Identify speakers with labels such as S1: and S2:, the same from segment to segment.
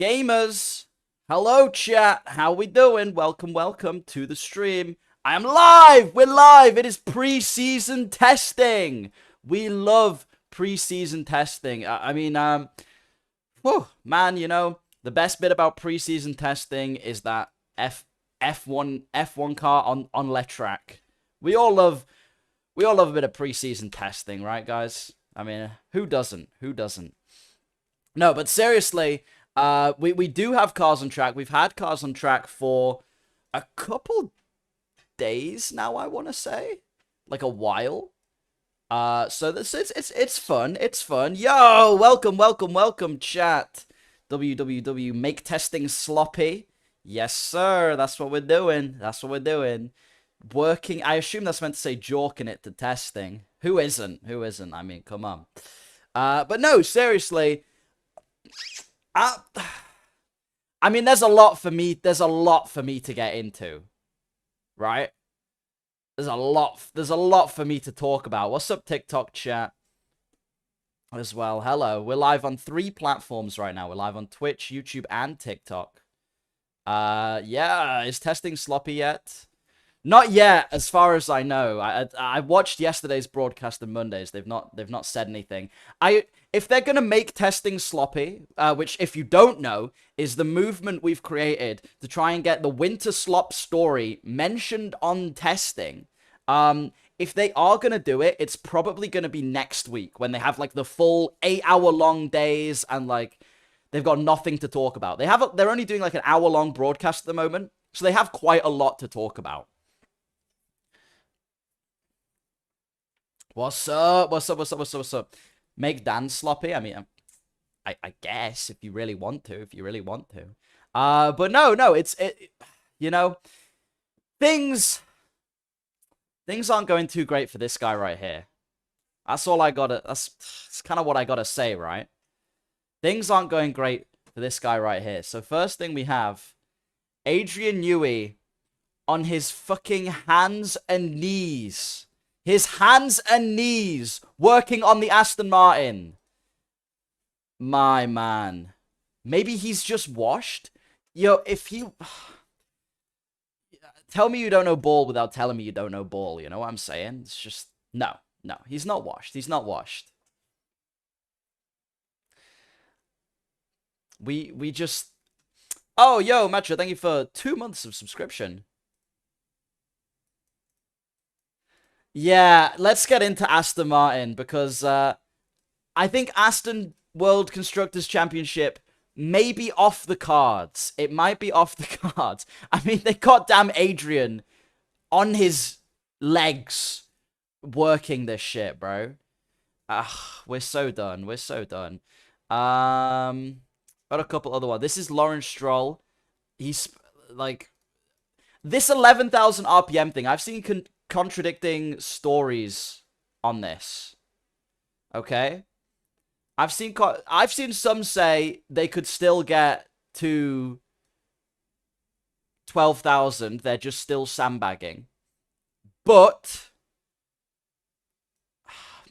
S1: Gamers, hello chat, how we doing? Welcome to the stream. I am live, we're live, it is pre-season testing. We love pre-season testing. Man, the best bit about pre-season testing is that F1 car on let track. We all love a bit of pre-season testing, right guys? I mean, who doesn't? Who doesn't? No, but seriously, we do have cars on track. We've had cars on track for a couple days now, I want to say. Like a while. So it's fun. It's fun. Yo, welcome, chat. www make testing sloppy. Yes, sir. That's what we're doing. That's what we're doing. Working. I assume that's meant to say jorking it to testing. Who isn't? Who isn't? I mean, come on. But no, seriously. I mean, there's a lot for me to get into, right? There's a lot for me to talk about. What's up, TikTok chat? As well, hello. We're live on 3 platforms right now. We're live on Twitch, YouTube, and TikTok. Yeah, is testing sloppy yet? Not yet, as far as I know. I watched yesterday's broadcast on Mondays. They've not said anything. If they're gonna make testing sloppy, which if you don't know, is the movement we've created to try and get the winter slop story mentioned on testing. If they are gonna do it, it's probably gonna be next week when they have like the full 8-hour-long days and like they've got nothing to talk about. They're only doing like an hour-long broadcast at the moment, so they have quite a lot to talk about. What's up? What's up? Make Dan sloppy? I mean, I guess if you really want to. But no, you know, things aren't going too great for this guy right here. That's kind of what I gotta say, right? Things aren't going great for this guy right here. So first thing we have, Adrian Newey on his fucking hands and knees. His hands and knees working on the Aston Martin. My man. Maybe he's just washed? Yo, if you... Tell me you don't know ball without telling me you don't know ball. You know what I'm saying? It's just... No. He's not washed. He's not washed. We just... Oh, yo, Metro, thank you for 2 months of subscription. Yeah, let's get into Aston Martin because I think Aston World Constructors Championship may be off the cards. It might be off the cards. I mean, they got damn Adrian on his legs working this shit, bro. We're so done. We're so done. Got a couple other ones. This is Lawrence Stroll. He's like this 11,000 RPM thing. I've seen contradicting stories on this. Okay? I've seen some say they could still get to 12,000. They're just still sandbagging. But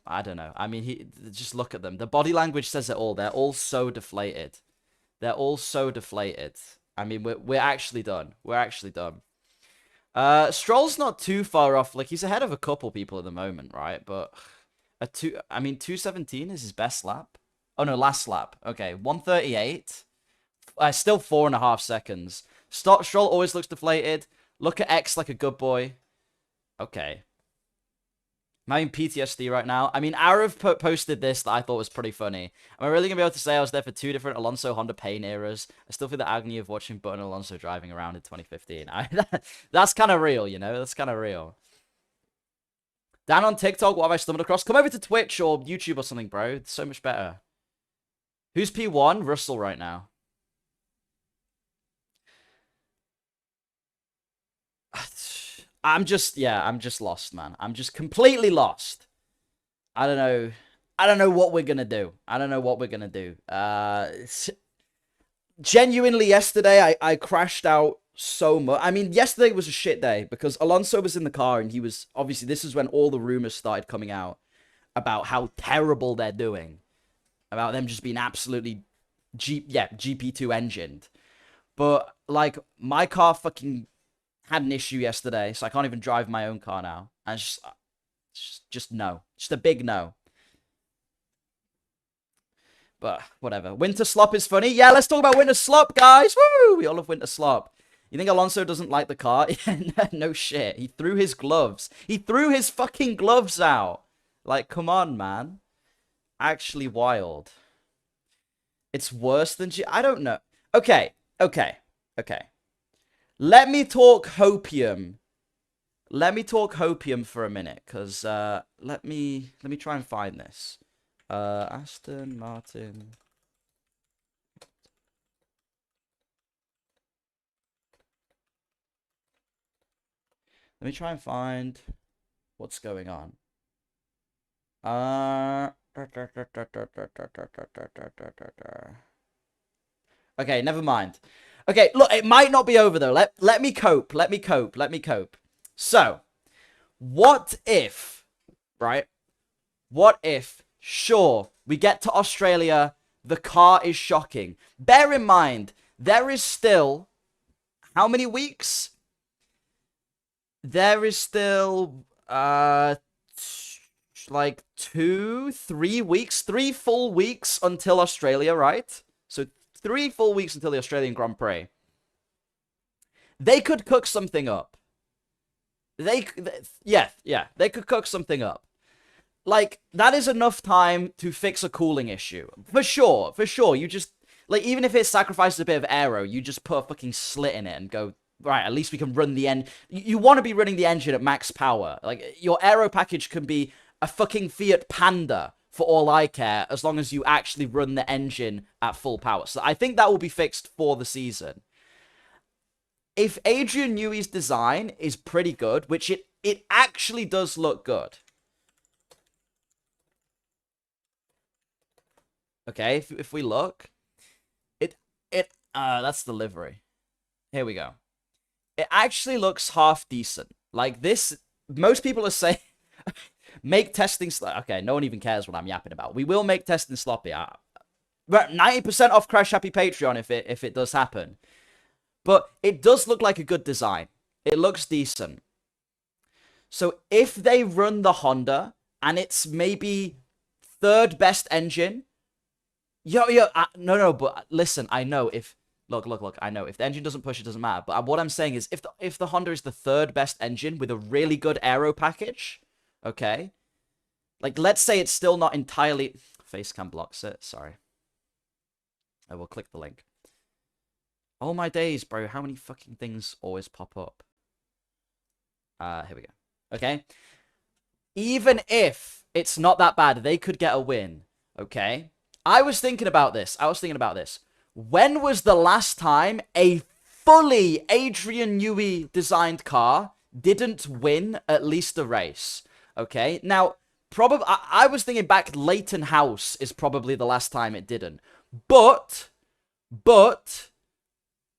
S1: I don't know. I mean, just look at them. The body language says it all. They're all so deflated. They're all so deflated. I mean, we're actually done. We're actually done. Stroll's not too far off. Like, he's ahead of a couple people at the moment, right? But 217 is his best lap. Oh, no, last lap. Okay, 138. Still 4.5 seconds. Stroll always looks deflated. Look at X like a good boy. Okay. I'm having PTSD right now. I mean, Arav posted this that I thought was pretty funny. Am I really going to be able to say I was there for 2 different Alonso Honda pain eras? I still feel the agony of watching Button Alonso driving around in 2015. That's kind of real, you know? That's kind of real. Dan on TikTok, what have I stumbled across? Come over to Twitch or YouTube or something, bro. It's so much better. Who's P1? Russell right now. I'm just lost, man. I'm just completely lost. I don't know what we're gonna do. Genuinely, yesterday, I crashed out so much. I mean, yesterday was a shit day because Alonso was in the car and he was... Obviously, this is when all the rumors started coming out about how terrible they're doing. About them just being absolutely GP2 engined. But like my car fucking had an issue yesterday, so I can't even drive my own car now. And just no, just a big no. But whatever. Winter slop is funny. Yeah, let's talk about winter slop, guys. Woo! We all love winter slop. You think Alonso doesn't like the car? No shit. He threw his gloves. He threw his fucking gloves out. Like, come on, man. Actually wild. It's worse than I don't know. Okay. Let me talk hopium. Let me talk hopium for a minute, because let me try and find this. Aston Martin. Let me try and find what's going on. Okay, never mind. Okay, look, it might not be over though. Let me cope. Let me cope. So, what if, right? What if, sure, we get to Australia, the car is shocking. Bear in mind, there is still, how many weeks? There is still, like 3 weeks, 3 full weeks until Australia, right? So 3 full weeks until the Australian Grand Prix. They could cook something up. Yeah, they could cook something up. Like, that is enough time to fix a cooling issue. For sure. You just, like, even if it sacrifices a bit of aero, you just put a fucking slit in it and go, right, at least we can run the You want to be running the engine at max power. Like, your aero package can be a fucking Fiat Panda, for all I care, as long as you actually run the engine at full power. So I think that will be fixed for the season. If Adrian Newey's design is pretty good, which it actually does look good. Okay, if we look, that's the livery. Here we go. It actually looks half decent. Like this, most people are saying, make testing okay, no one even cares what I'm yapping about. We will make testing sloppy. 90% off Crash Happy Patreon if it does happen. But it does look like a good design. It looks decent. So if they run the Honda and it's maybe 3rd best engine, no, but listen, I know if look, I know if the engine doesn't push, it doesn't matter. But what I'm saying is, if the Honda is the 3rd best engine with a really good aero package, okay, like let's say it's still not entirely Facecam blocks it. Sorry, I will click the link. Oh my days, bro! How many fucking things always pop up? Here we go. Okay, even if it's not that bad, they could get a win. Okay. I was thinking about this. When was the last time a fully Adrian Newey designed car didn't win at least a race? Okay, now, probably, I was thinking back, Leighton House is probably the last time it didn't. But,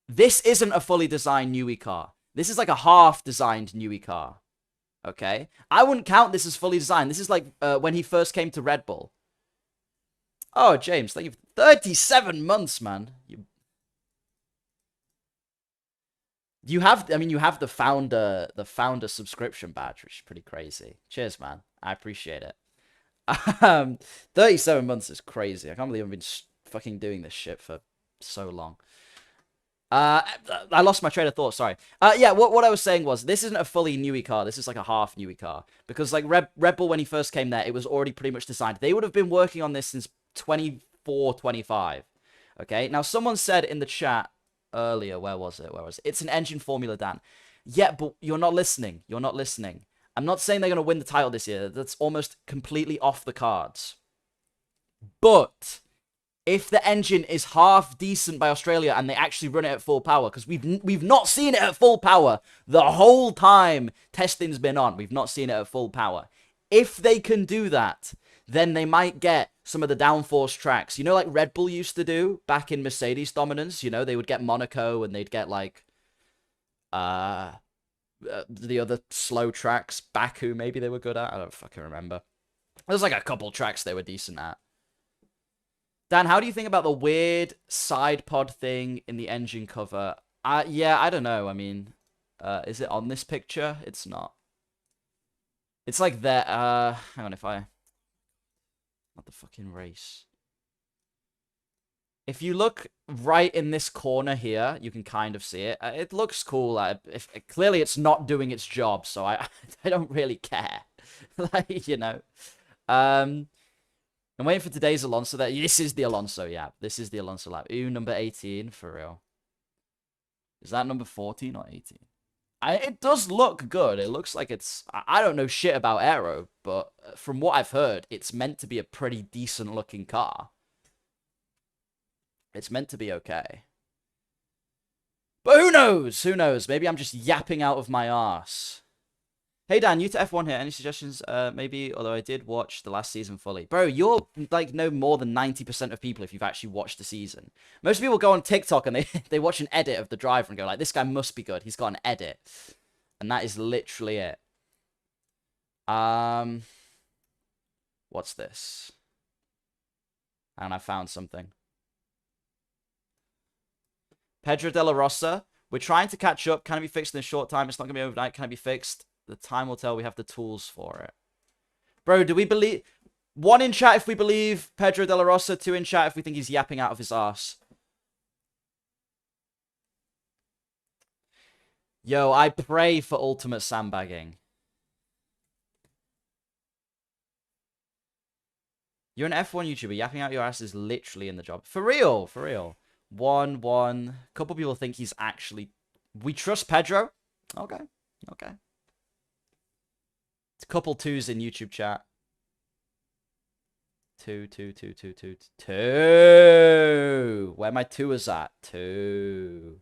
S1: this isn't a fully designed Newey car. This is like a half-designed Newey car. Okay? I wouldn't count this as fully designed. This is like when he first came to Red Bull. Oh, James, thank you. 37 months, man. You have the founder subscription badge, which is pretty crazy. Cheers, man. I appreciate it. 37 months is crazy. I can't believe I've been fucking doing this shit for so long. I lost my train of thought, sorry. Yeah, what I was saying was, this isn't a fully Newey car, this is like a half Newey car. Because, like, Red Bull, when he first came there, it was already pretty much designed. They would have been working on this since 24, 25. Okay, now someone said in the chat earlier, where was it? It's an engine formula, Dan. Yeah, but you're not listening. I'm not saying they're going to win the title this year. That's almost completely off the cards. But if the engine is half decent by Australia and they actually run it at full power, because we've not seen it at full power the whole time testing's been on. We've not seen it at full power. If they can do that, then they might get some of the downforce tracks. You know, like Red Bull used to do back in Mercedes dominance? You know, they would get Monaco and they'd get, like, the other slow tracks. Baku, maybe they were good at. I don't fucking remember. There's, like, a couple tracks they were decent at. Dan, how do you think about the weird side pod thing in the engine cover? Yeah, I don't know. I mean, is it on this picture? It's not. It's like that. Hang on, if I... Not the fucking race. If you look right in this corner here, you can kind of see it. It looks cool. Clearly, it's not doing its job, so I don't really care. Like, you know. I'm waiting for today's Alonso. This is the Alonso, yeah. This is the Alonso lap. Ooh, number 18, for real. Is that number 14 or 18? It does look good. It looks like it's... I don't know shit about Aero, but from what I've heard, it's meant to be a pretty decent-looking car. It's meant to be okay. But who knows? Who knows? Maybe I'm just yapping out of my arse. Hey, Dan, new to F1 here. Any suggestions? Maybe, although I did watch the last season fully. Bro, you're, like, no more than 90% of people if you've actually watched the season. Most people go on TikTok and they watch an edit of the driver and go, like, this guy must be good. He's got an edit. And that is literally it. What's this? And I found something. Pedro de la Rosa. We're trying to catch up. Can it be fixed in a short time? It's not going to be overnight. Can it be fixed? The time will tell. We have the tools for it. Bro, do we believe... 1 in chat if we believe Pedro de la Rosa. 2 in chat if we think he's yapping out of his arse. Yo, I pray for ultimate sandbagging. You're an F1 YouTuber. Yapping out your ass is literally in the job. For real. For real. 1-1. A couple people think he's actually... We trust Pedro? Okay. Okay. It's a couple 2s in YouTube chat. 2. Where my 2s at? 2.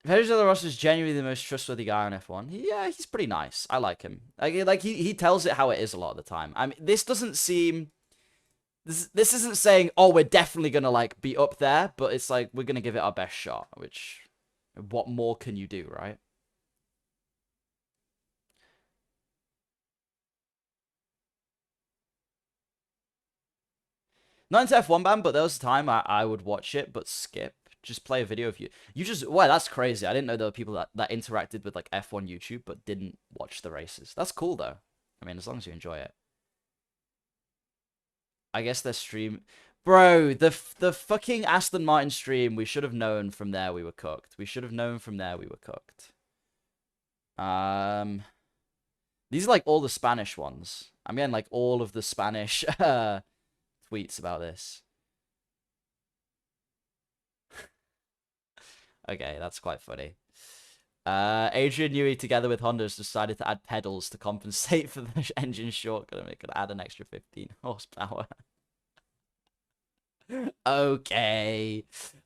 S1: Pedro de la Rosa is genuinely the most trustworthy guy on F1. Yeah, he's pretty nice. I like him. Like he tells it how it is a lot of the time. I mean, this doesn't seem... This isn't saying, oh, we're definitely going to, like, be up there, but it's like, we're going to give it our best shot, which, what more can you do, right? Not into F1 ban, but there was a time I would watch it, but skip. Just play a video of you. You just, wow, that's crazy. I didn't know there were people that interacted with, like, F1 YouTube, but didn't watch the races. That's cool, though. I mean, as long as you enjoy it. I guess their stream... Bro, the fucking Aston Martin stream, we should have known from there we were cooked. We should have known from there we were cooked. These are like all the Spanish ones. I'm getting like all of the Spanish tweets about this. Okay, that's quite funny. Adrian Newey together with Honda has decided to add pedals to compensate for the engine shortcut and it could add an extra 15 horsepower. Okay.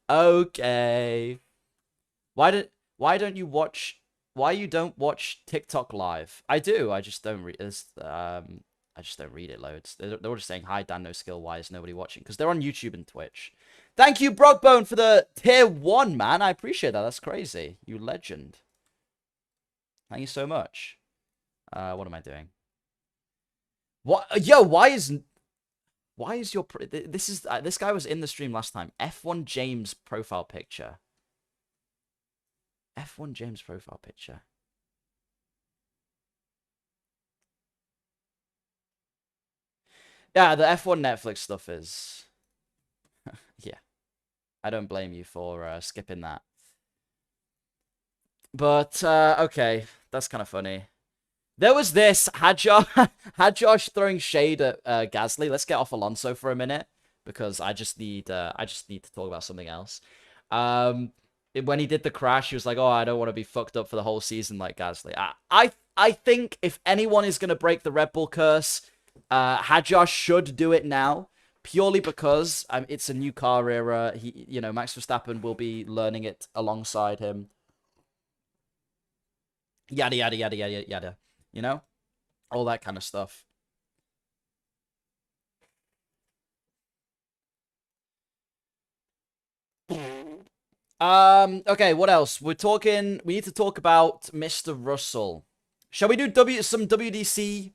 S1: Okay. Why don't you watch TikTok live? I do. I just don't read I just don't read it loads. They're all just saying, hi, Dan, no skill. Why is nobody watching? Because they're on YouTube and Twitch. Thank you, Brockbone, for the tier 1, man. I appreciate that. That's crazy. You legend. Thank you so much. What am I doing? What? Yo, why is your... this guy was in the stream last time. F1 James profile picture. F1 James profile picture. Yeah, the F1 Netflix stuff is... yeah. I don't blame you for skipping that. But, okay. That's kind of funny. There was this. Had Josh throwing shade at Gasly. Let's get off Alonso for a minute. Because I just need to talk about something else. When he did the crash, he was like, oh, I don't want to be fucked up for the whole season like Gasly. I think if anyone is going to break the Red Bull curse... Hadjar should do it now, purely because it's a new car era. Max Verstappen will be learning it alongside him. Yada, yada, yada, yada, yada. You know? All that kind of stuff. Okay, what else? We need to talk about Mr. Russell. Shall we do some WDC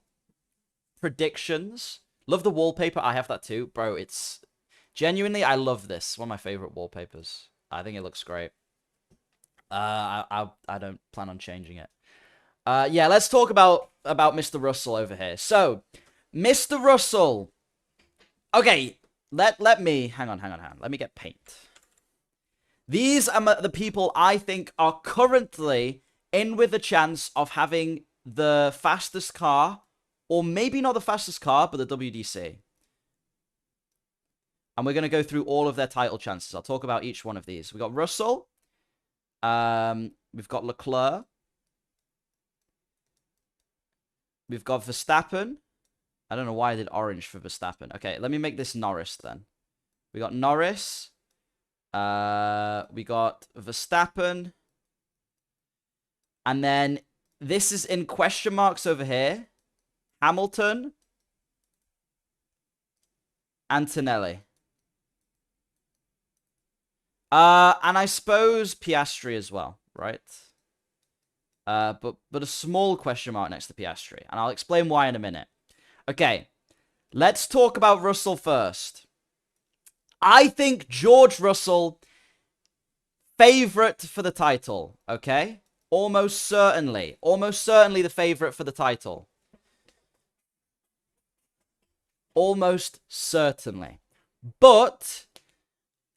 S1: predictions? Love the wallpaper. I have that too. Bro, it's... Genuinely, I love this. One of my favorite wallpapers. I think it looks great. I don't plan on changing it. Yeah, let's talk about Mr. Russell over here. So, Mr. Russell. Okay, let me... Hang on. Let me get paint. These are the people I think are currently in with a chance of having the fastest car, or maybe not the fastest car, but the WDC. And we're going to go through all of their title chances. I'll talk about each one of these. We've got Russell. We've got Leclerc. We've got Verstappen. I don't know why I did orange for Verstappen. Okay, let me make this Norris then. We got Norris. We got Verstappen. And then this is in question marks over here. Hamilton. Antonelli. And I suppose Piastri as well, right? But a small question mark next to Piastri. And I'll explain why in a minute. Okay, let's talk about Russell first. I think George Russell, favorite for the title, okay? Almost certainly the favorite for the title. Almost certainly. But,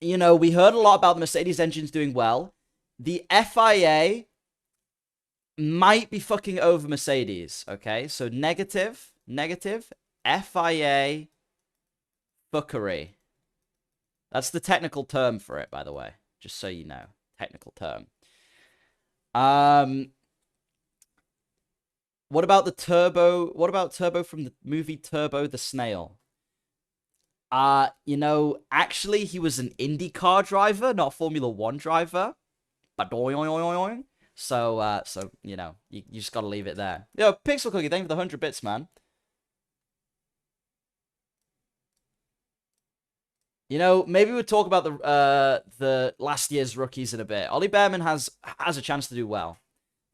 S1: you know, we heard a lot about the Mercedes engines doing well. The FIA might be fucking over Mercedes, okay? So negative, FIA fuckery. That's the technical term for it, by the way. Just so you know. Technical term. What about the Turbo? What about Turbo from the movie Turbo the Snail? You know, actually, he was an IndyCar driver, not a Formula 1 driver. So, you know, you just gotta leave it there. Yo, Pixel Cookie, thank you for the 100 bits, man. You know, maybe we'll talk about the last year's rookies in a bit. Ollie Behrman has a chance to do well.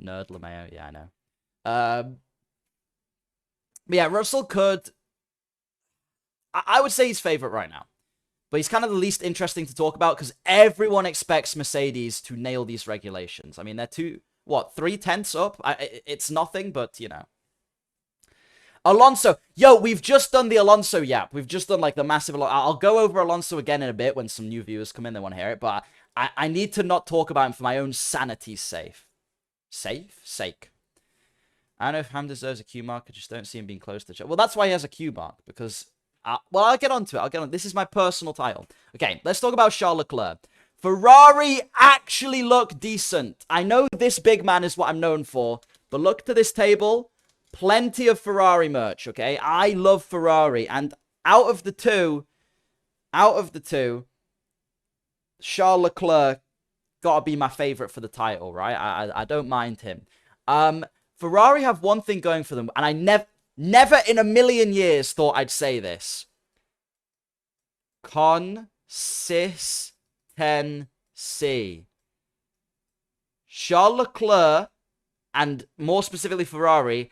S1: Nerd LeMayo, yeah, I know. But yeah, Russell could... I would say he's favorite right now. But he's kind of the least interesting to talk about because everyone expects Mercedes to nail these regulations. I mean, they're 3/10 up? It's nothing, but, you know. Alonso. Yo, we've just done the Alonso yap. We've just done, like, the massive... I'll go over Alonso again in a bit when some new viewers come in. They want to hear it. But I need to not talk about him for my own sanity's sake. Sake. I don't know if Ham deserves a Q mark. I just don't see him being close to... Well, that's why he has a Q mark. Because... well, I'll get onto it. This is my personal title. Okay, let's talk about Charles Leclerc. Ferrari actually look decent. I know this big man is what I'm known for. But look to this table. Plenty of Ferrari merch, okay? I love Ferrari. And out of the two, Charles Leclerc gotta be my favorite for the title, right? I don't mind him. Ferrari have one thing going for them, and I never in a million years thought I'd say this. Consistency. Charles Leclerc, and more specifically Ferrari,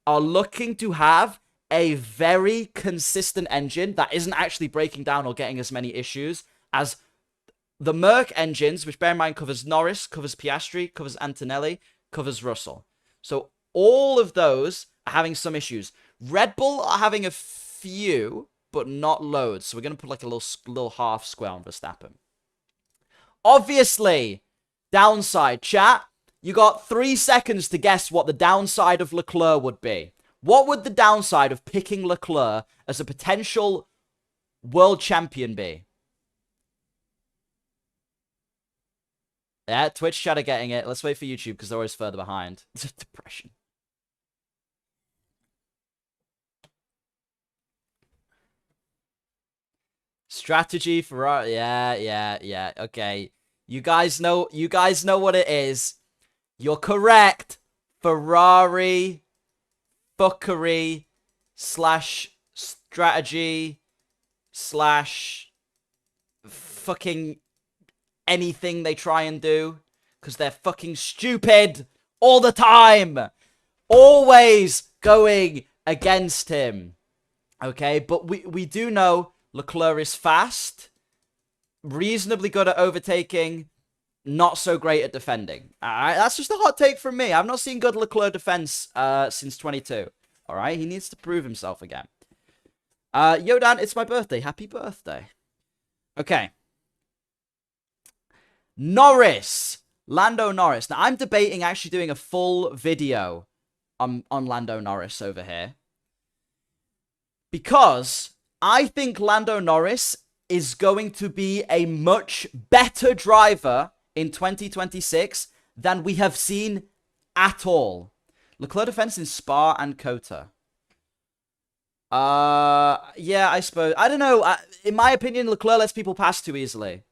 S1: are looking to have a very consistent engine that isn't actually breaking down or getting as many issues as the Merc engines, which bear in mind covers Norris, covers Piastri, covers Antonelli, covers Russell. So all of those are having some issues. Red Bull are having a few, but not loads. So we're going to put like a little half square on Verstappen. Obviously, downside. Chat, you got 3 seconds to guess what the downside of Leclerc would be. What would the downside of picking Leclerc as a potential world champion be? Yeah, Twitch chat are getting it. Let's wait for YouTube because they're always further behind. Depression. Strategy for... Yeah. Okay. You guys know what it is. You're correct. Ferrari fuckery / strategy / fucking anything they try and do. Because they're fucking stupid all the time. Always going against him. Okay, but we do know Leclerc is fast, reasonably good at overtaking, not so great at defending. All right, that's just a hot take from me. I've not seen good Leclerc defense since 22. All right, he needs to prove himself again. Yodan, it's my birthday. Happy birthday. Okay. Norris. Lando Norris. Now, I'm debating actually doing a full video on Lando Norris over here. Because I think Lando Norris is going to be a much better driver in 2026 than we have seen at all. Leclerc defense in Spa and Kota. Yeah, I suppose. I don't know. In my opinion, Leclerc lets people pass too easily.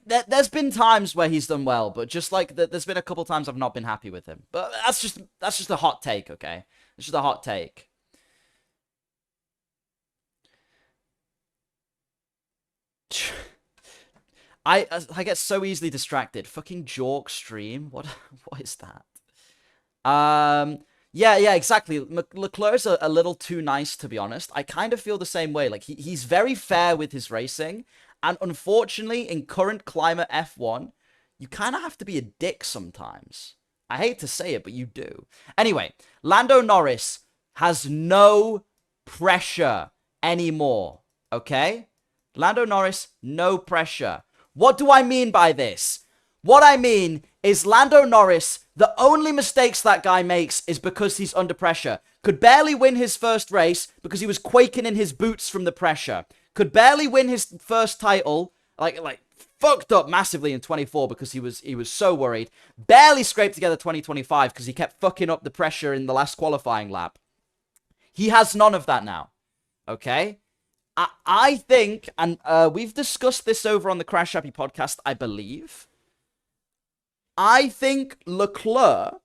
S1: There's been times where he's done well, but just like there's been a couple times I've not been happy with him. But that's just a hot take, okay? It's just a hot take. I get so easily distracted. Fucking Jork stream. What is that? Yeah, exactly. Leclerc's a little too nice, to be honest. I kind of feel the same way. Like he's very fair with his racing, and unfortunately, in current climate F1, you kind of have to be a dick sometimes. I hate to say it, but you do. Anyway, Lando Norris has no pressure anymore. Okay? Lando Norris, no pressure. What do I mean by this? What I mean is Lando Norris, the only mistakes that guy makes is because he's under pressure. Could barely win his first race because he was quaking in his boots from the pressure. Could barely win his first title, like fucked up massively in 24 because he was so worried. Barely scraped together 2025 because he kept fucking up the pressure in the last qualifying lap. He has none of that now. Okay? I think, and we've discussed this over on the Crash Happy podcast, I believe. I think Leclerc,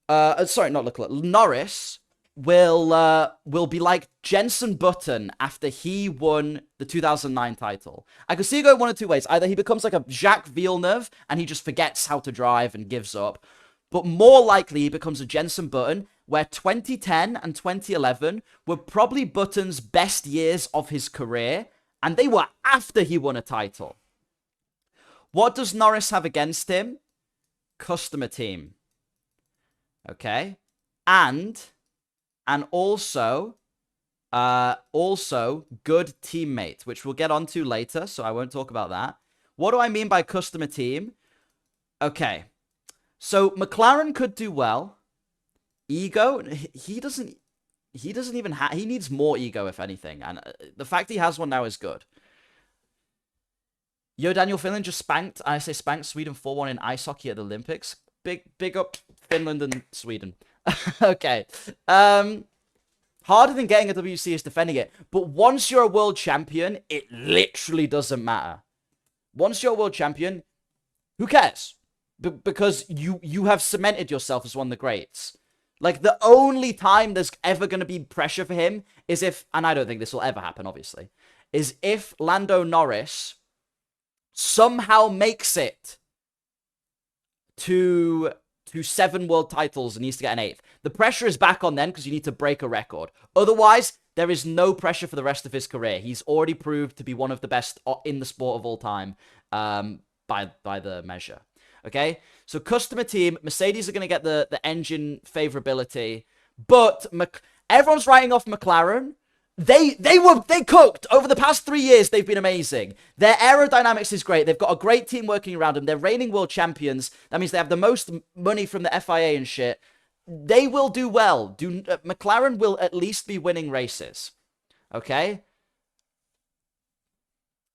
S1: sorry, not Leclerc, Norris will be like Jenson Button after he won the 2009 title. I could see it go one of two ways. Either he becomes like a Jacques Villeneuve and he just forgets how to drive and gives up, but more likely he becomes a Jenson Button, where 2010 and 2011 were probably Button's best years of his career, and they were after he won a title. What does Norris have against him? Customer team. Okay? And also good teammate, which we'll get onto later, so I won't talk about that. What do I mean by customer team? Okay. So McLaren could do well. Ego, he doesn't even have, he needs more ego, if anything, and the fact he has one now is good. Yo, Daniel, Finland just spanked, I say spanked Sweden 4-1 in ice hockey at the Olympics. Big up Finland and Sweden. Okay. Harder than getting a WC is defending it, but once you're a world champion, it literally doesn't matter. Once you're a world champion, who cares? Because you have cemented yourself as one of the greats. Like, the only time there's ever going to be pressure for him is if, and I don't think this will ever happen, obviously, is if Lando Norris somehow makes it to 7 world titles and needs to get an 8th. The pressure is back on then because you need to break a record. Otherwise, there is no pressure for the rest of his career. He's already proved to be one of the best in the sport of all time by the measure. Okay, so customer team, Mercedes are going to get the engine favorability, but everyone's writing off McLaren. They cooked over the past 3 years. They've been amazing. Their aerodynamics is great. They've got a great team working around them. They're reigning world champions. That means they have the most money from the FIA and shit. They will do well. McLaren will at least be winning races. Okay,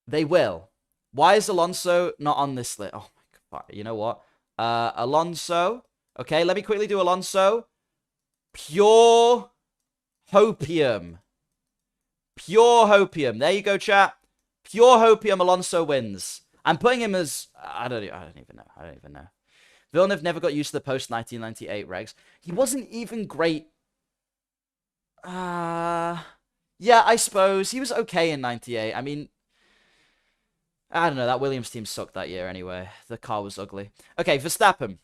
S1: they will. Why is Alonso not on this list? Oh. You know what? Alonso. Okay, let me quickly do Alonso. Pure hopium. Pure hopium. There you go, chat. Pure hopium. Alonso wins. I'm putting him as... I don't even know. Villeneuve never got used to the post-1998 regs. He wasn't even great. Yeah, I suppose. He was okay in 98. I mean... I don't know, that Williams team sucked that year anyway. The car was ugly. Okay, Verstappen.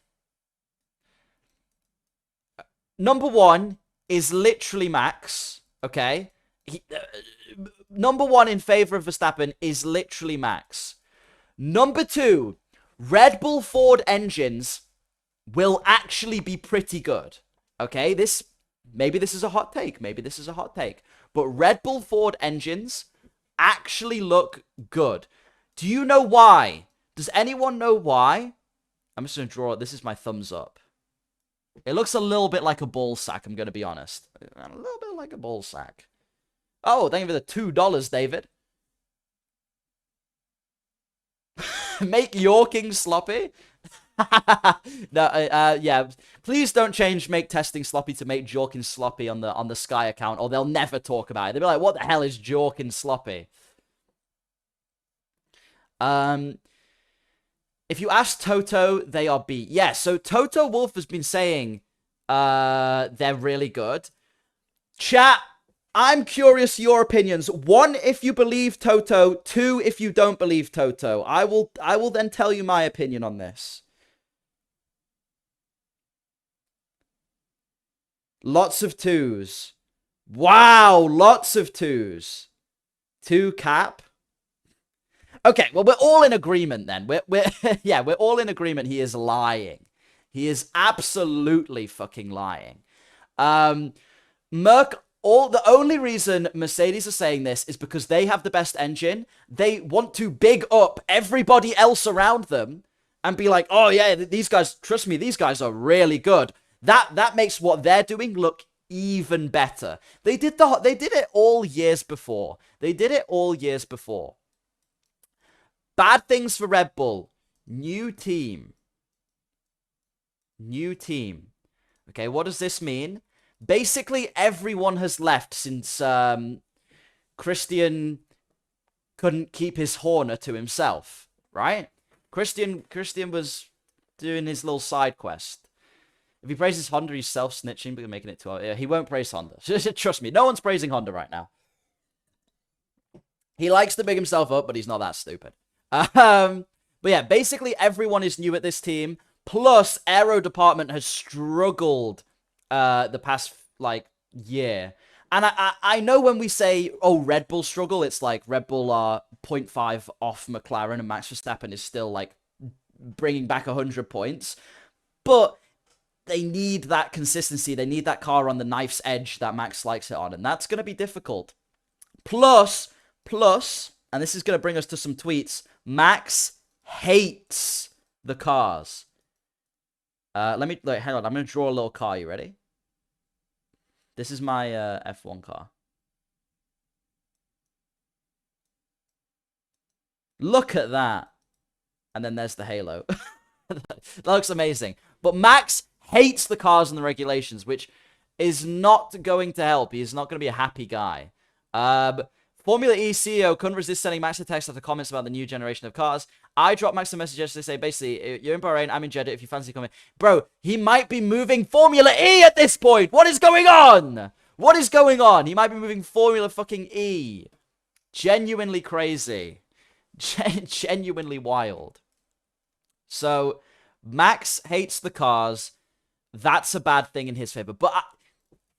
S1: Number 1 is literally Max, okay? Number one in favor of Verstappen is literally Max. Number two, Red Bull Ford engines will actually be pretty good. Okay, maybe this is a hot take. Maybe this is a hot take. But Red Bull Ford engines actually look good. Do you know why? Does anyone know why? I'm just going to draw it. This is my thumbs up. It looks a little bit like a ball sack, I'm going to be honest. A little bit like a ball sack. Oh, thank you for the $2, David. Make your king sloppy? No, yeah. Please don't change make testing sloppy to make Jorkin sloppy on the Sky account, or they'll never talk about it. They'll be like, what the hell is Jorkin sloppy? If you ask Toto, they are beat. Yeah, so Toto Wolff has been saying they're really good. Chat, I'm curious your opinions. 1, if you believe Toto. 2, if you don't believe Toto. I will then tell you my opinion on this. Lots of 2s. Wow, lots of 2s. 2 cap. Okay, well, we're all in agreement then. Yeah, we're all in agreement. He is lying. He is absolutely fucking lying. The only reason Mercedes are saying this is because they have the best engine. They want to big up everybody else around them and be like, oh yeah, these guys, trust me, these guys are really good. That makes what they're doing look even better. They did it all years before. Bad things for Red Bull. New team. Okay, what does this mean? Basically, everyone has left since Christian couldn't keep his Horner to himself, right? Christian was doing his little side quest. If he praises Honda, he's self-snitching, but making it too... He won't praise Honda. Trust me, no one's praising Honda right now. He likes to big himself up, but he's not that stupid. But yeah, basically everyone is new at this team. Plus, aero department has struggled the past, like, year. And I know when we say, oh, Red Bull struggle, it's like Red Bull are 0.5 off McLaren and Max Verstappen is still, like, bringing back 100 points. But they need that consistency. They need that car on the knife's edge that Max likes it on. And that's going to be difficult. Plus, and this is going to bring us to some tweets, Max hates the cars. Hang on. I'm going to draw a little car. You ready? This is my F1 car. Look at that. And then there's the halo. That looks amazing. But Max hates the cars and the regulations, which is not going to help. He is not going to be a happy guy. Formula E CEO couldn't resist sending Max a text after comments about the new generation of cars. I dropped Max a message yesterday to say, basically, you're in Bahrain, I'm in Jeddah, if you fancy coming. Bro, he might be moving Formula E at this point! What is going on? What is going on? He might be moving Formula fucking E. Genuinely crazy. Genuinely wild. So, Max hates the cars. That's a bad thing in his favor. But...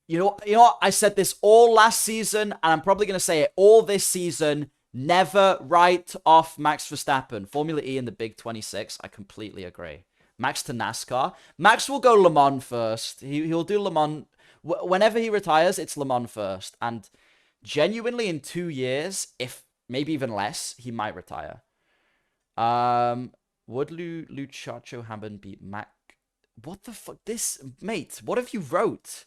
S1: You know what? I said this all last season, and I'm probably going to say it all this season. Never write off Max Verstappen. Formula E in the Big 26. I completely agree. Max to NASCAR. Max will go Le Mans first. He'll do Le Mans. Whenever he retires, it's Le Mans first. And genuinely, in 2 years, if maybe even less, he might retire. Would Luchacho Hammond beat Mac? What the fuck? Mate, what have you wrote?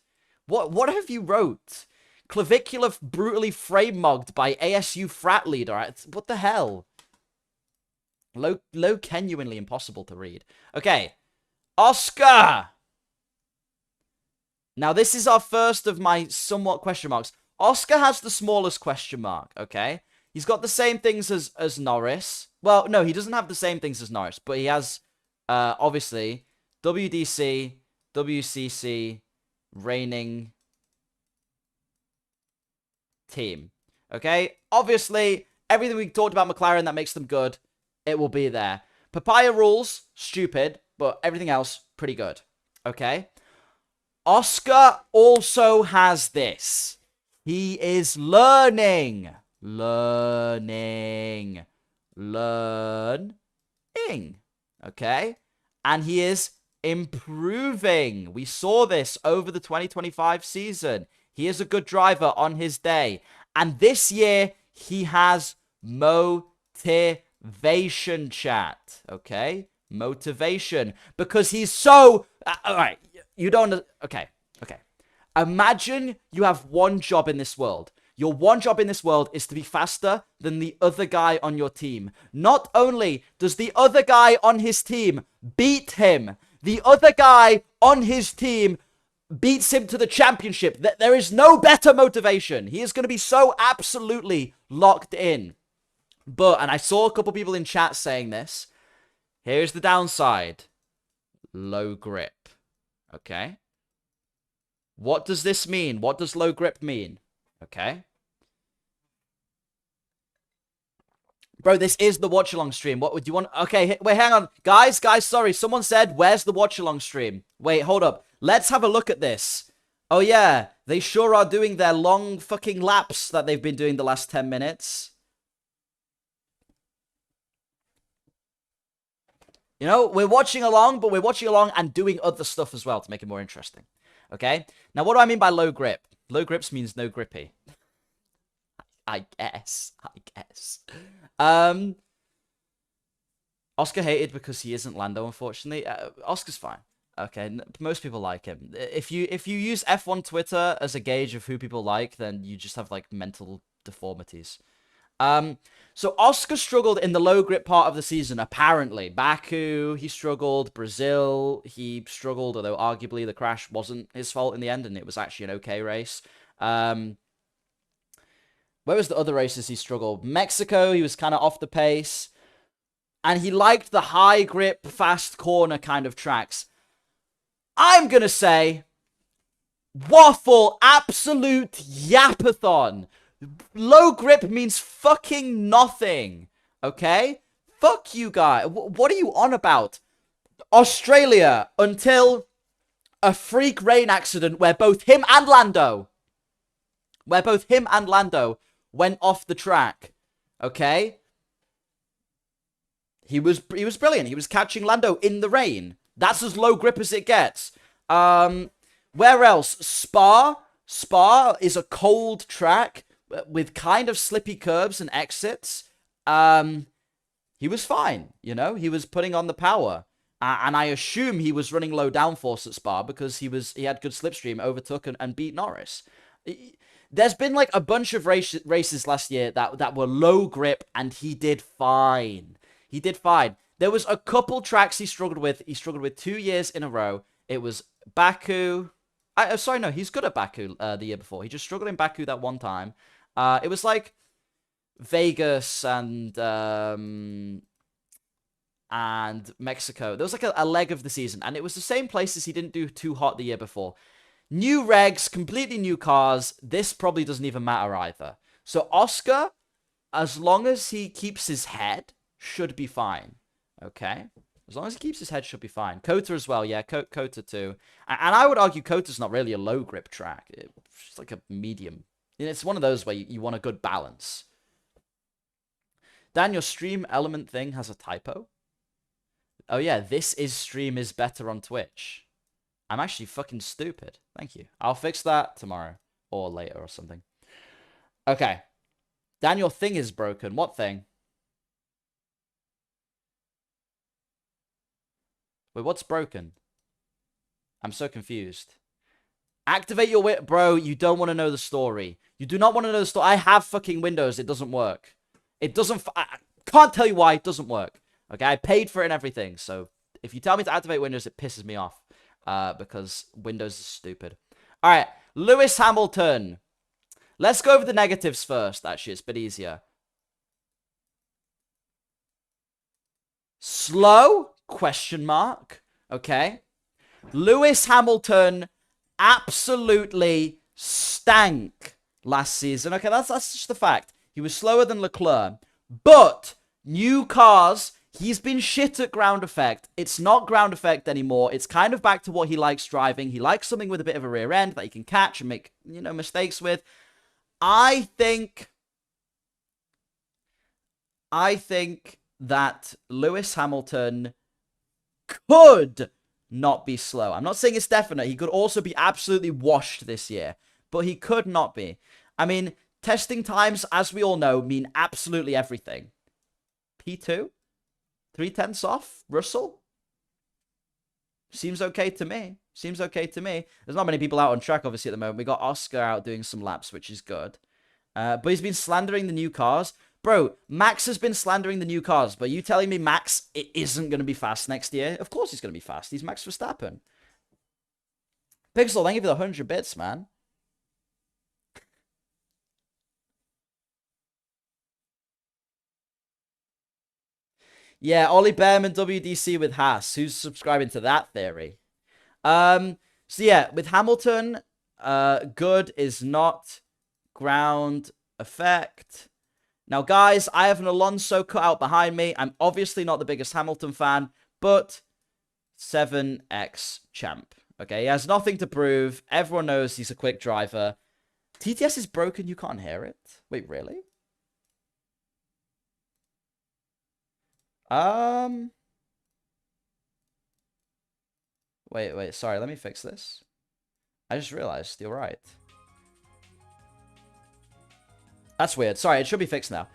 S1: What have you wrote? Clavicular brutally frame mugged by ASU frat leader. What the hell? Low genuinely impossible to read. Okay. Oscar! Now, this is our first of my somewhat question marks. Oscar has the smallest question mark, okay? He's got the same things as Norris. Well, no, he doesn't have the same things as Norris, but he has, obviously, WDC, WCC, reigning team. Okay? Obviously, everything we talked about McLaren that makes them good, it will be there. Papaya rules, stupid, but everything else, pretty good. Okay? Oscar also has this. He is learning. Learning. Okay? And he is improving. We saw this over the 2025 season. He is a good driver on his day. And this year, he has motivation, chat. Okay? Motivation. Because he's so... all right. You don't... Okay. Imagine you have one job in this world. Your one job in this world is to be faster than the other guy on your team. Not only does the other guy on his team beat him, the other guy on his team beats him to the championship. There is no better motivation. He is going to be so absolutely locked in. But, and I saw a couple people in chat saying this, here's the downside. Low grip. Okay? What does this mean? What does low grip mean? Okay. Bro, this is the watch-along stream. What would you want? Okay, wait, hang on. Guys, sorry. Someone said, where's the watch-along stream? Wait, hold up. Let's have a look at this. Oh, yeah. They sure are doing their long fucking laps that they've been doing the last 10 minutes. You know, we're watching along, but we're watching along and doing other stuff as well to make it more interesting. Okay? Now, what do I mean by low grip? Low grips means no grippy. I guess. Oscar hated because he isn't Lando, unfortunately. Oscar's fine. Okay, most people like him. If you use F1 Twitter as a gauge of who people like, then you just have, like, mental deformities. So Oscar struggled in the low grip part of the season, apparently. Baku, he struggled. Brazil, he struggled, although arguably the crash wasn't his fault in the end, and it was actually an okay race. Where was the other races he struggled? Mexico, he was kind of off the pace. And he liked the high grip, fast corner kind of tracks. I'm gonna say, waffle, absolute yapathon. Low grip means fucking nothing, okay? Fuck you guys. What are you on about? Australia, until a freak rain accident where both him and Lando went off the track, okay? He was brilliant. He was catching Lando in the rain. That's as low grip as it gets. Where else? Spa. Spa is a cold track with kind of slippy curbs and exits. He was fine, you know? He was putting on the power. And I assume he was running low downforce at Spa because he had good slipstream, overtook and beat Norris. There's been like a bunch of races last year that were low grip and he did fine. He did fine. There was a couple tracks he struggled with. He struggled with 2 years in a row. It was Baku. Sorry, no, he's good at Baku the year before. He just struggled in Baku that one time. It was like Vegas and Mexico. There was like a leg of the season, and it was the same places he didn't do too hot the year before. New regs, completely new cars. This probably doesn't even matter either. So Oscar, as long as he keeps his head, should be fine. Okay? As long as he keeps his head, should be fine. Kota as well, yeah. Kota too. And I would argue Kota's not really a low grip track. It's like a medium. It's one of those where you want a good balance. Dan, your stream element thing has a typo. Oh yeah, this stream is better on Twitch. I'm actually fucking stupid. Thank you. I'll fix that tomorrow. Or later or something. Okay. Dan, your thing is broken. What thing? Wait, what's broken? I'm so confused. Activate your bro, you don't want to know the story. You do not want to know the story. I have fucking Windows. It doesn't work. It doesn't... I can't tell you why it doesn't work. Okay, I paid for it and everything. So if you tell me to activate Windows, it pisses me off. Because Windows is stupid. Alright, Lewis Hamilton. Let's go over the negatives first, actually. It's a bit easier. Slow? Question mark. Okay. Lewis Hamilton absolutely stank last season. Okay, that's just the fact. He was slower than Leclerc. But new cars, he's been shit at ground effect. It's not ground effect anymore. It's kind of back to what he likes driving. He likes something with a bit of a rear end that he can catch and make, you know, mistakes with. I think that Lewis Hamilton could not be slow. I'm not saying it's definite. He could also be absolutely washed this year, but he could not be. I mean, testing times, as we all know, mean absolutely everything. P2? 3/10 off? Russell? Seems okay to me. Seems okay to me. There's not many people out on track, obviously, at the moment. We got Oscar out doing some laps, which is good. But he's been slandering the new cars. Bro, Max has been slandering the new cars, but you telling me Max it isn't going to be fast next year? Of course he's going to be fast. He's Max Verstappen. Pixel, thank you for the 100 bits, man. Yeah, Ollie Behrman WDC with Haas. Who's subscribing to that theory? So yeah, with Hamilton, good is not ground effect. Now, guys, I have an Alonso cut out behind me. I'm obviously not the biggest Hamilton fan, but 7x champ. Okay, he has nothing to prove. Everyone knows he's a quick driver. TTS is broken. You can't hear it. Wait, really? Wait. Sorry, let me fix this. I just realized you're right. That's weird. Sorry, it should be fixed now.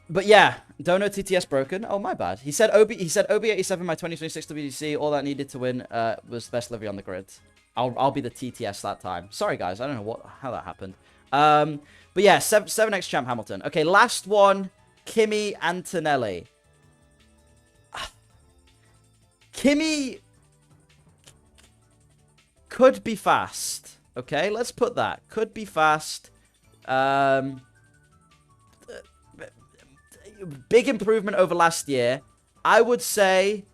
S1: But yeah, don't know TTS broken. Oh, my bad. He said OB87, my 2026 WDC. All that needed to win was the best livery on the grid. I'll be the TTS that time. Sorry, guys. I don't know how that happened. But yeah, 7x champ Hamilton. Okay, last one. Kimi Antonelli. Kimi could be fast. Okay, let's put that. Could be fast. Big improvement over last year. I would say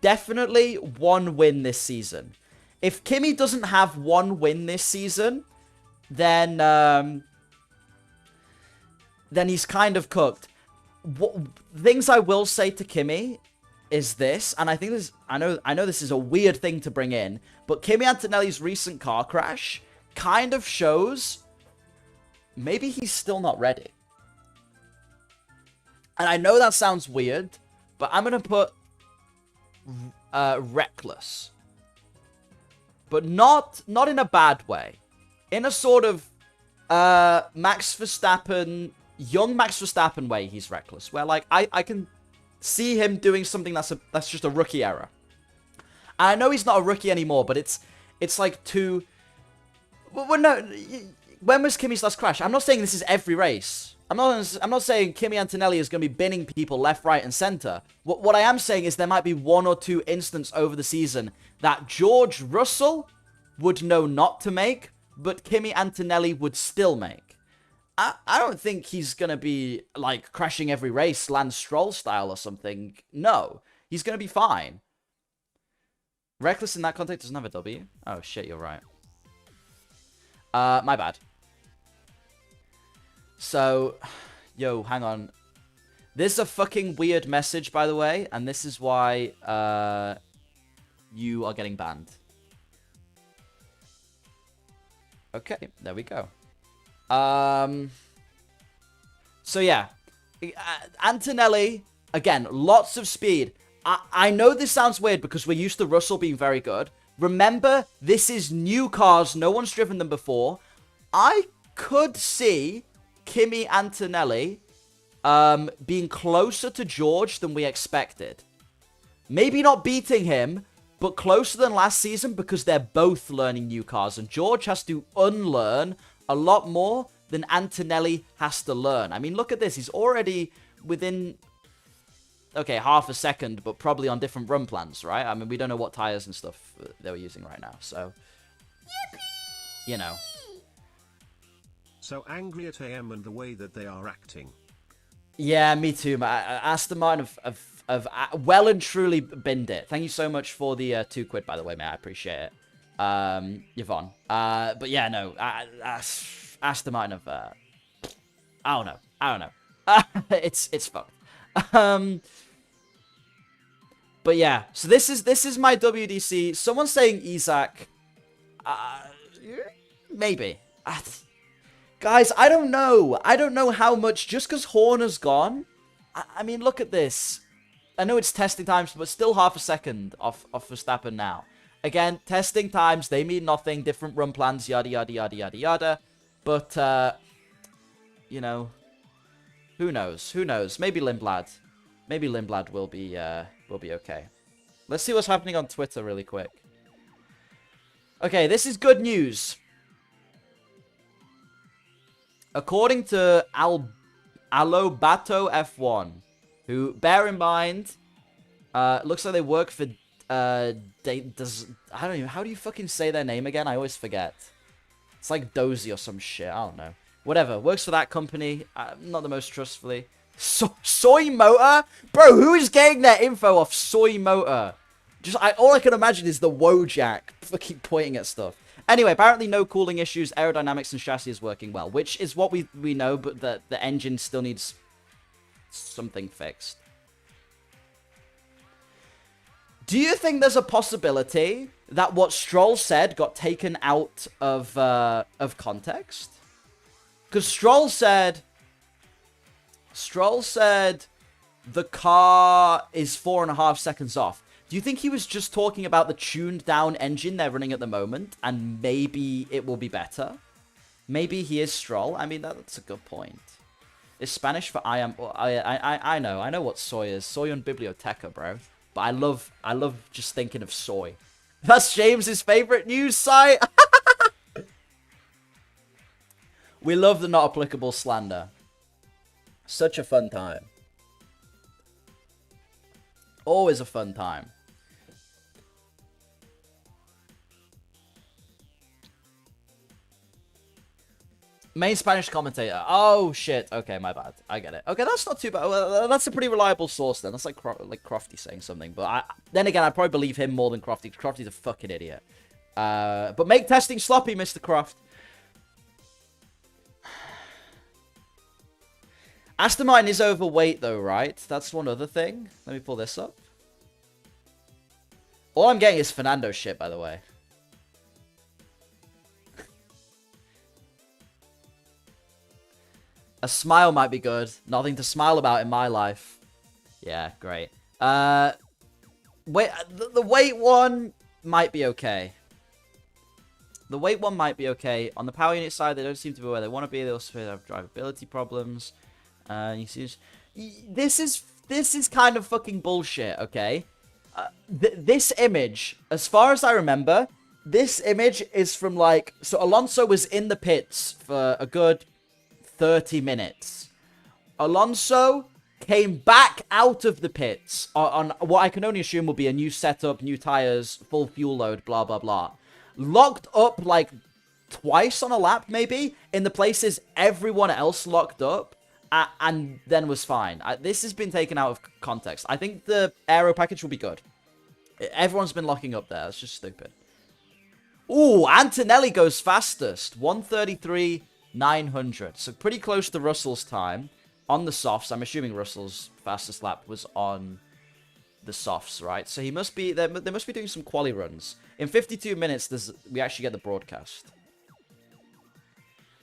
S1: definitely one win this season. If Kimi doesn't have one win this season, then he's kind of cooked. Things I will say to Kimi is this, and I think this, I know this is a weird thing to bring in, but Kimi Antonelli's recent car crash kind of shows maybe he's still not ready. And I know that sounds weird, but I'm going to put reckless. But not in a bad way. In a sort of Max Verstappen, young Max Verstappen way, he's reckless. Where, like, I can see him doing something that's just a rookie error. And I know he's not a rookie anymore, but it's like too... Well, no, when was Kimi's last crash? I'm not saying this is every race. I'm not saying Kimi Antonelli is going to be binning people left, right, and center. What I am saying is there might be one or two instances over the season that George Russell would know not to make, but Kimi Antonelli would still make. I don't think he's going to be, like, crashing every race, Lance Stroll style or something. No. He's going to be fine. Reckless in that context doesn't have a W. Oh, shit, you're right. My bad. So, yo, hang on. This is a fucking weird message, by the way, and this is why you are getting banned. Okay, there we go. So yeah, Antonelli, again, lots of speed. I know this sounds weird because we're used to Russell being very good. Remember, this is new cars. No one's driven them before. I could see Kimi Antonelli being closer to George than we expected. Maybe not beating him, but closer than last season because they're both learning new cars. And George has to unlearn a lot more than Antonelli has to learn. I mean, look at this. He's already within, okay, half a second, but probably on different run plans, right? I mean, we don't know what tires and stuff they were using right now. So, you know.
S2: So angry at AM and the way that they are acting.
S1: Yeah, me too. Aston Martin have well and truly binned it. Thank you so much for the £2, by the way, mate. I appreciate it. Yvonne. But yeah, no. Aston Martin have... I don't know. It's fucked. But yeah, so this is my WDC. Someone's saying Isaac. maybe. Guys, I don't know. I don't know how much. Just because Horner's gone. I mean, look at this. I know it's testing times, but still half a second off Verstappen now. Again, testing times, they mean nothing. Different run plans, yada, yada, yada, yada, yada. But, you know, who knows? Who knows? Maybe Lindblad. Maybe Lindblad will be okay. Let's see what's happening on Twitter really quick. Okay, this is good news. According to Alobato F1, who, bear in mind, looks like they work for, I don't even, how do you fucking say their name again? I always forget. It's like Dozy or some shit, I don't know. Whatever, works for that company, not the most trustfully. Soy Motor? Bro, who is getting their info off Soy Motor? All I can imagine is the Wojak fucking pointing at stuff. Anyway, apparently no cooling issues, aerodynamics and chassis is working well, which is what we know, but the engine still needs something fixed. Do you think there's a possibility that what Stroll said got taken out of context? Because Stroll said the car is 4.5 seconds off. Do you think he was just talking about the tuned down engine they're running at the moment, and maybe it will be better? Maybe he is Stroll. I mean, that's a good point. Is Spanish for I am? I know what soy is. Soy on biblioteca, bro. But I love just thinking of soy. That's James's favorite news site. We love the not applicable slander. Such a fun time. Always a fun time. Main Spanish commentator. Oh, shit. Okay, my bad. I get it. Okay, that's not too bad. Well, that's a pretty reliable source, then. That's like Crofty saying something. But then again, I probably believe him more than Crofty. Crofty's a fucking idiot. But make testing sloppy, Mr. Croft. Aston Martin is overweight, though, right? That's one other thing. Let me pull this up. All I'm getting is Fernando shit, by the way. A smile might be good. Nothing to smile about in my life. Yeah, great. Wait, the weight one might be okay. The weight one might be okay. On the power unit side, they don't seem to be where they want to be. They also have drivability problems. You see, this is kind of fucking bullshit. Okay, this image, as far as I remember, this image is from like, so Alonso was in the pits for a good 30 minutes. Alonso came back out of the pits on what I can only assume will be a new setup, new tires, full fuel load, blah, blah, blah. Locked up like twice on a lap, maybe, in the places everyone else locked up, and then was fine. This has been taken out of context. I think the aero package will be good. Everyone's been locking up there. It's just stupid. Ooh, Antonelli goes fastest. 1:33.900. So pretty close to Russell's time on the softs. I'm assuming Russell's fastest lap was on the softs, right? So he must be, they must be doing some quali runs. In 52 minutes, we actually get the broadcast.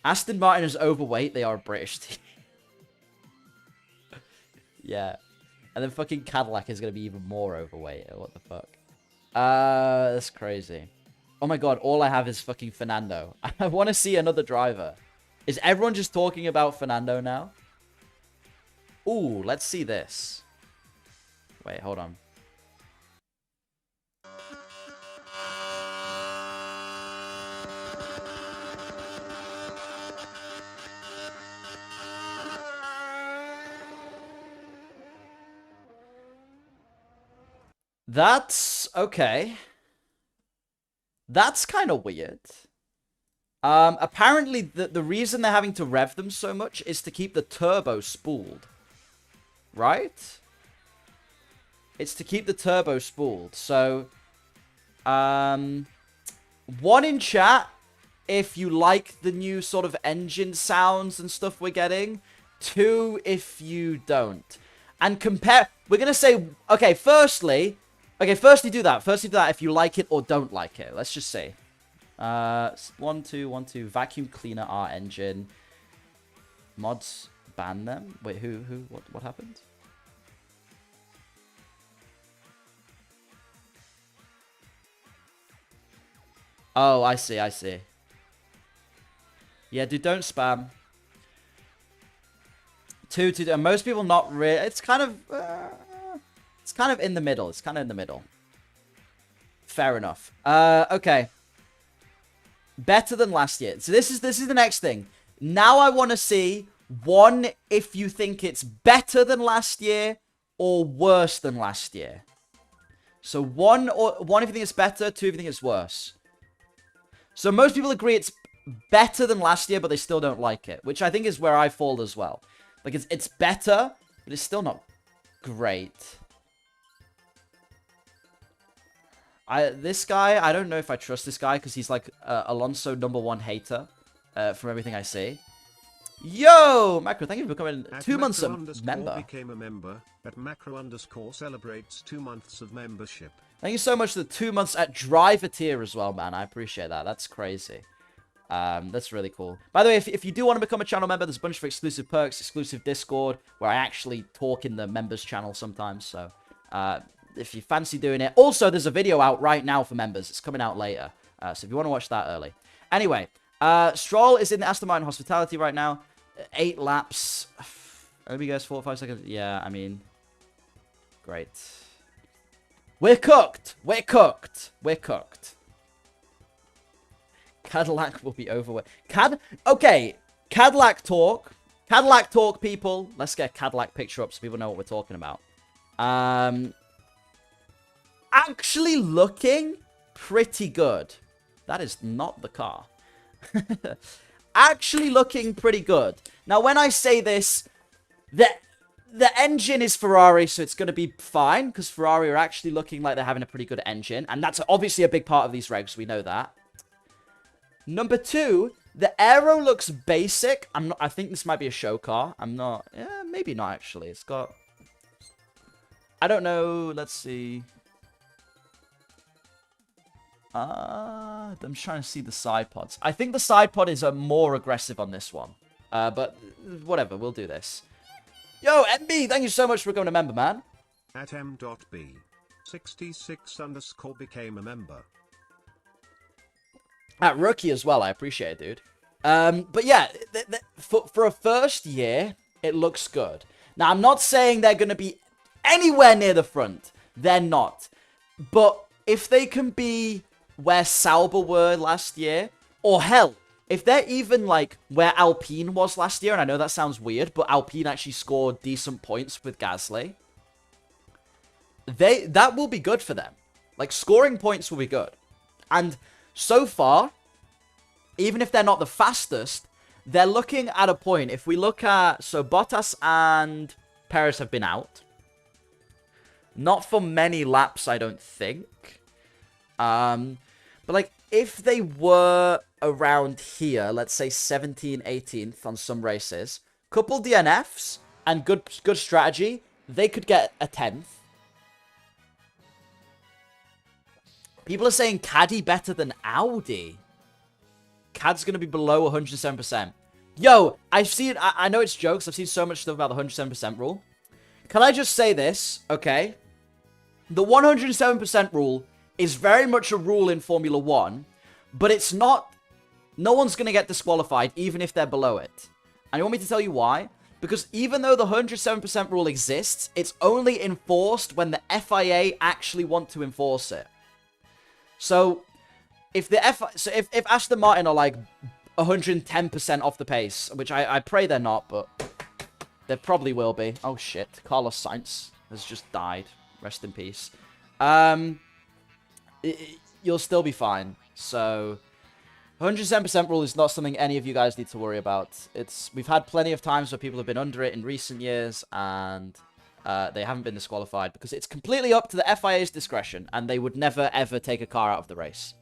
S1: Aston Martin is overweight. They are a British team. Yeah. And then fucking Cadillac is going to be even more overweight. What the fuck? That's crazy. Oh my god, all I have is fucking Fernando. I want to see another driver. Is everyone just talking about Fernando now? Ooh, let's see this. Wait, hold on. That's okay. That's kind of weird. Apparently, the reason they're having to rev them so much is to keep the turbo spooled. Right? It's to keep the turbo spooled. So, one in chat, if you like the new sort of engine sounds and stuff we're getting. Two, if you don't. And compare, we're going to say, okay, firstly do that. Firstly do that if you like it or don't like it. Let's just say. One, two, one, two. Vacuum cleaner R engine. Mods ban them. Wait, who? What happened? Oh, I see. Yeah, dude, don't spam. Two. And most people not really. It's kind of in the middle. Fair enough. Okay. Better than last year. So this is the next thing. Now I want to see one if you think it's better than last year or worse than last year. So one if you think it's better, two if you think it's worse. So most people agree it's better than last year, but they still don't like it, which I think is where I fall as well. Like it's better, but it's still not great. This guy, I don't know if I trust this guy because he's like Alonso #1 hater from everything I see. Yo, Macro, thank you for becoming 2 months a member.
S2: Became a member. At Macro_ celebrates 2 months of membership.
S1: Thank you so much for the 2 months at Driver tier as well, man. I appreciate that. That's crazy. That's really cool. By the way, if you do want to become a channel member, there's a bunch of exclusive perks, exclusive Discord, where I actually talk in the members channel sometimes. So, if you fancy doing it. Also, there's a video out right now for members. It's coming out later. So if you want to watch that early. Anyway, Stroll is in the Aston Martin Hospitality right now. 8 laps. Maybe guys 4 or 5 seconds. Yeah, I mean, great. We're cooked. Cadillac will be overweight. Okay, Cadillac talk. Cadillac talk, people. Let's get a Cadillac picture up so people know what we're talking about. Actually looking pretty good. That is not the car. Actually looking pretty good. Now, when I say this, the engine is Ferrari, so it's going to be fine, because Ferrari are actually looking like they're having a pretty good engine, and that's obviously a big part of these regs, we know that. Number 2, the aero looks basic. I think this might be a show car. Maybe not actually. It's got, I don't know, let's see. I'm trying to see the side pods. I think the side pod is more aggressive on this one. But whatever, we'll do this. Yo, MB, thank you so much for becoming a member, man.
S2: At M.B. 66_ became a member.
S1: At Rookie as well, I appreciate it, dude. But yeah, for a first year, it looks good. Now, I'm not saying they're going to be anywhere near the front. They're not. But if they can be where Sauber were last year, or hell, if they're even like where Alpine was last year, and I know that sounds weird, but Alpine actually scored decent points with Gasly, that will be good for them. Like, scoring points will be good. And so far, even if they're not the fastest, they're looking at a point. If we look at, so Bottas and Perez have been out. Not for many laps, I don't think. But like, if they were around here, let's say 17th, 18th on some races, couple DNFs and good strategy, they could get a 10th. People are saying Caddy better than Audi. Cad's going to be below 107%. Yo, I've seen, I know it's jokes, I've seen so much stuff about the 107% rule. Can I just say this, okay? The 107% rule is very much a rule in Formula 1, but it's not, no one's going to get disqualified even if they're below it. And you want me to tell you why? Because even though the 107% rule exists, it's only enforced when the FIA actually want to enforce it. So, if if Aston Martin are like 110% off the pace, which I pray they're not, but they probably will be. Oh shit, Carlos Sainz has just died. Rest in peace. You'll still be fine. So, 107% rule is not something any of you guys need to worry about. We've had plenty of times where people have been under it in recent years, and they haven't been disqualified because it's completely up to the FIA's discretion, and they would never ever take a car out of the race.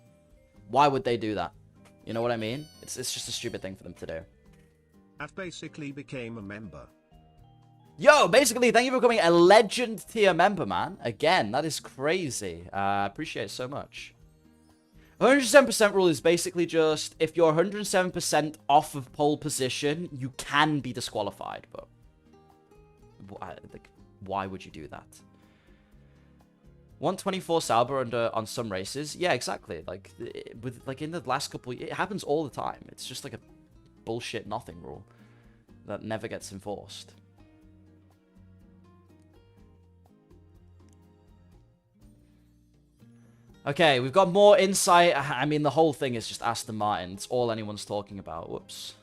S1: Why would they do that? You know what I mean? It's just a stupid thing for them to do.
S2: At basically became a member.
S1: Yo, basically, thank you for becoming a legend tier member, man. Again, that is crazy. I appreciate it so much. 107% rule is basically just if you're 107% off of pole position, you can be disqualified. But like, why would you do that? 124 Sauber on some races, yeah, exactly. Like in the last couple, it happens all the time. It's just like a bullshit nothing rule that never gets enforced. Okay, we've got more insight. I mean, the whole thing is just Aston Martin. It's all anyone's talking about. Whoops.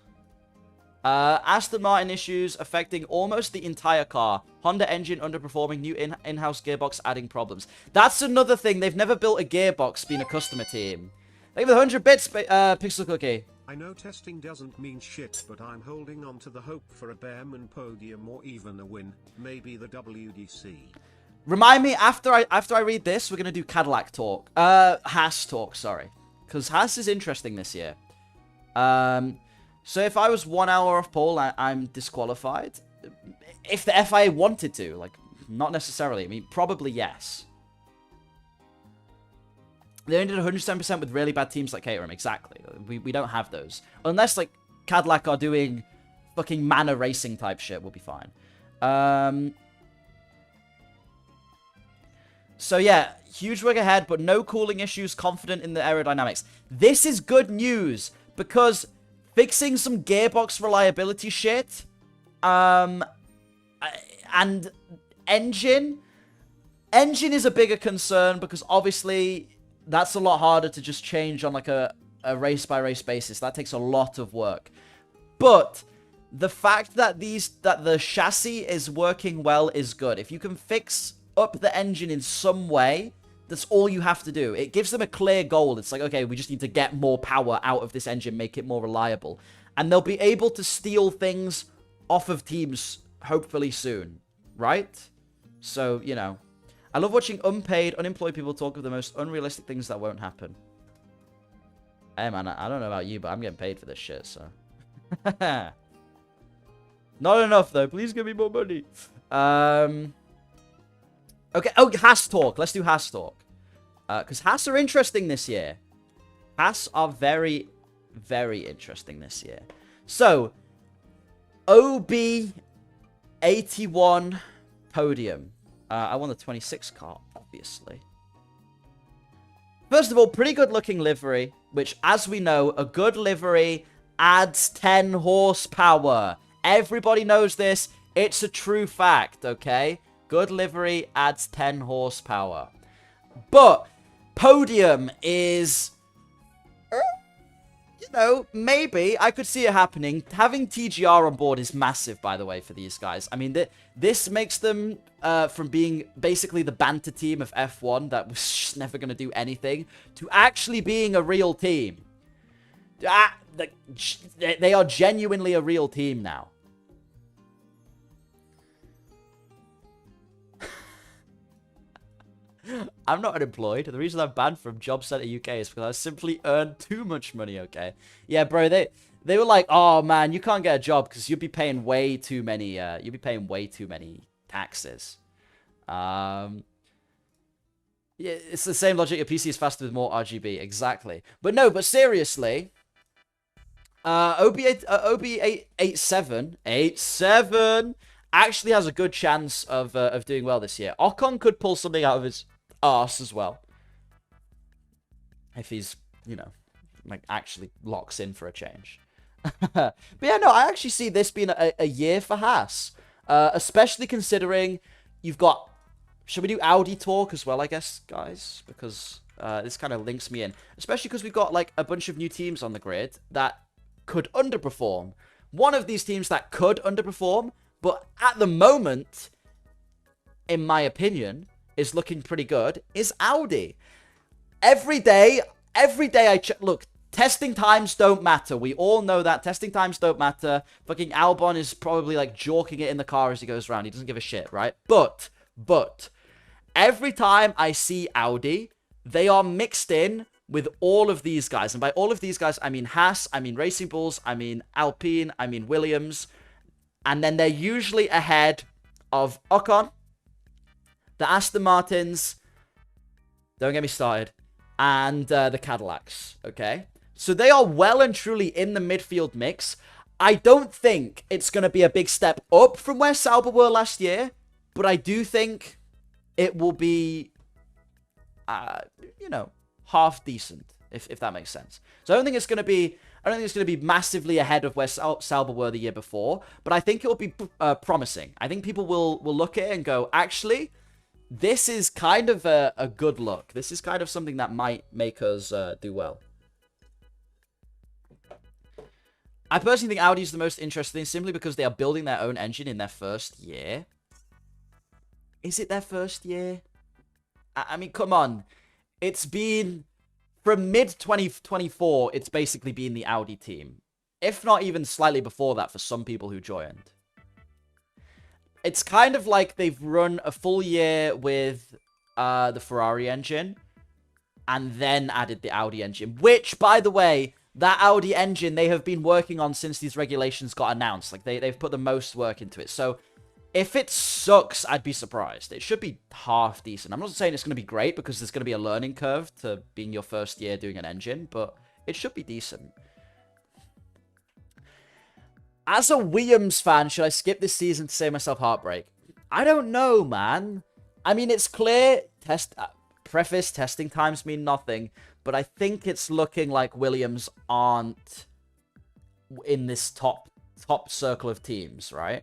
S1: Aston Martin issues affecting almost the entire car. Honda engine underperforming, new in-house gearbox adding problems. That's another thing. They've never built a gearbox being a customer team. Thank you for the 100 bits, Pixel Cookie.
S2: I know testing doesn't mean shit, but I'm holding on to the hope for a Bearman podium or even a win. Maybe the WDC.
S1: Remind me, after I read this, we're going to do Cadillac talk. Haas talk, sorry. Because Haas is interesting this year. So if I was 1 hour off pole, I'm disqualified. If the FIA wanted to, like, not necessarily. I mean, probably yes. They only did 107% with really bad teams like Caterham, exactly. We don't have those. Unless, like, Cadillac are doing fucking Manor Racing type shit, we'll be fine. So yeah, huge rig ahead, but no cooling issues, confident in the aerodynamics. This is good news, because fixing some gearbox reliability shit, and engine is a bigger concern, because obviously that's a lot harder to just change on like a race-by-race basis. That takes a lot of work. But the fact that the chassis is working well is good. If you can fix up the engine in some way, that's all you have to do. It gives them a clear goal. It's like, okay, we just need to get more power out of this engine, make it more reliable. And they'll be able to steal things off of teams, hopefully soon. Right? So, you know. I love watching unpaid, unemployed people talk of the most unrealistic things that won't happen. Hey, man, I don't know about you, but I'm getting paid for this shit, so. Not enough, though. Please give me more money. Okay, oh, Haas talk. Let's do Haas talk. Because Haas are interesting this year. Haas are very, very interesting this year. So, OB81 podium. I won the 26 car, obviously. First of all, pretty good looking livery, which, as we know, a good livery adds 10 horsepower. Everybody knows this. It's a true fact, okay? Good livery adds 10 horsepower. But podium is, you know, maybe I could see it happening. Having TGR on board is massive, by the way, for these guys. I mean, this makes them, from being basically the banter team of F1 that was just never going to do anything, to actually being a real team. They are genuinely a real team now. I'm not unemployed. The reason I'm banned from Job Center UK is because I simply earn too much money, okay? Yeah, bro, they were like, oh, man, you can't get a job because you'd be paying way too many, taxes. Yeah, it's the same logic. Your PC is faster with more RGB. Exactly. But no, but seriously, OB87 actually has a good chance of doing well this year. Ocon could pull something out of his arse as well, if he's, you know, like actually locks in for a change. But yeah, no, I actually see this being a year for Haas, especially considering you've got. Should we do Audi talk as well, I guess, guys? Because this kind of links me in, especially because we've got like a bunch of new teams on the grid that could underperform. One of these teams that could underperform, but at the moment, in my opinion, is looking pretty good, is Audi. Every day I check. Look, testing times don't matter. We all know that. Testing times don't matter. Fucking Albon is probably like jorking it in the car as he goes around. He doesn't give a shit, right? But, every time I see Audi, they are mixed in with all of these guys. And by all of these guys, I mean Haas, I mean Racing Bulls, I mean Alpine, I mean Williams. And then they're usually ahead of Ocon, the Aston Martins, don't get me started, and the Cadillacs, okay? So they are well and truly in the midfield mix. I don't think it's going to be a big step up from where Sauber were last year, but I do think it will be, half decent, if that makes sense. So I don't think it's going to be massively ahead of where Sauber were the year before, but I think it will be promising. I think people will look at it and go, actually, this is kind of a good look. This is kind of something that might make us do well. I personally think Audi is the most interesting simply because they are building their own engine in their first year. Is it their first year? I mean, come on. It's been... From mid-2024, it's basically been the Audi team. If not even slightly before that for some people who joined. It's kind of like they've run a full year with the Ferrari engine and then added the Audi engine. Which, by the way, that Audi engine they have been working on since these regulations got announced. Like, they've put the most work into it. So, if it sucks, I'd be surprised. It should be half decent. I'm not saying it's going to be great because there's going to be a learning curve to being your first year doing an engine, but it should be decent. As a Williams fan, should I skip this season to save myself heartbreak? I don't know, man. I mean, it's clear. Testing times mean nothing, but I think it's looking like Williams aren't in this top circle of teams, right?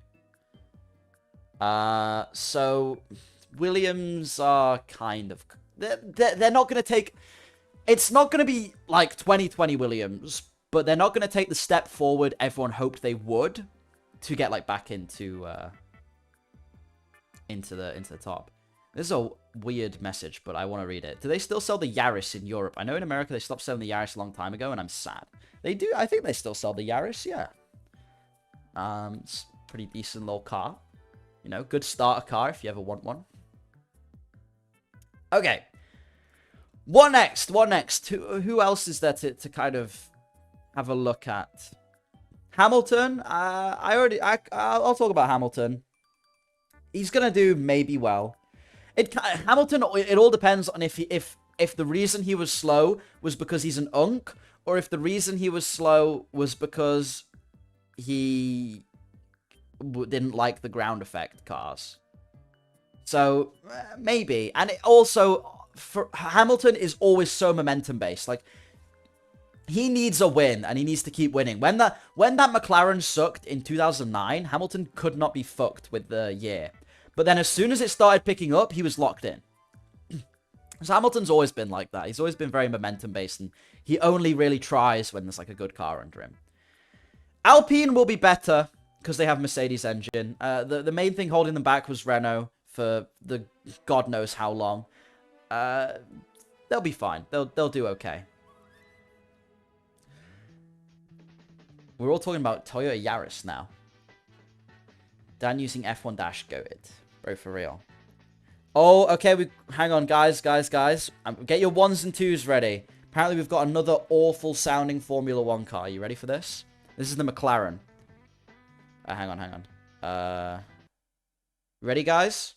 S1: So Williams are kind of... They're not going to take... It's not going to be like 2020 Williams, but they're not going to take the step forward everyone hoped they would to get like back into the top. This is a weird message, but I want to read it. Do they still sell the Yaris in Europe? I know in America they stopped selling the Yaris a long time ago, and I'm sad. They do. I think they still sell the Yaris, yeah. It's a pretty decent little car. You know, good starter car if you ever want one. Okay. What next? What next? Who else is there to kind of have a look at? Hamilton. I'll talk about Hamilton. He's gonna do maybe well. Hamilton. It all depends on if the reason he was slow was because he's an unk, or if the reason he was slow was because he didn't like the ground effect cars. So maybe. And it also, for Hamilton is always so momentum based. Like, he needs a win and he needs to keep winning. When that McLaren sucked in 2009, Hamilton could not be fucked with the year. But then as soon as it started picking up, he was locked in. So Hamilton's always been like that. He's always been very momentum based, and he only really tries when there's like a good car under him. Alpine will be better because they have Mercedes engine. The main thing holding them back was Renault for the God knows how long. They'll be fine. They'll do okay. We're all talking about Toyota Yaris now. Dan using F1 dash goated. Bro, for real. Oh, okay. Hang on, guys. Get your 1s and 2s ready. Apparently, we've got another awful sounding Formula 1 car. You ready for this? This is the McLaren. Hang on. Ready, guys?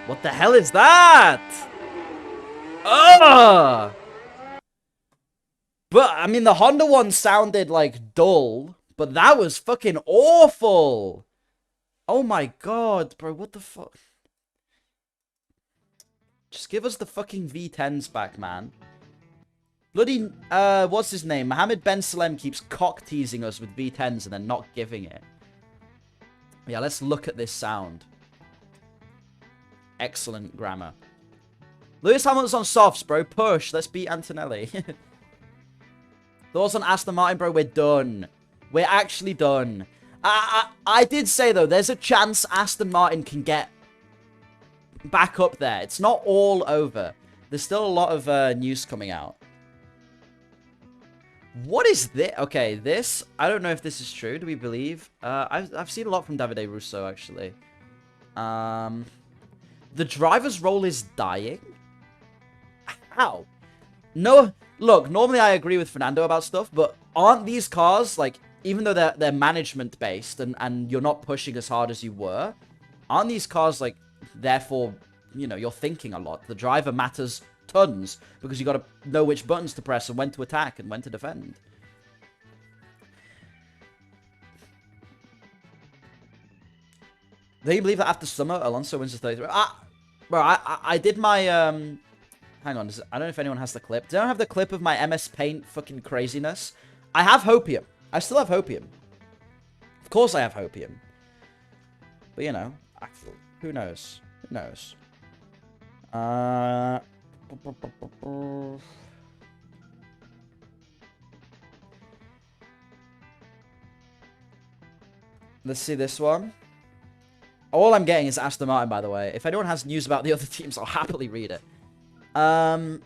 S1: What the hell is that? Ugh! But, I mean, the Honda one sounded, like, dull. But that was fucking awful! Oh my god, bro, what the fuck? Just give us the fucking V10s back, man. Bloody, what's his name? Mohammed Ben Salem keeps cock-teasing us with V10s and then not giving it. Yeah, let's look at this sound. Excellent grammar. Lewis Hamilton's on softs, bro. Push. Let's beat Antonelli. Thoughts on Aston Martin, bro? We're done. We're actually done. I did say, though, there's a chance Aston Martin can get back up there. It's not all over. There's still a lot of news coming out. What is this? Okay, this, I don't know if this is true. Do we believe? I've seen a lot from Davide Russo, actually. The driver's role is dying? How? No, look, normally I agree with Fernando about stuff, but aren't these cars, like, even though they're management-based and you're not pushing as hard as you were, aren't these cars, like, therefore, you know, you're thinking a lot. The driver matters tons because you got to know which buttons to press and when to attack and when to defend. Do you believe that after summer, Alonso wins the 33? Bro, I did my, hang on, I don't know if anyone has the clip. Do I have the clip of my MS Paint fucking craziness? I have Hopium. I still have Hopium. Of course I have Hopium. But, you know, who knows? Who knows? Let's see this one. All I'm getting is Aston Martin, by the way. If anyone has news about the other teams, I'll happily read it. We're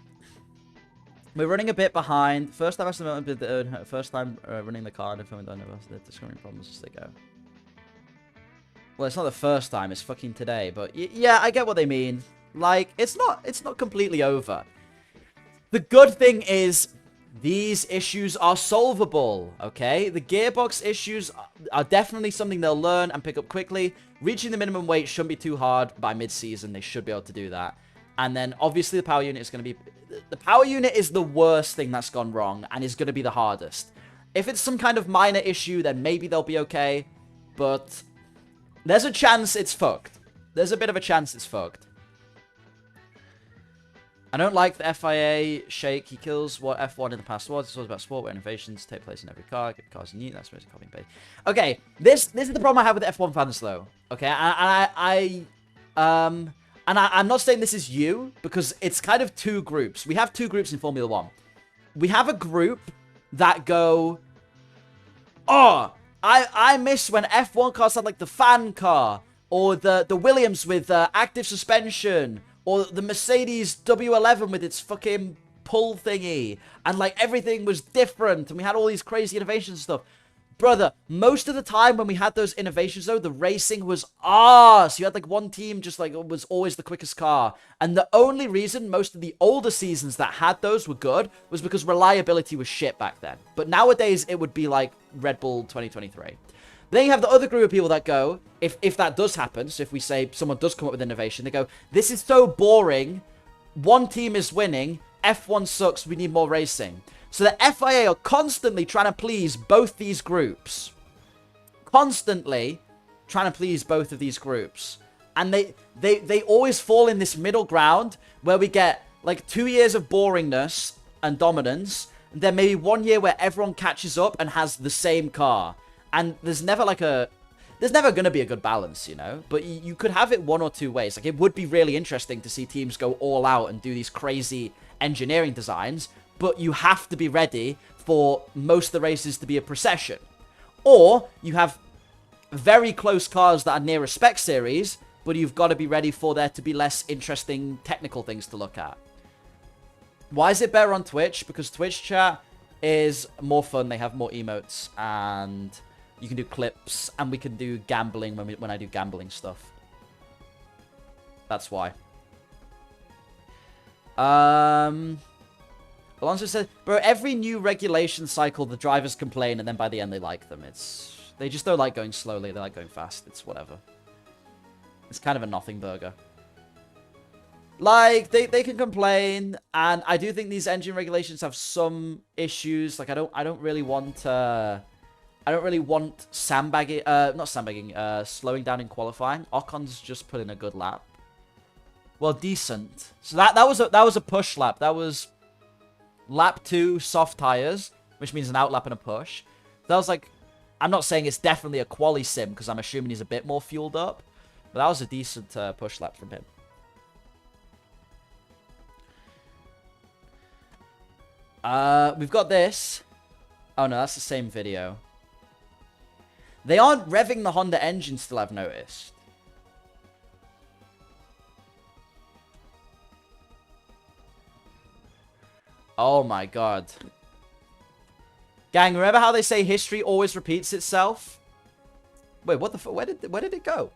S1: running a bit behind. First time Aston Martin, first time running the car, and filming the discovering problems as they go. Well, it's not the first time. It's fucking today. But yeah, I get what they mean. Like, it's not completely over. The good thing is these issues are solvable, okay? The gearbox issues are definitely something they'll learn and pick up quickly. Reaching the minimum weight shouldn't be too hard by mid-season. They should be able to do that. And then, obviously, the power unit is going to be... The power unit is the worst thing that's gone wrong and is going to be the hardest. If it's some kind of minor issue, then maybe they'll be okay. But there's a chance it's fucked. There's a bit of a chance it's fucked. I don't like the FIA shake. He kills what F1 in the past was. It's all about sport where innovations take place in every car. Good cars new. That's supposed to copy and paste. Okay, this is the problem I have with F1 fans, though. Okay, I'm not saying this is you, because it's kind of two groups. We have two groups in Formula 1. We have a group that go, oh, I miss when F1 cars had, like, the fan car, or the Williams with active suspension, or the Mercedes W11 with its fucking pull thingy. And, like, everything was different. And we had all these crazy innovations and stuff. Brother, most of the time when we had those innovations, though, the racing was arse. You had, like, one team just, like, was always the quickest car. And the only reason most of the older seasons that had those were good was because reliability was shit back then. But nowadays, it would be, like, Red Bull 2023. Then you have the other group of people that go, if that does happen, so if we say someone does come up with innovation, they go, this is so boring, one team is winning, F1 sucks, we need more racing. So the FIA are constantly trying to please both these groups. Constantly trying to please both of these groups. And they always fall in this middle ground where we get like 2 years of boringness and dominance, and then maybe 1 year where everyone catches up and has the same car. And there's never like there's never going to be a good balance, you know? But you could have it one or two ways. Like, it would be really interesting to see teams go all out and do these crazy engineering designs, but you have to be ready for most of the races to be a procession. Or you have very close cars that are near a spec series, but you've got to be ready for there to be less interesting technical things to look at. Why is it better on Twitch? Because Twitch chat is more fun. They have more emotes, and you can do clips, and we can do gambling when I do gambling stuff. That's why. Alonso said, bro, every new regulation cycle, the drivers complain, and then by the end they like them. They just don't like going slowly. They like going fast. It's whatever. It's kind of a nothing burger. Like, they can complain, and I do think these engine regulations have some issues. Like, I don't really want sandbagging, not sandbagging, slowing down in qualifying. Ocon's just put in a good lap. Well, decent. So that was a push lap. That was lap 2, soft tires, which means an out lap and a push. That was like, I'm not saying it's definitely a quali sim because I'm assuming he's a bit more fueled up, but that was a decent push lap from him. We've got this. Oh no, that's the same video. They aren't revving the Honda engine still, I've noticed. Oh my god. Gang, remember how they say history always repeats itself? Wait, what the fuck? Where did it go?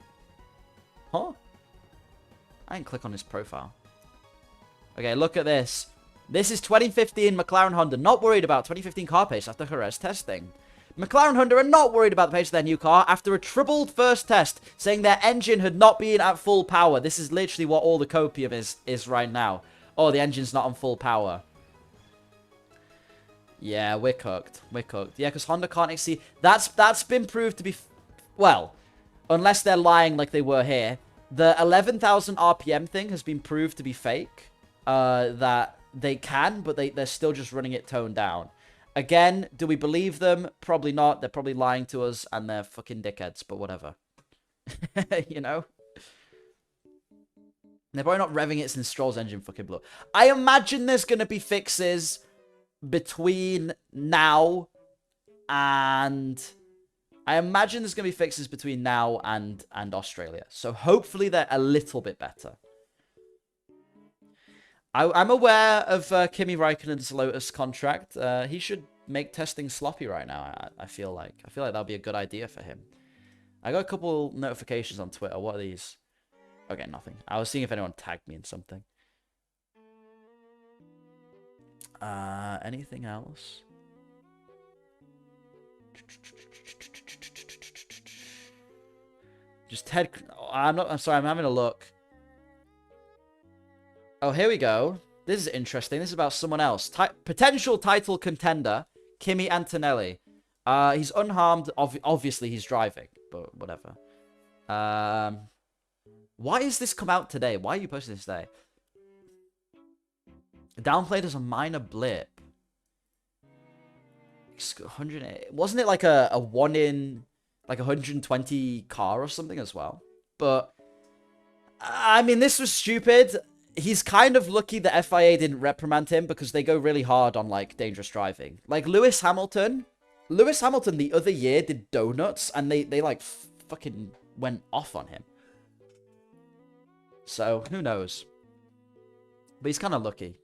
S1: Huh? I didn't click on his profile. Okay, look at this. This is 2015 McLaren Honda. Not worried about 2015 car pace after Jerez testing. McLaren Honda are not worried about the pace of their new car after a troubled first test, saying their engine had not been at full power. This is literally what all the copium is right now. Oh, the engine's not on full power. Yeah, we're cooked. We're cooked. Yeah, because Honda can't exceed... That's been proved to be... Well, unless they're lying like they were here. The 11,000 RPM thing has been proved to be fake. That they can, but they're still just running it toned down. Again, do we believe them? Probably not. They're probably lying to us, and they're fucking dickheads, but whatever. You know? They're probably not revving it since Stroll's engine fucking blew. I imagine there's going to be fixes between now and... I imagine there's going to be fixes between now and Australia. So hopefully they're a little bit better. I'm aware of Kimi Raikkonen's Lotus contract. He should make testing sloppy right now, I feel like. I feel like that would be a good idea for him. I got a couple notifications on Twitter. What are these? Okay, nothing. I was seeing if anyone tagged me in something. Anything else? Just Ted... I'm sorry, I'm having a look. Oh, here we go. This is interesting. This is about someone else. Potential title contender, Kimi Antonelli. He's unharmed. Obviously, he's driving, but whatever. Why has this come out today? Why are you posting this today? Downplayed as a minor blip. 108. Wasn't it like a 1 in like 120 car or something as well? But I mean, this was stupid. He's kind of lucky the FIA didn't reprimand him because they go really hard on like dangerous driving. Like Lewis Hamilton the other year did donuts and they like fucking went off on him. So who knows? But he's kind of lucky.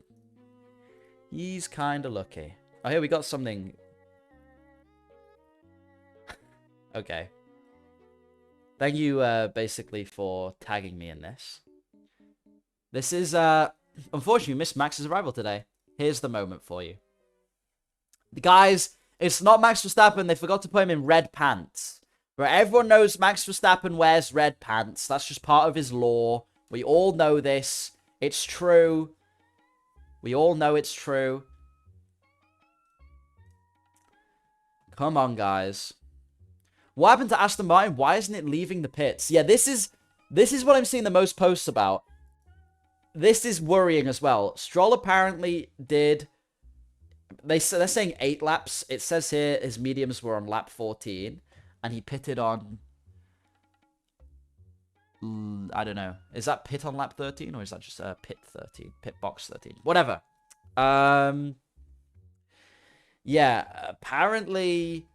S1: He's kind of lucky. Oh, here we got something. Okay. Thank you, basically, for tagging me in this. This is, unfortunately, we missed Max's arrival today. Here's the moment for you. The guys, it's not Max Verstappen. They forgot to put him in red pants. But everyone knows Max Verstappen wears red pants. That's just part of his lore. We all know this. It's true. We all know it's true. Come on, guys. What happened to Aston Martin? Why isn't it leaving the pits? Yeah, this is what I'm seeing the most posts about. This is worrying as well. Stroll apparently did... They're saying 8 laps. It says here his mediums were on lap 14. And he pitted on... I don't know. Is that pit on lap 13? Or is that just pit 13? Pit box 13. Whatever. Yeah, apparently...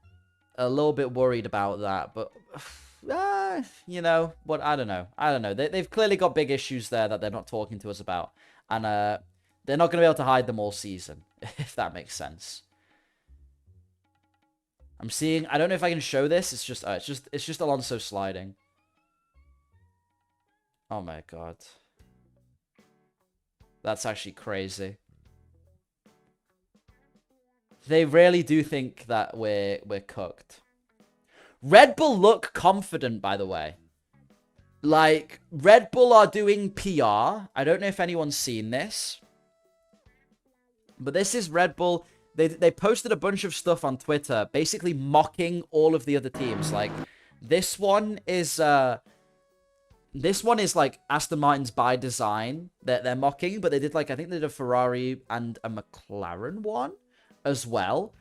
S1: a little bit worried about that, but you know what? I don't know. They've clearly got big issues there that they're not talking to us about, and they're not going to be able to hide them all season, if that makes sense. I'm seeing. I don't know if I can show this. It's just Alonso sliding. Oh my god, that's actually crazy. They really do think that we're cooked. Red Bull look confident, by the way. Like, Red Bull are doing PR. I don't know if anyone's seen this. But this is Red Bull. They posted a bunch of stuff on Twitter, basically mocking all of the other teams. Like, this one is like Aston Martin's by design that they're mocking. But they did like, I think they did a Ferrari and a McLaren one as well.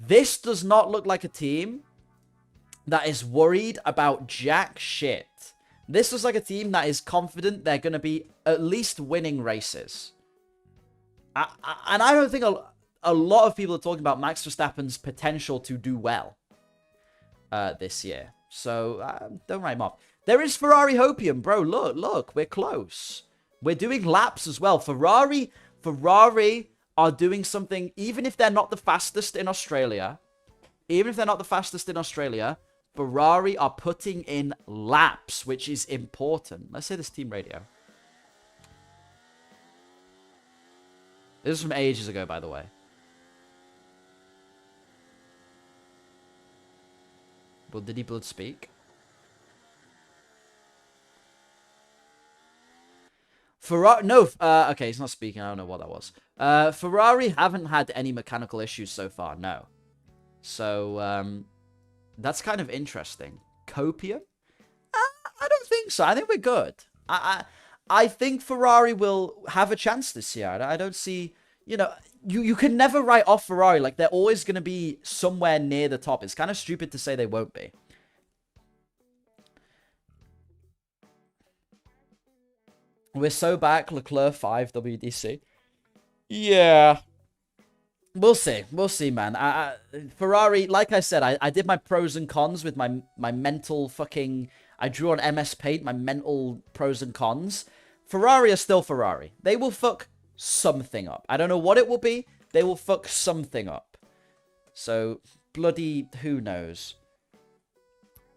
S1: This does not look like a team that is worried about jack shit. This looks like a team that is confident they're going to be at least winning races. And I don't think a lot of people are talking about Max Verstappen's potential to do well this year. So don't write him off. There is Ferrari Hopium, bro. Look, we're close. We're doing laps as well. Ferrari are doing something, even if they're not the fastest in Australia, Ferrari are putting in laps, which is important. Let's say this team radio. This is from ages ago, by the way. Will Diddy Blood speak? Ferrari, no, okay, he's not speaking. I don't know what that was. Ferrari haven't had any mechanical issues so far, no. So, that's kind of interesting. Copium? I don't think so. I think we're good. I think Ferrari will have a chance this year. I don't see, you know, you can never write off Ferrari. Like, they're always going to be somewhere near the top. It's kind of stupid to say they won't be. We're so back, Leclerc 5 WDC. Yeah. We'll see. We'll see, man. Ferrari, like I said, I did my pros and cons with my mental fucking... I drew on MS Paint, my mental pros and cons. Ferrari are still Ferrari. They will fuck something up. I don't know what it will be. They will fuck something up. So, bloody who knows.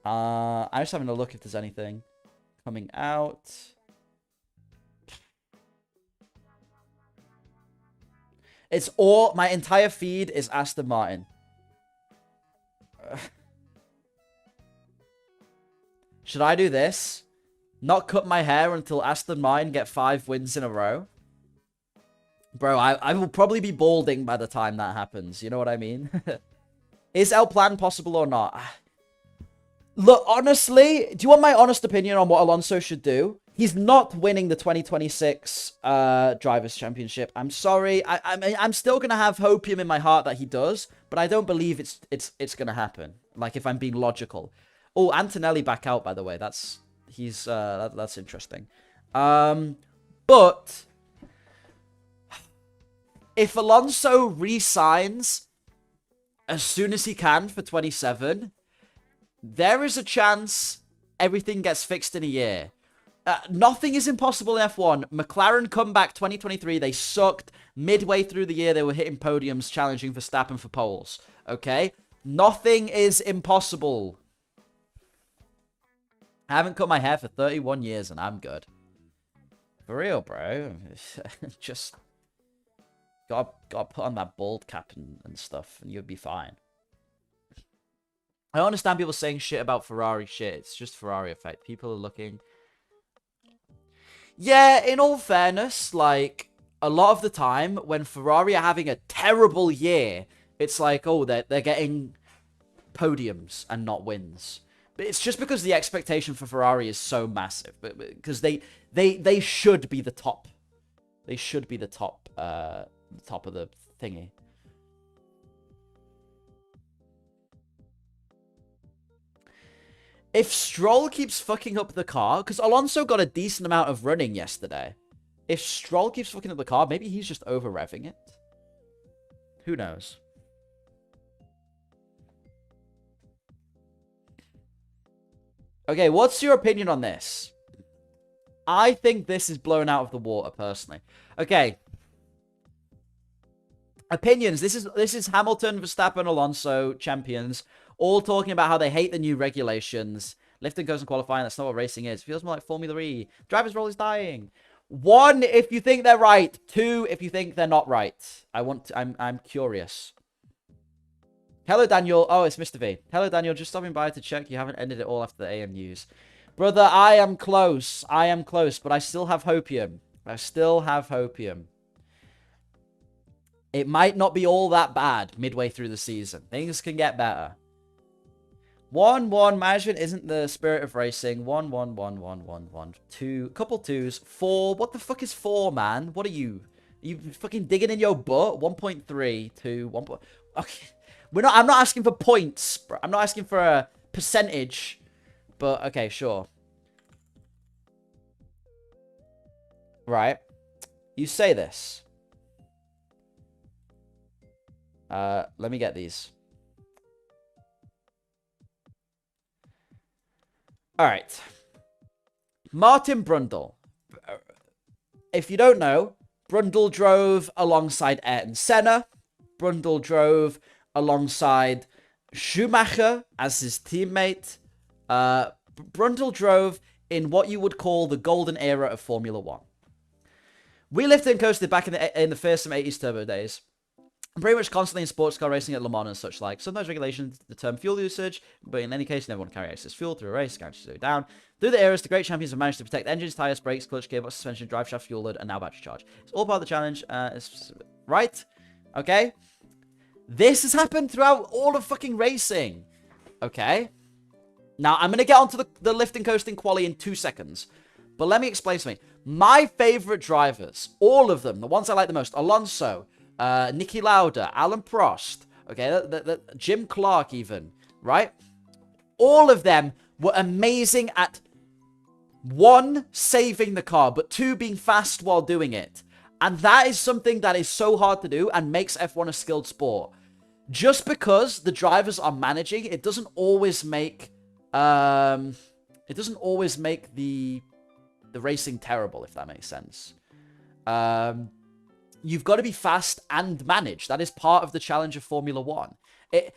S1: I'm just having a look if there's anything coming out. It's all... My entire feed is Aston Martin. Should I do this? Not cut my hair until Aston Martin get 5 wins in a row? Bro, I will probably be balding by the time that happens. You know what I mean? Is El Plan possible or not? Look, honestly, do you want my honest opinion on what Alonso should do? He's not winning the 2026 Drivers' Championship. I'm sorry. I'm still going to have hopium in my heart that he does, but I don't believe it's going to happen. Like, if I'm being logical. Oh, Antonelli back out, by the way. That's interesting. But if Alonso re-signs as soon as he can for 27, there is a chance everything gets fixed in a year. Nothing is impossible in F1. McLaren come back 2023. They sucked. Midway through the year, they were hitting podiums, challenging Verstappen for poles. Okay? Nothing is impossible. I haven't cut my hair for 31 years, and I'm good. For real, bro. Just gotta put on that bald cap and stuff, and you'll be fine. I understand people saying shit about Ferrari shit. It's just Ferrari effect. People are looking... Yeah, in all fairness, like, a lot of the time, when Ferrari are having a terrible year, it's like, oh, they're getting podiums and not wins. But it's just because the expectation for Ferrari is so massive. Because they should be the top. They should be the top of the thingy. If Stroll keeps fucking up the car, because Alonso got a decent amount of running yesterday. If Stroll keeps fucking up the car, maybe he's just over-revving it. Who knows? Okay, what's your opinion on this? I think this is blown out of the water, personally. Okay. Opinions. This is Hamilton, Verstappen, Alonso, champions, all talking about how they hate the new regulations. Lifting goes in qualifying. That's not what racing is. Feels more like Formula E. Driver's role is dying. 1, if you think they're right. 2, if you think they're not right. I'm curious. Hello, Daniel. Oh, it's Mr. V. Hello, Daniel. Just stopping by to check you haven't ended it all after the AM news. Brother, I am close. I am close, but I still have hopium. I still have hopium. It might not be all that bad midway through the season. Things can get better. 1-1. Management isn't the spirit of racing. 1-1-1-1-1-1. 2. Couple 2s. 4. What the fuck is 4, man? What are you? Are you fucking digging in your butt? 1.3. 2. 1. Okay. I'm not asking for points. I'm not asking for a percentage. But, okay, sure. Right. You say this. Let me get these. Alright. Martin Brundle. If you don't know, Brundle drove alongside Ayrton Senna. Brundle drove alongside Schumacher as his teammate. Brundle drove in what you would call the golden era of Formula One. We lifted and coasted back in the fearsome 80s turbo days. Pretty much constantly in sports car racing at Le Mans and such like. Sometimes regulations determine fuel usage, but in any case, you never want to carry excess fuel through a race, guarantees to go down. Through the eras, the great champions have managed to protect engines, tires, brakes, clutch, gearbox, suspension, drive shaft, fuel load, and now battery charge. It's all part of the challenge. Right? Okay? This has happened throughout all of fucking racing. Okay? Now, I'm going to get onto the lift and coasting quali in 2 seconds. But let me explain something. My favorite drivers, all of them, the ones I like the most, Alonso, Niki Lauda, Alan Prost, okay, Jim Clark even, right? All of them were amazing at, 1, saving the car, but 2, being fast while doing it. And that is something that is so hard to do and makes F1 a skilled sport. Just because the drivers are managing, it doesn't always make, the racing terrible, if that makes sense. You've got to be fast and manage. That is part of the challenge of Formula One. It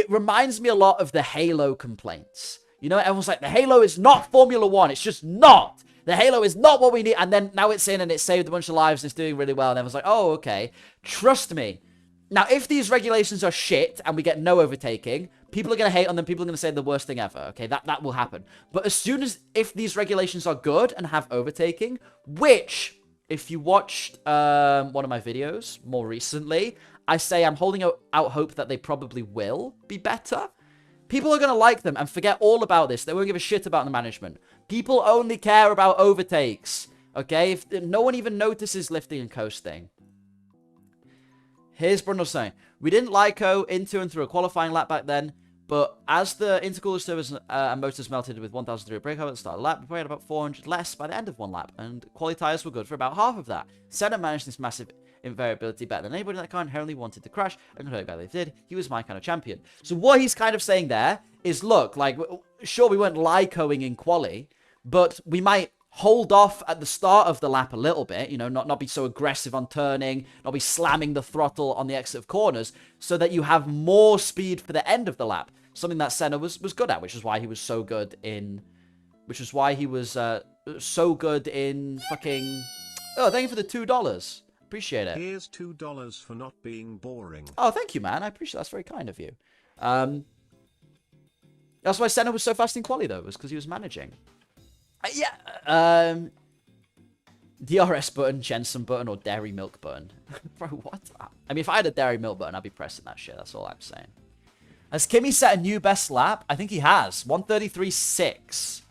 S1: reminds me a lot of the Halo complaints. You know, everyone's like, the Halo is not Formula One. It's just not. The Halo is not what we need. And then now it's in and it saved a bunch of lives and it's doing really well. And everyone's like, oh, okay. Trust me. Now, if these regulations are shit and we get no overtaking, people are going to hate on them. People are going to say the worst thing ever. Okay, that will happen. But as soon as, if these regulations are good and have overtaking, which... If you watched one of my videos more recently, I say I'm holding out hope that they probably will be better. People are going to like them and forget all about this. They won't give a shit about the management. People only care about overtakes. Okay? If no one even notices lifting and coasting. Here's Brundle saying, we didn't LICO into and through a qualifying lap back then, but as the intercooler servers and motors melted with 1,003 breakout at the start of the lap, we probably had about 400 less by the end of one lap, and quality tyres were good for about half of that. Senna managed this massive invariability better than anybody in that car inherently wanted to crash, and compared to they did, he was my kind of champion. So what he's kind of saying there is, look, like, sure, we weren't LICOing in quali, but we might hold off at the start of the lap a little bit, you know, not be so aggressive on turning, not be slamming the throttle on the exit of corners, so that you have more speed for the end of the lap. Something that Senna was good at, which is why he was so good in... Which is why he was so good in fucking... Oh, thank you for the $2. Appreciate it.
S2: Here's $2 for not being boring.
S1: Oh, thank you, man. I appreciate that. That's very kind of you. That's why Senna was so fast in quali, though, was because he was managing. Yeah. DRS button, Jensen button, or dairy milk button. Bro, what? I mean, if I had a dairy milk button, I'd be pressing that shit. That's all I'm saying. Has Kimi set a new best lap? I think he has. 133.6.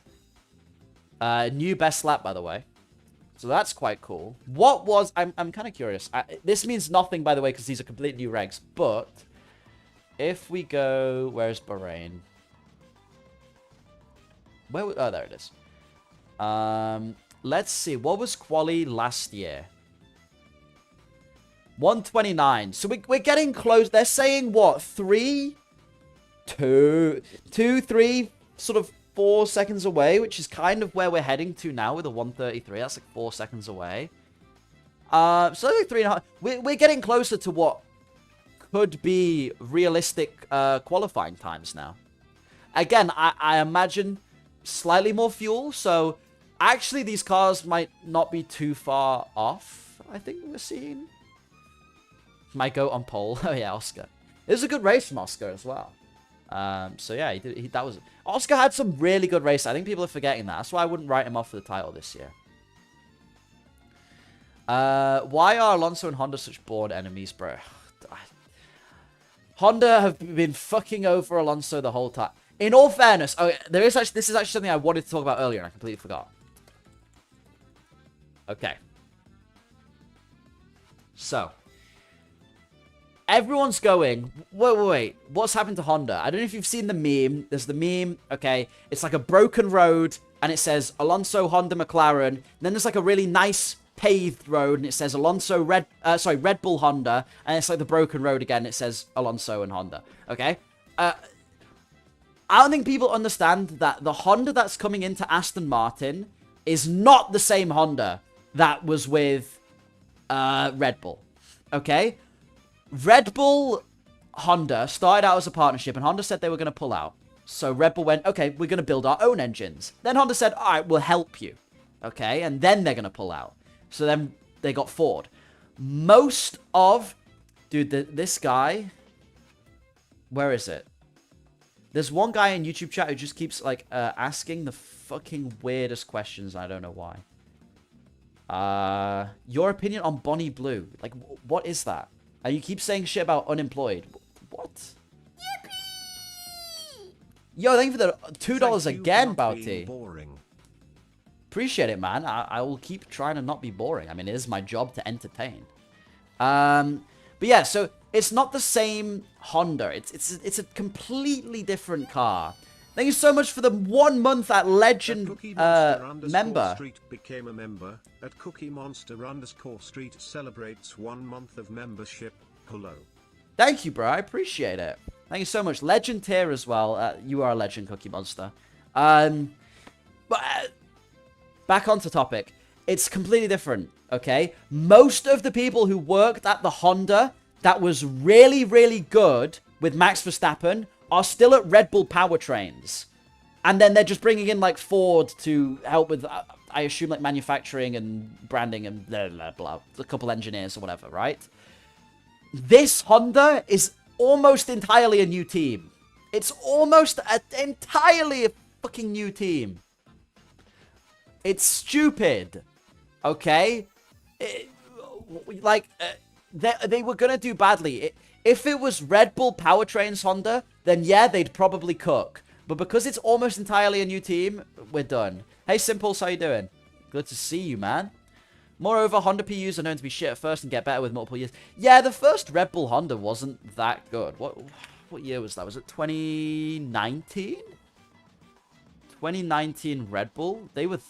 S1: New best lap, by the way. So that's quite cool. What was... I'm kind of curious. This means nothing, by the way, because these are complete new regs. But if we go... Where's Bahrain? Oh, there it is. Let's see. What was quali last year? 129. So we're getting close. They're saying, what? 3... 2, 3, sort of 4 seconds away, which is kind of where we're heading to now with a 133. That's like 4 seconds away. So like 3.5. We're getting closer to what could be realistic qualifying times now. Again, I imagine slightly more fuel, so actually these cars might not be too far off. I think we're seeing. My goat on pole. Oh yeah, Oscar. It was a good race from Oscar as well. So yeah, that was... Oscar had some really good races. I think people are forgetting that. That's why I wouldn't write him off for the title this year. Why are Alonso and Honda such bored enemies, bro? Honda have been fucking over Alonso the whole time. In all fairness, this is actually something I wanted to talk about earlier and I completely forgot. Okay. So... Everyone's going, wait, what's happened to Honda? I don't know if you've seen the meme. There's the meme, okay. It's like a broken road, and it says Alonso, Honda, McLaren. And then there's like a really nice paved road, and it says Alonso, Red Bull, Honda. And it's like the broken road again, it says Alonso and Honda, okay. I don't think people understand that the Honda that's coming into Aston Martin is not the same Honda that was with Red Bull. Okay? Red Bull, Honda started out as a partnership, and Honda said they were going to pull out. So Red Bull went, okay, we're going to build our own engines. Then Honda said, all right, we'll help you. Okay? And then they're going to pull out. So then they got Ford. Most of... Dude, this guy... Where is it? There's one guy in YouTube chat who just keeps, like, asking the fucking weirdest questions. I don't know why. Your opinion on Bonnie Blue. Like, what is that? And you keep saying shit about unemployed. What? Yippee! Yo, thank you for the $2 again, Bounty. Appreciate it, man. I will keep trying to not be boring. I mean, it is my job to entertain. But yeah, so it's not the same Honda. It's a completely different car. Thank you so much for the 1 month at Legend member.
S2: Street became a member. At Cookie Monster _Street celebrates 1 month of membership. Hello.
S1: Thank you, bro. I appreciate it. Thank you so much. Legend tier as well. You are a legend, Cookie Monster. But back onto topic. It's completely different, okay? Most of the people who worked at the Honda that was really, really good with Max Verstappen are still at Red Bull powertrains. And then they're just bringing in, like, Ford to help with, I assume, like, manufacturing and branding and blah, blah, blah. A couple engineers or whatever, right? This Honda is almost entirely a new team. It's almost entirely a fucking new team. It's stupid. Okay? They were going to do badly. If it was Red Bull powertrains Honda, then yeah, they'd probably cook. But because it's almost entirely a new team, we're done. Hey, Simples, how you doing? Good to see you, man. Moreover, Honda PUs are known to be shit at first and get better with multiple years. Yeah, the first Red Bull Honda wasn't that good. What year was that? Was it 2019? 2019 Red Bull? They were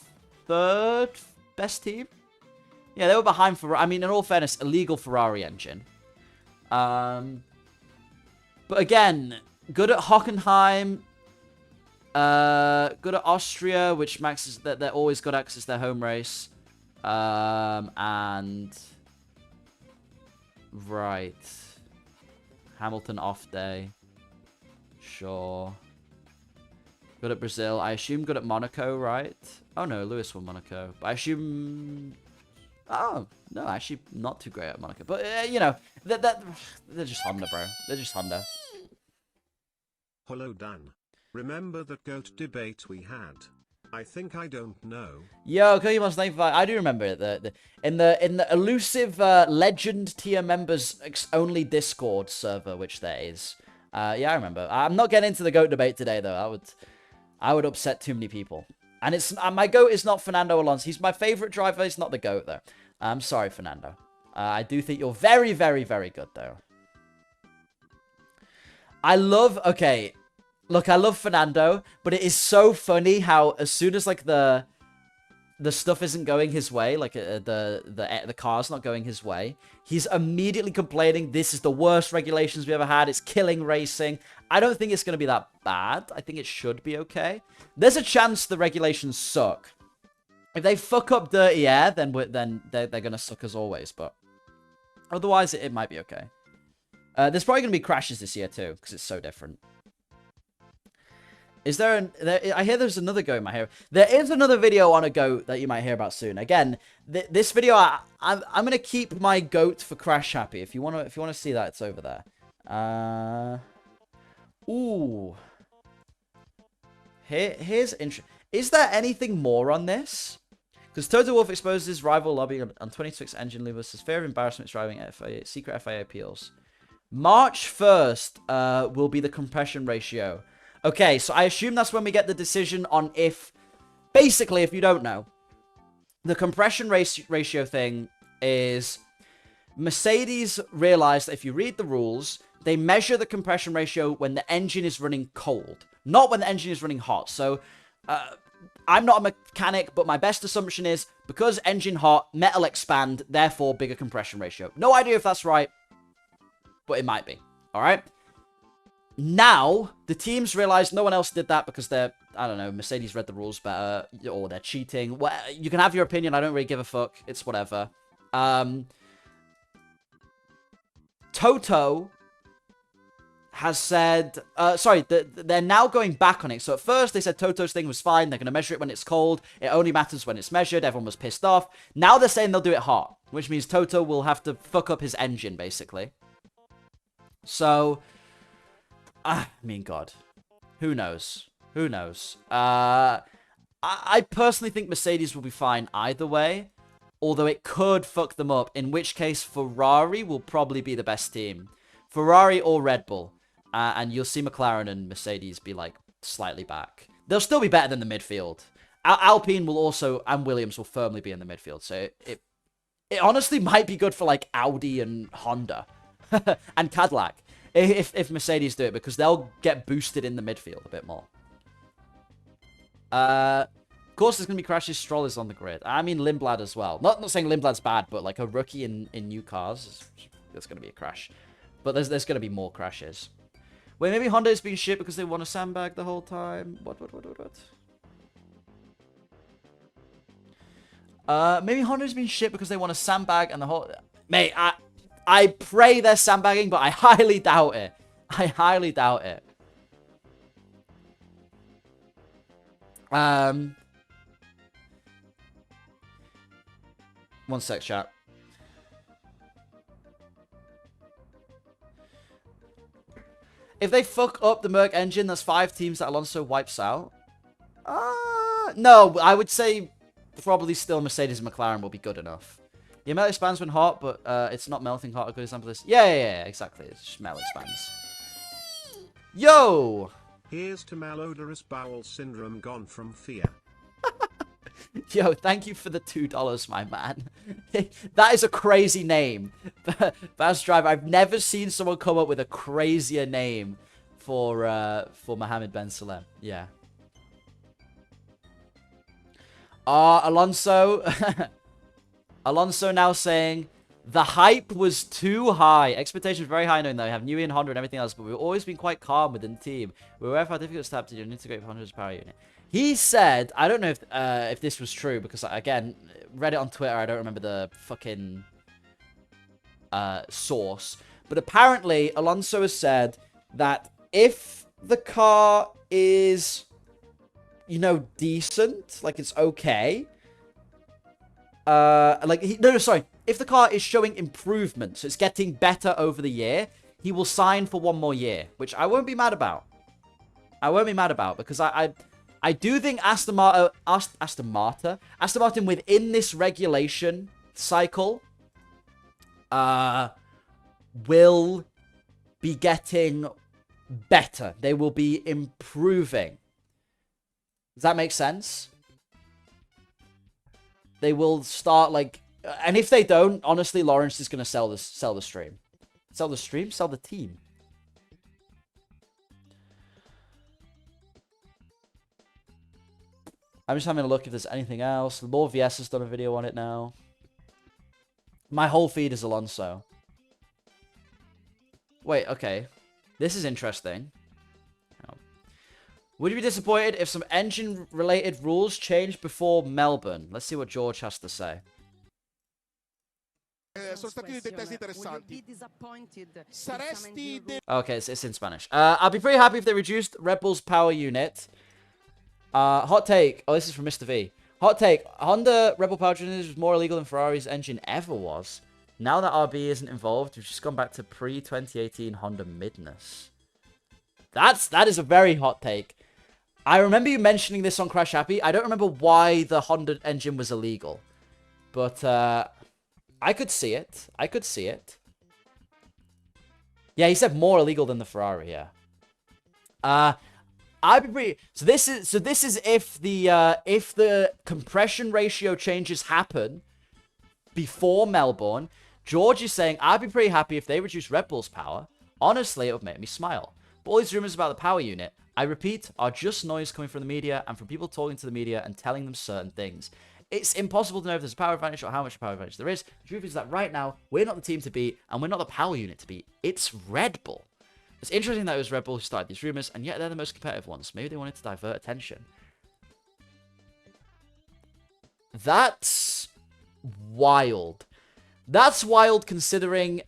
S1: third best team? Yeah, they were behind Ferrari. I mean, in all fairness, illegal Ferrari engine. But again, good at Hockenheim. Good at Austria, which Max is... They're always good at because it's their home race. And... Right. Hamilton off day. Sure. Good at Brazil. I assume good at Monaco, right? Oh no, Lewis won Monaco. But I assume... Oh, no, actually not too great at Monaco. But, you know, they're just Honda, bro. They're just Honda.
S2: Hello, Dan. Remember that GOAT debate we had? I think I don't know.
S1: Yo, Cookie Monster 95. I do remember it. In the elusive Legend tier members only Discord server, which there is. Yeah, I remember. I'm not getting into the GOAT debate today, though. I would upset too many people. And it's my GOAT is not Fernando Alonso. He's my favorite driver. He's not the GOAT, though. I'm sorry, Fernando. I do think you're very, very, very good, though. Okay, look, I love Fernando, but it is so funny how as soon as, like, the stuff isn't going his way, like, the car's not going his way, he's immediately complaining, this is the worst regulations we ever had, it's killing racing. I don't think it's going to be that bad. I think it should be okay. There's a chance the regulations suck. If they fuck up dirty air, then they're going to suck as always, but otherwise it might be okay. There's probably going to be crashes this year too, because it's so different. Is there I hear there's another goat in my hair. There is another video on a goat that you might hear about soon. Again, this video, I'm going to keep my goat for Crash Happy. If you want to see that, it's over there. Ooh. Here's interesting. Is there anything more on this? Because Toto Wolff exposes rival lobby on 26 engine levers as fear of embarrassment driving secret FIA appeals. March 1st will be the compression ratio. Okay, so I assume that's when we get the decision on if... Basically, if you don't know, the compression ratio thing is... Mercedes realized that if you read the rules, they measure the compression ratio when the engine is running cold, not when the engine is running hot. So, I'm not a mechanic, but my best assumption is because engine hot, metal expand, therefore bigger compression ratio. No idea if that's right, but it might be. All right? Now, the teams realize no one else did that because they're, I don't know, Mercedes read the rules better, or they're cheating. Well, you can have your opinion. I don't really give a fuck. It's whatever. Toto has said, they're now going back on it. So at first they said Toto's thing was fine. They're going to measure it when it's cold. It only matters when it's measured. Everyone was pissed off. Now they're saying they'll do it hot, which means Toto will have to fuck up his engine, basically. So, I mean, God, who knows? Who knows? I personally think Mercedes will be fine either way, although it could fuck them up, in which case Ferrari will probably be the best team. Ferrari or Red Bull. And you'll see McLaren and Mercedes be, like, slightly back. They'll still be better than the midfield. Alpine will also, and Williams will firmly be in the midfield. So it honestly might be good for, like, Audi and Honda. And Cadillac. If Mercedes do it, because they'll get boosted in the midfield a bit more. Of course, there's going to be crashes. Stroll is on the grid. I mean, Lindblad as well. Not saying Lindblad's bad, but, like, a rookie in new cars, there's going to be a crash. But there's going to be more crashes. Wait, maybe Honda is being shit because they want to sandbag the whole time. What? Maybe Honda's being shit because they want to sandbag and the whole... Mate, I pray they're sandbagging, but I highly doubt it. I highly doubt it. One sec, chat. If they fuck up the Merc engine, that's 5 teams that Alonso wipes out. No, I would say probably still Mercedes and McLaren will be good enough. Yeah, metal expands when hot, but it's not melting hot. A good example is... Yeah, exactly. It's just metal expands. Yo!
S2: Here's to malodorous bowel syndrome gone from fear.
S1: Yo, thank you for the $2, my man. That is a crazy name. Fast Drive, I've never seen someone come up with a crazier name for Mohammed Ben Salem. Yeah. Alonso. Alonso now saying, the hype was too high. Expectations very high, knowing that we have Newey and Honda and everything else, but we've always been quite calm within the team. We're aware of how difficult it's to have to do an integrated Honda's power unit. He said, I don't know if this was true, because, again, read it on Twitter, I don't remember the fucking source. But apparently, Alonso has said that if the car is, you know, decent, like it's okay, if the car is showing improvements, it's getting better over the year, he will sign for 1 more year, which I won't be mad about. I won't be mad about, because I do think Aston Martin within this regulation cycle will be getting better. They will be improving. Does that make sense? They will start, like... And if they don't, honestly, Lawrence is going to sell the stream. Sell the stream? Sell the team. I'm just having a look if there's anything else. Lord VS has done a video on it now. My whole feed is Alonso. Wait, okay. This is interesting. Would you be disappointed if some engine-related rules changed before Melbourne? Let's see what George has to say. Okay, it's in Spanish. I'll be pretty happy if they reduced Red Bull's power unit. Hot take. Oh, this is from Mr. V. Hot take. Honda Red Bull powertrain is more illegal than Ferrari's engine ever was. Now that RB isn't involved, we've just gone back to pre-2018 Honda midness. That is a very hot take. I remember you mentioning this on Crash Happy. I don't remember why the Honda engine was illegal. But, I could see it. I could see it. Yeah, he said more illegal than the Ferrari, yeah. I'd be pretty... So this is if the compression ratio changes happen before Melbourne. George is saying, I'd be pretty happy if they reduce Red Bull's power. Honestly, it would make me smile. But all these rumors about the power unit, I repeat, are just noise coming from the media and from people talking to the media and telling them certain things. It's impossible to know if there's a power advantage or how much power advantage there is. The truth is that right now, we're not the team to beat, and we're not the power unit to beat. It's Red Bull. It's interesting that it was Red Bull who started these rumors, and yet they're the most competitive ones. Maybe they wanted to divert attention. That's wild. That's wild considering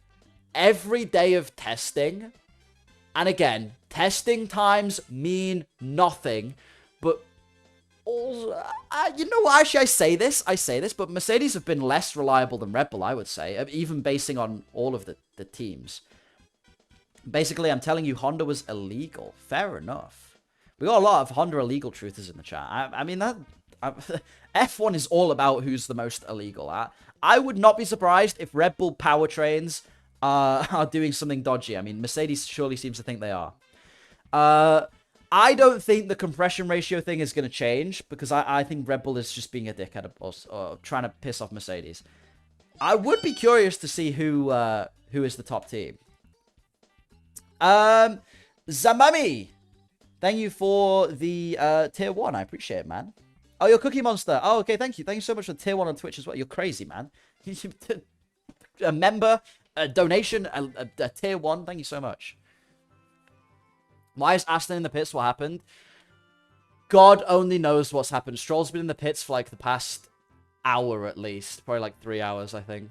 S1: every day of testing, and again, testing times mean nothing, but also, you know what, actually I say this, but Mercedes have been less reliable than Red Bull, I would say, even basing on all of the teams. Basically, I'm telling you, Honda was illegal. Fair enough. We got a lot of Honda illegal truthers in the chat. I mean, F1 is all about who's the most illegal. I would not be surprised if Red Bull powertrains are doing something dodgy. I mean, Mercedes surely seems to think they are. I don't think the compression ratio thing is going to change, because I think Red Bull is just being a dickhead or trying to piss off Mercedes. I would be curious to see who is the top team. Zamami, thank you for the tier 1. I appreciate it, man. Oh, you're Cookie Monster. Oh, okay, thank you. Thank you so much for tier 1 on Twitch as well. You're crazy, man. A member, a donation, a tier 1. Thank you so much. Why is Aston in the pits? What happened? God only knows what's happened. Stroll's been in the pits for like the past hour at least. Probably like 3 hours, I think.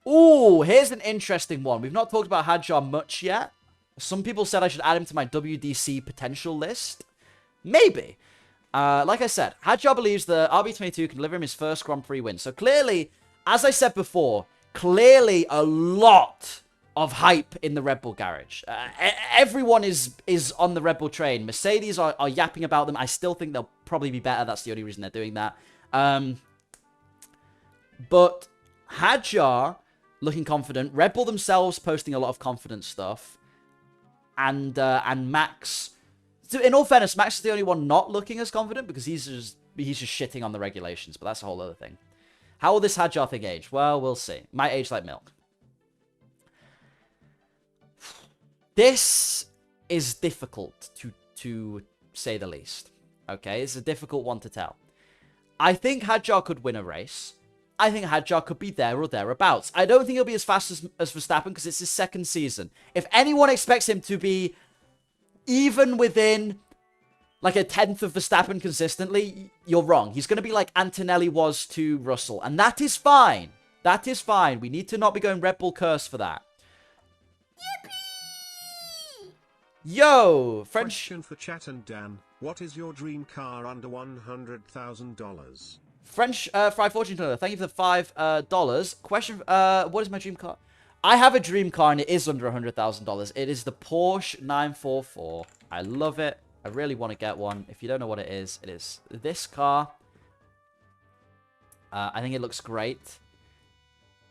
S1: Ooh, here's an interesting one. We've not talked about Hadjar much yet. Some people said I should add him to my WDC potential list. Maybe. Like I said, Hadjar believes the RB22 can deliver him his first Grand Prix win. So clearly, as I said before, clearly a lot of hype in the Red Bull garage. Everyone is on the Red Bull train. Mercedes are yapping about them. I still think they'll probably be better. That's the only reason they're doing that. But Hadjar looking confident. Red Bull themselves posting a lot of confident stuff. And Max... In all fairness, Max is the only one not looking as confident because he's just shitting on the regulations. But that's a whole other thing. How will this Hadjar thing age? Well, we'll see. Might age like milk. This is difficult to say the least. Okay, it's a difficult one to tell. I think Hadjar could win a race. I think Hadjar could be there or thereabouts. I don't think he'll be as fast as Verstappen because it's his second season. If anyone expects him to be even within like a 10th of Verstappen consistently, you're wrong. He's going to be like Antonelli was to Russell. And that is fine. That is fine. We need to not be going Red Bull curse for that. Yo, French.
S2: Question for Chat and Dan. What is your dream car under $100,000?
S1: French Fried Fortune Teller, thank you for the $5. Question, what is my dream car? I have a dream car and it is under $100,000. It is the Porsche 944. I love it. I really want to get one. If you don't know what it is this car. I think it looks great.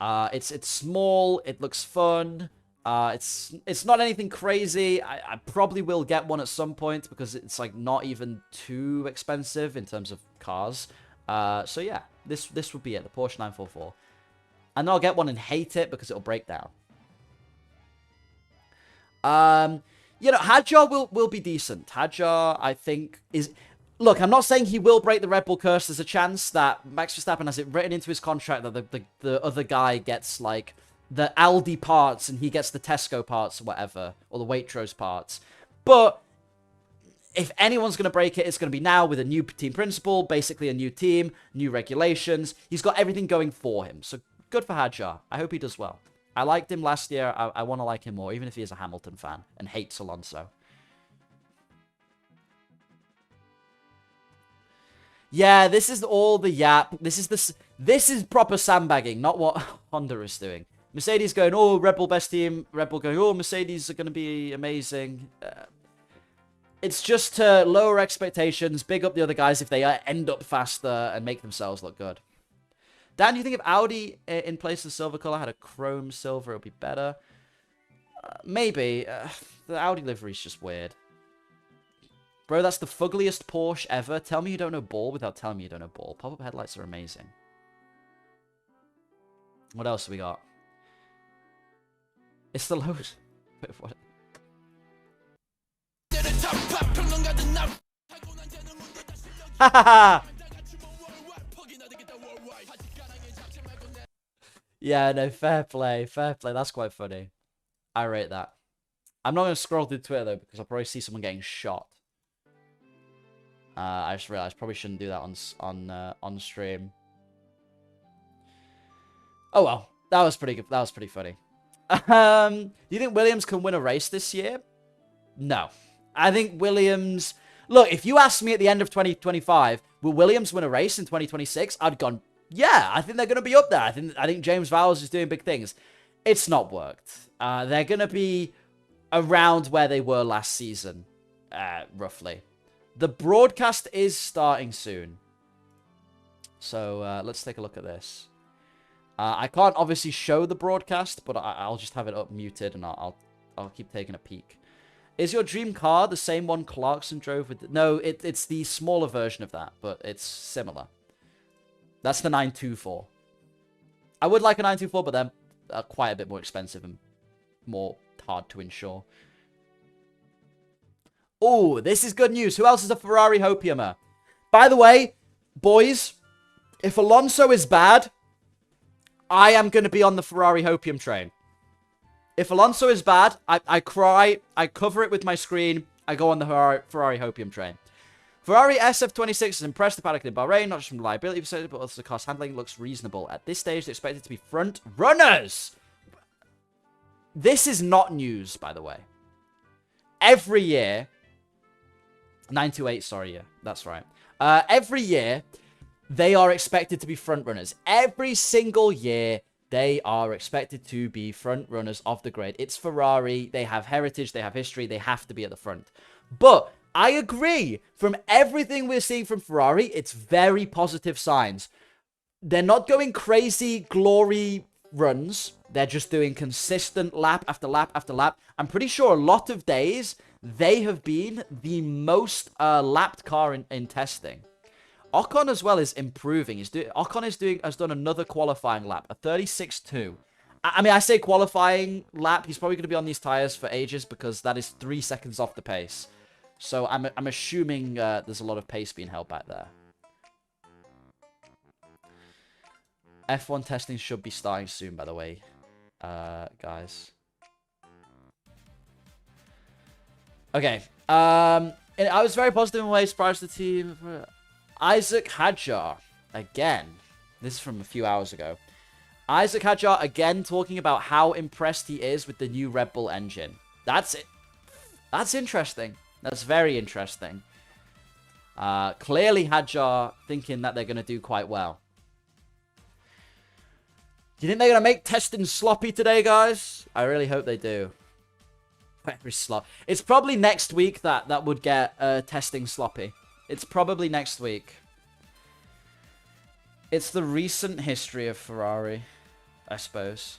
S1: It's small. It looks fun. It's not anything crazy. I probably will get one at some point because it's like not even too expensive in terms of cars. So yeah, this would be it, the Porsche 944. And then I'll get one and hate it because it'll break down. You know, Hadjar will be decent. Hadjar, I think, is... Look, I'm not saying he will break the Red Bull curse. There's a chance that Max Verstappen has it written into his contract that the other guy gets, like, the Aldi parts and he gets the Tesco parts or whatever, or the Waitrose parts. But if anyone's going to break it, it's going to be now with a new team principal, basically a new team, new regulations. He's got everything going for him. So good for Hadjar. I hope he does well. I liked him last year. I want to like him more, even if he is a Hamilton fan and hates Alonso. Yeah, this is all the yap. This is proper sandbagging, not what Honda is doing. Mercedes going, oh, Red Bull best team. Red Bull going, oh, Mercedes are going to be amazing. It's just to lower expectations, big up the other guys if they end up faster and make themselves look good. Dan, do you think if Audi in place of silver color had a chrome silver, it would be better? Maybe. The Audi livery is just weird. Bro, that's the fuggliest Porsche ever. Tell me you don't know ball without telling me you don't know ball. Pop-up headlights are amazing. What else have we got? It's the load. Wait, what? Yeah, no, fair play. Fair play. That's quite funny. I rate that. I'm not going to scroll through Twitter, though, because I'll probably see someone getting shot. I just realized I probably shouldn't do that on stream. Oh, well. That was pretty good. That was pretty funny. Do you think Williams can win a race this year? No. I think Williams... Look, if you asked me at the end of 2025, will Williams win a race in 2026? I'd gone, yeah, I think they're going to be up there. I think James Vowles is doing big things. It's not worked. They're going to be around where they were last season, roughly. The broadcast is starting soon. So let's take a look at this. I can't obviously show the broadcast, but I'll just have it up muted and I'll keep taking a peek. Is your dream car the same one Clarkson drove with? No, it's the smaller version of that, but it's similar. That's the 924. I would like a 924, but they're quite a bit more expensive and more hard to insure. Oh, this is good news. Who else is a Ferrari hopiumer? By the way, boys, if Alonso is bad, I am going to be on the Ferrari hopium train. If Alonso is bad, I cry, I cover it with my screen, I go on the Ferrari hopium train. Ferrari SF26 has impressed the paddock in Bahrain, not just from reliability perspective, but also the car's handling looks reasonable. At this stage, they're expected to be front runners. This is not news, by the way. Every year... 928, sorry, yeah, that's right. Every year, they are expected to be front runners. Every single year, they are expected to be front runners of the grid. It's Ferrari. They have heritage. They have history. They have to be at the front. But I agree. From everything we're seeing from Ferrari, it's very positive signs. They're not going crazy glory runs. They're just doing consistent lap after lap after lap. I'm pretty sure a lot of days, they have been the most lapped car in testing. Ocon as well is improving. Ocon has done another qualifying lap, a 36.2. I mean, I say qualifying lap. He's probably going to be on these tires for ages because that is 3 seconds off the pace. So I'm assuming there's a lot of pace being held back there. F1 testing should be starting soon, by the way, guys. Okay. I was very positive in ways prior to the team. Isaac Hadjar, again. This is from a few hours ago. Isaac Hadjar, again, talking about how impressed he is with the new Red Bull engine. That's it. That's interesting. That's very interesting. Clearly, Hadjar thinking that they're going to do quite well. Do you think they're going to make testing sloppy today, guys? I really hope they do. Very sloppy. It's probably next week that would get testing sloppy. It's probably next week. It's the recent history of Ferrari, I suppose.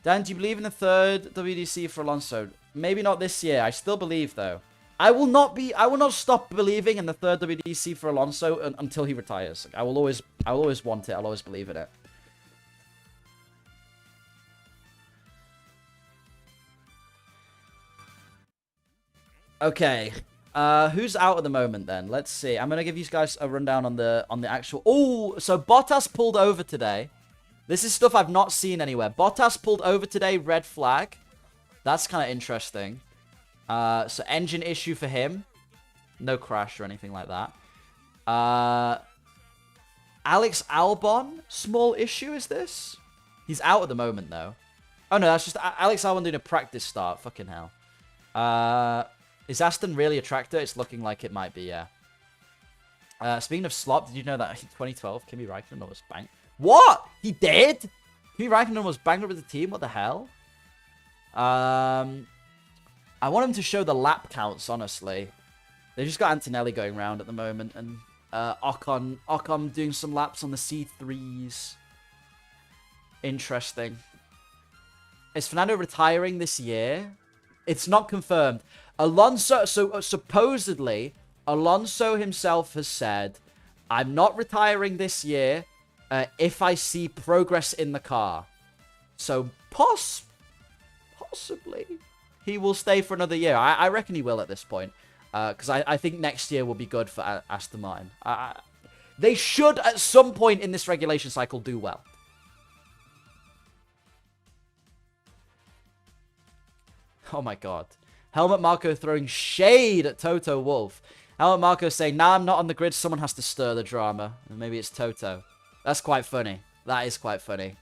S1: Dan, do you believe in the third WDC for Alonso? Maybe not this year. I still believe, though. I will not stop believing in the third WDC for Alonso until he retires. I will always want it. I'll always believe in it. Okay. Who's out at the moment then? Let's see. I'm gonna give you guys a rundown on the actual. Oh, so Bottas pulled over today. This is stuff I've not seen anywhere. Bottas pulled over today. Red flag. That's kind of interesting. So engine issue for him. No crash or anything like that. Alex Albon, small issue is this? He's out at the moment though. Oh no, that's just Alex Albon doing a practice start. Fucking hell. Is Aston really a tractor? It's looking like it might be, yeah. Speaking of slop, did you know that in 2012, Kimi Raikkonen was banked? What? He did? Kimi Raikkonen was bankrupt with the team? What the hell? I want him to show the lap counts, honestly. They've just got Antonelli going around at the moment, and Ocon doing some laps on the C3s. Interesting. Is Fernando retiring this year? It's not confirmed. Alonso, so supposedly, Alonso himself has said, I'm not retiring this year if I see progress in the car. So, possibly, he will stay for another year. I reckon he will at this point. Because I think next year will be good for Aston Martin. They should, at some point in this regulation cycle, do well. Oh my god. Helmut Marko throwing shade at Toto Wolff. Helmut Marko saying, nah, I'm not on the grid. Someone has to stir the drama. And maybe it's Toto. That's quite funny. That is quite funny.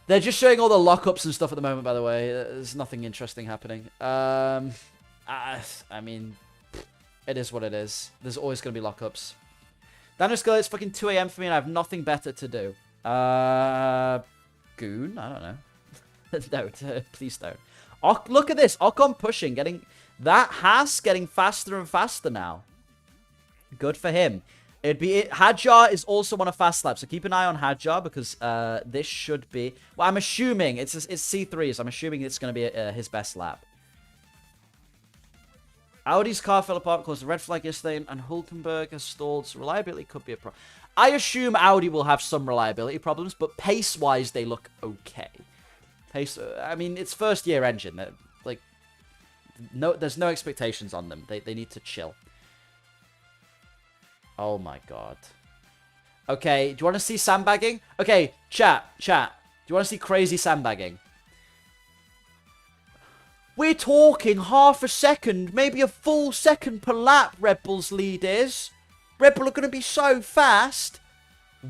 S1: They're just showing all the lockups and stuff at the moment, by the way. There's nothing interesting happening. I mean, it is what it is. There's always going to be lockups. Daniel Skull, it's fucking 2 a.m. for me and I have nothing better to do. Goon? I don't know. No, please don't. Oh, look at this. Ocon pushing, getting... That Haas getting faster and faster now. Good for him. Hadjar is also on a fast lap, so keep an eye on Hadjar because this should be... Well, I'm assuming it's C3, so I'm assuming it's going to be his best lap. Audi's car fell apart, caused a red flag yesterday, and Hulkenberg has stalled, so reliability could be a problem. I assume Audi will have some reliability problems, but pace-wise, they look okay. Pace, I mean, it's first-year engine. Like, no, there's no expectations on them. They need to chill. Oh my god. Okay, do you want to see sandbagging? Okay, chat. Do you want to see crazy sandbagging? We're talking half a second, maybe a full second per lap, Red Bull's lead is. Red Bull are going to be so fast.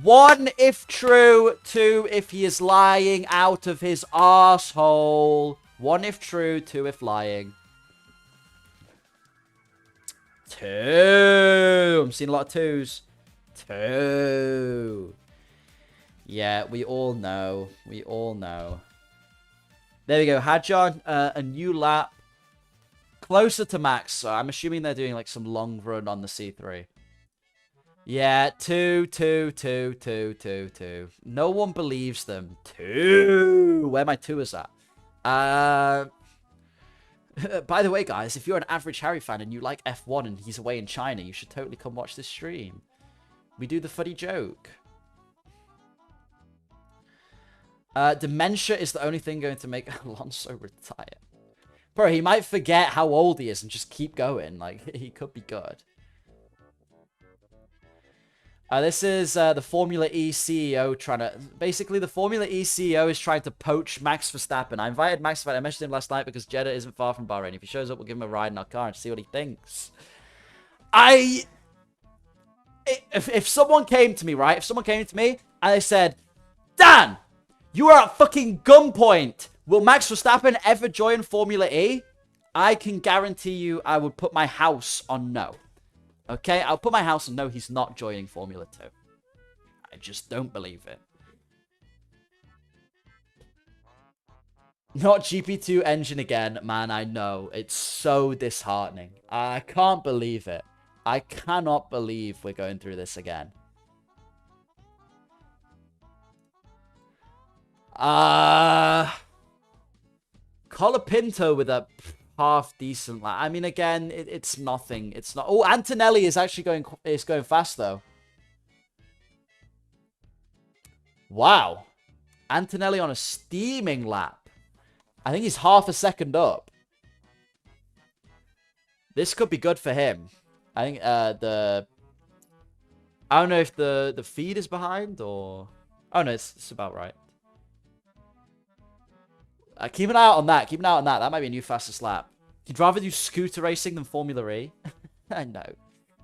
S1: 1, if true. 2, if he is lying out of his arsehole. 1, if true. 2, if lying. 2. I'm seeing a lot of 2s. 2. Yeah, we all know. We all know. There we go. Hadjar, a new lap. Closer to max. So I'm assuming they're doing like some long run on the C3. Yeah, 2. No one believes them. 2. Where my 2 at? By the way, guys, if you're an average Harry fan and you like F1 and he's away in China, you should totally come watch this stream. We do the funny joke. Dementia is the only thing going to make Alonso retire. Bro, he might forget how old he is and just keep going. Like, he could be good. This is the Formula E CEO trying to... Basically, the Formula E CEO is trying to poach Max Verstappen. I invited Max Verstappen. I messaged him last night because Jeddah isn't far from Bahrain. If he shows up, we'll give him a ride in our car and see what he thinks. If someone came to me, right? If someone came to me and they said, Dan, you are at fucking gunpoint. Will Max Verstappen ever join Formula E? I can guarantee you I would put my house on no. Okay, I'll put my house on no, he's not joining Formula 2. I just don't believe it. Not GP2 engine again, man, I know. It's so disheartening. I can't believe it. I cannot believe we're going through this again. Colapinto with a half decent lap. I mean, again, it's nothing. It's not. Oh, Antonelli is actually going fast though. Wow, Antonelli on a steaming lap. I think he's half a second up. This could be good for him. I think I don't know if the feed is behind or... Oh no, it's about right. Keep an eye out on that. Keep an eye out on that. That might be a new fastest lap. You'd rather do scooter racing than Formula E? I know.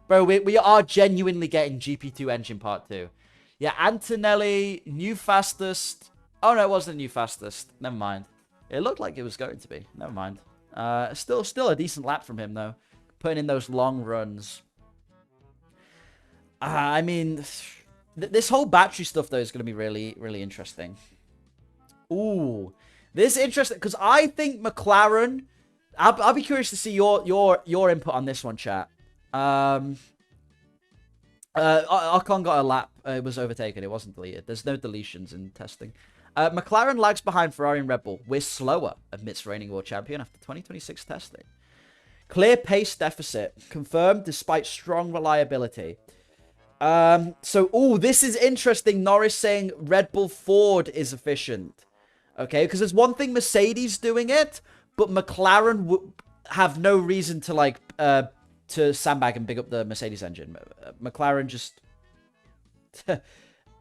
S1: Bro, we are genuinely getting GP2 engine part 2. Yeah, Antonelli, new fastest. Oh, no, it wasn't a new fastest. Never mind. It looked like it was going to be. Never mind. Still a decent lap from him, though. Putting in those long runs. I mean, this whole battery stuff, though, is going to be really, really interesting. Ooh. This is interesting, because I think McLaren... I'll be curious to see your input on this one, chat. Ocon got a lap. It was overtaken. It wasn't deleted. There's no deletions in testing. McLaren lags behind Ferrari and Red Bull. We're slower, admits reigning world champion after 2026 testing. Clear pace deficit. Confirmed despite strong reliability. This is interesting. Norris saying Red Bull Ford is efficient. Okay, because there's one thing Mercedes doing it, but McLaren have no reason to, like, to sandbag and big up the Mercedes engine. McLaren just...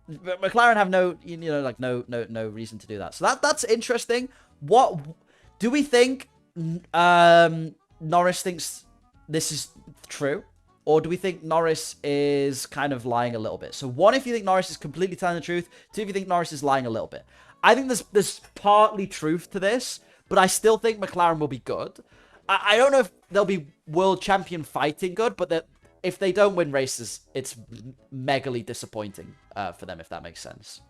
S1: McLaren have no, no reason to do that. So that's interesting. What... Do we think Norris thinks this is true? Or do we think Norris is kind of lying a little bit? So 1, if you think Norris is completely telling the truth. 2, if you think Norris is lying a little bit. I think there's partly truth to this, but I still think McLaren will be good. I don't know if they'll be world champion fighting good, but if they don't win races, it's megally disappointing for them, if that makes sense.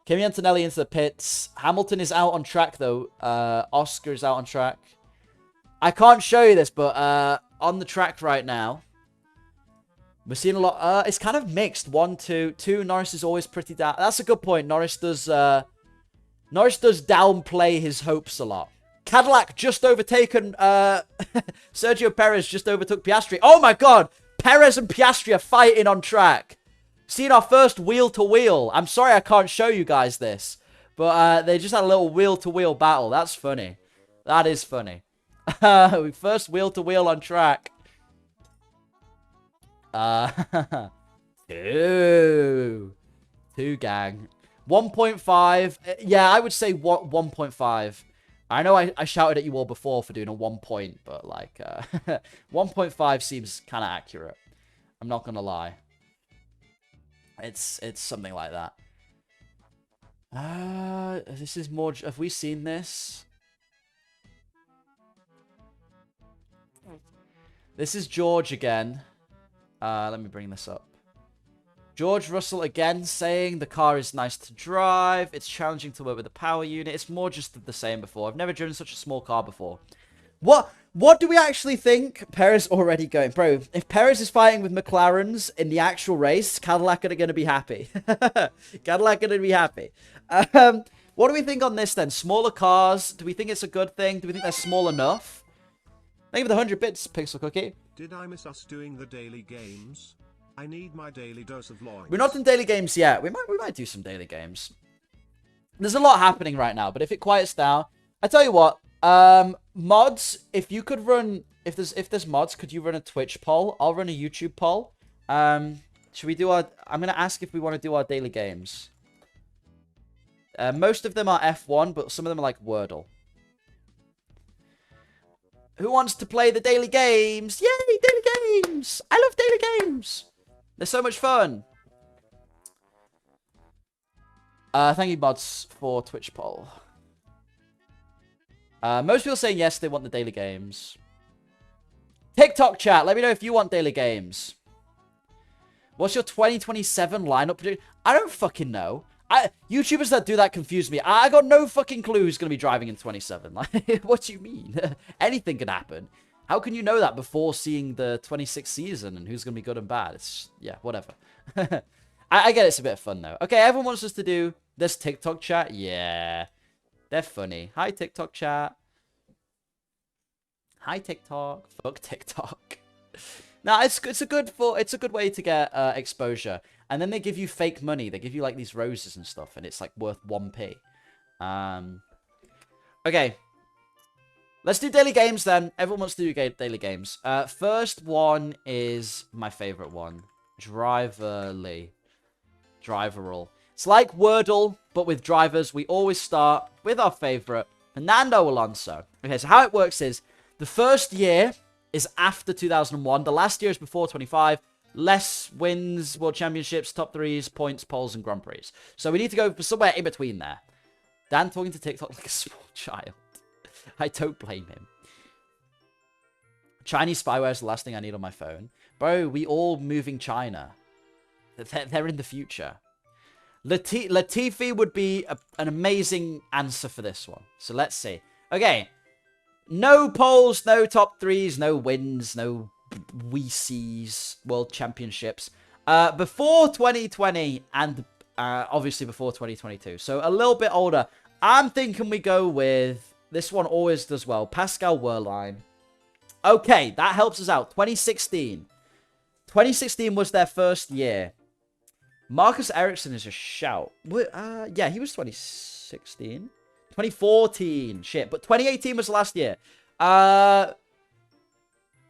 S1: Kimi Antonelli into the pits. Hamilton is out on track, though. Oscar is out on track. I can't show you this, but on the track right now, we're seeing a lot. It's kind of mixed. 1, 2, 2. Norris is always pretty down. That's a good point. Norris does downplay his hopes a lot. Cadillac just overtaken. Sergio Perez just overtook Piastri. Oh my God! Perez and Piastri are fighting on track. Seeing our first wheel-to-wheel. I'm sorry I can't show you guys this, but they just had a little wheel-to-wheel battle. That's funny. That is funny. First wheel-to-wheel on track. Two, gang. 1.5. Yeah, I would say 1.5. I know I shouted at you all before for doing a 1 point, but like 1.5 seems kind of accurate. I'm not gonna lie. It's something like that. This is more. Have we seen this? This is George again. Let me bring this up. George Russell again saying the car is nice to drive. It's challenging to work with the power unit. It's more just the same before. I've never driven such a small car before. What do we actually think? Perez already going. Bro, if Perez is fighting with McLarens in the actual race, Cadillac are going to be happy. Cadillac are going to be happy. What do we think on this then? Smaller cars. Do we think it's a good thing? Do we think they're small enough? Thank you for the 100 bits, Pixel Cookie.
S2: Did I miss us doing the daily games? I need my daily dose of loins.
S1: We're not in daily games yet. We might do some daily games. There's a lot happening right now, but if it quiets down, I tell you what, mods, if you could run, if there's mods, could you run a Twitch poll? I'll run a YouTube poll. Should we do I'm gonna ask if we want to do our daily games. Most of them are F1, but some of them are like Wordle. Who wants to play the daily games? Yay, daily games! I love daily games. They're so much fun. Thank you, mods, for Twitch poll. Most people saying yes, they want the daily games. TikTok chat, let me know if you want daily games. What's your 2027 lineup? I don't fucking know. YouTubers that do that confuse me. I got no fucking clue who's going to be driving in 27. Like, what do you mean? Anything can happen. How can you know that before seeing the 26th season and who's going to be good and bad? It's, yeah, whatever. I get it's a bit of fun, though. Okay, everyone wants us to do this TikTok chat. Yeah, they're funny. Hi, TikTok chat. Hi, TikTok. Fuck TikTok. No, it's a good way to get exposure. And then they give you fake money. They give you like these roses and stuff, and it's like worth 1p. Okay. Let's do daily games then. Everyone wants to do daily games. First one is my favorite one. Driverly. Driverall. It's like Wordle, but with drivers. We always start with our favorite, Fernando Alonso. Okay, so how it works is the first year is after 2001. The last year is before 25. Less wins, world championships, top threes, points, poles, and Grand Prix. So we need to go for somewhere in between there. Dan talking to TikTok like a small child. I don't blame him. Chinese spyware is the last thing I need on my phone. Bro, we all moving China. They're in the future. Latifi would be an amazing answer for this one. So let's see. Okay. No polls, no top threes, no wins, no WECs, World Championships. Before 2020 and obviously before 2022. So a little bit older. I'm thinking we go with... This one always does well. Pascal Wehrlein. Okay, that helps us out. 2016. 2016 was their first year. Marcus Ericsson is a shout. Yeah, he was 2016. 2014. Shit, but 2018 was the last year.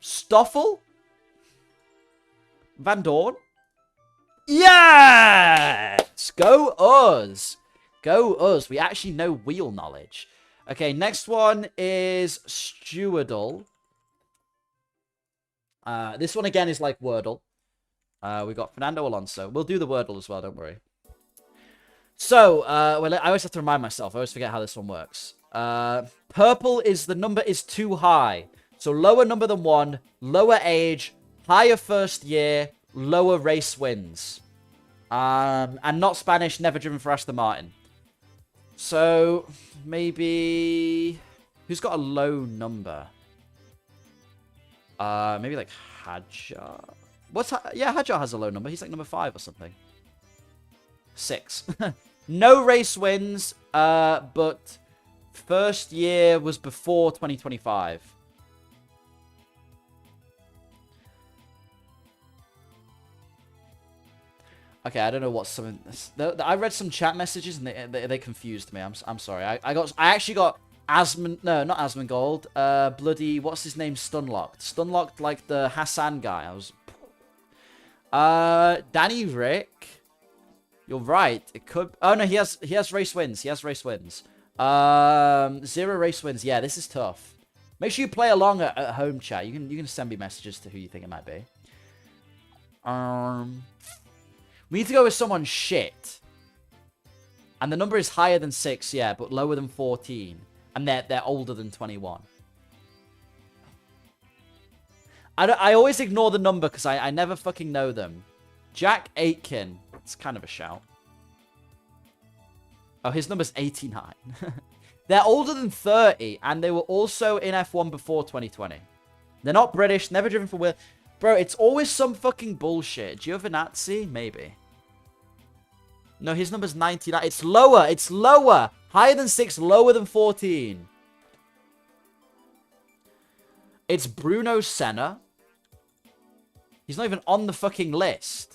S1: Stoffel? Van Dorn? Yes! Go us. Go us. We actually know wheel knowledge. Okay, next one is Stewardle. This one again is like Wordle. We got Fernando Alonso. We'll do the Wordle as well, don't worry. So, well, I always have to remind myself. I always forget how this one works. Purple is the number is too high. So lower number than 1, lower age, higher first year, lower race wins. And not Spanish, never driven for Aston Martin. So, maybe... Who's got a low number? Maybe like Hadjar. Yeah, Hadjar has a low number. He's like number 5 or something. 6. No race wins, but first year was before 2025. Okay, I don't know what some. I read some chat messages and they confused me. I'm sorry. I actually got Asmon. No, not Asmongold. Bloody what's his name? Stunlocked like the Hassan guy. I was. Danny Rick. You're right. It could. Oh no, he has race wins. He has race wins. 0 race wins. Yeah, this is tough. Make sure you play along at home, chat. You can send me messages to who you think it might be. We need to go with someone shit. And the number is higher than 6, yeah, but lower than 14. And they're older than 21. I always ignore the number because I never fucking know them. Jack Aitken. It's kind of a shout. Oh, his number's 89. They're older than 30, and they were also in F1 before 2020. They're not British, never driven for Will. Bro, it's always some fucking bullshit. Giovinazzi? Maybe. No, his number's 99. It's lower. It's lower. Higher than 6, lower than 14. It's Bruno Senna. He's not even on the fucking list.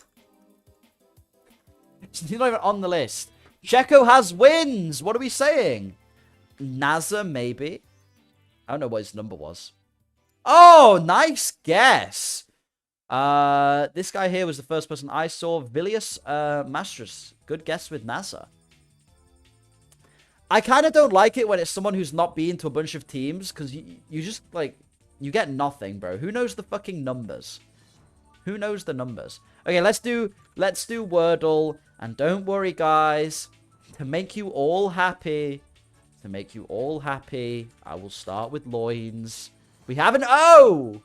S1: He's not even on the list. Checo has wins. What are we saying? Nazar, maybe. I don't know what his number was. Oh, nice guess. This guy here was the first person I saw. Vilius Mastras. Good guess with NASA. I kind of don't like it when it's someone who's not been to a bunch of teams, because you just, like, you get nothing, bro. Who knows the fucking numbers? Who knows the numbers? Okay, let's do Wordle. And don't worry, guys. To make you all happy, I will start with loins. We have an O!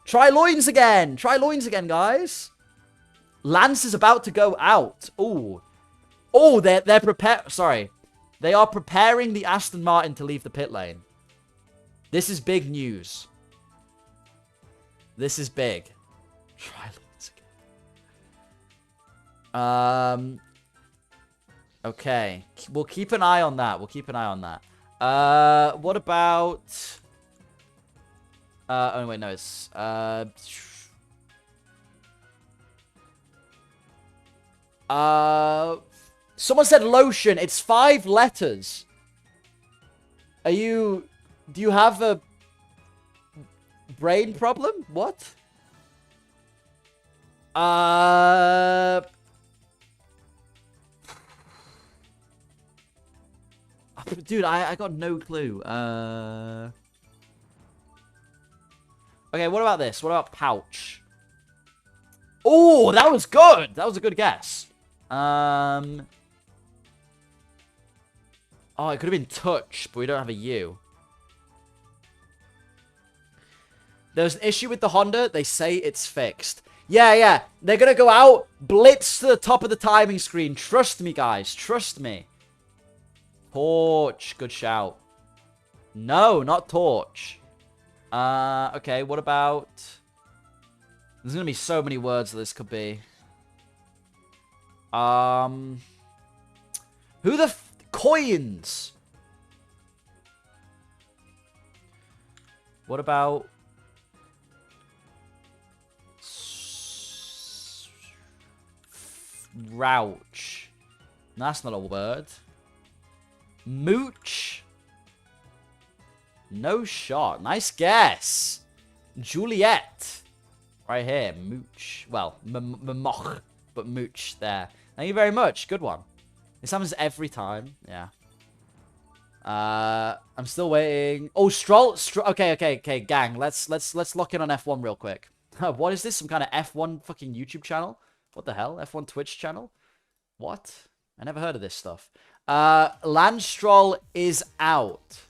S1: Try loins again! Try loins again, guys! Lance is about to go out. Ooh. Oh, they're prepared. Sorry. They are preparing the Aston Martin to leave the pit lane. This is big news. This is big. Try loins again. Okay. We'll keep an eye on that. What about... oh, wait, no, it's... someone said lotion. It's 5 letters. Do you have a brain problem? What? Dude, I got no clue. Okay, what about this? What about pouch? Oh, that was good. That was a good guess. Oh, it could have been touch, but we don't have a U. There's an issue with the Honda. They say it's fixed. Yeah. They're going to go out, blitz to the top of the timing screen. Trust me, guys. Trust me. Torch. Good shout. No, not torch. Okay, what about... There's going to be so many words that this could be. Who the... Coins! What about... Rouch. That's not a word. Mooch. No shot. Nice guess. Juliet. Right here. Mooch. Well, moch, but mooch there. Thank you very much. Good one. This happens every time. Yeah. I'm still waiting. Oh, Stroll. Okay, gang. Let's lock in on F1 real quick. What is this? Some kind of F1 fucking YouTube channel? What the hell? F1 Twitch channel? What? I never heard of this stuff. Lance Stroll is out.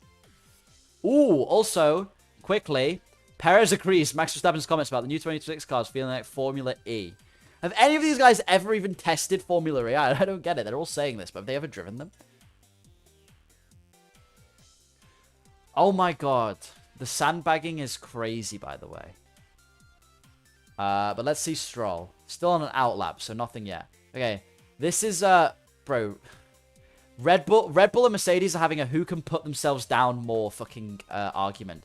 S1: Ooh, also, quickly, Perez agrees. Max Verstappen's comments about the new 2026 cars feeling like Formula E. Have any of these guys ever even tested Formula E? I don't get it. They're all saying this, but have they ever driven them? Oh my god. The sandbagging is crazy, by the way. But let's see Stroll. Still on an outlap, so nothing yet. Okay, this is, bro. Red Bull and Mercedes are having a who can put themselves down more fucking argument.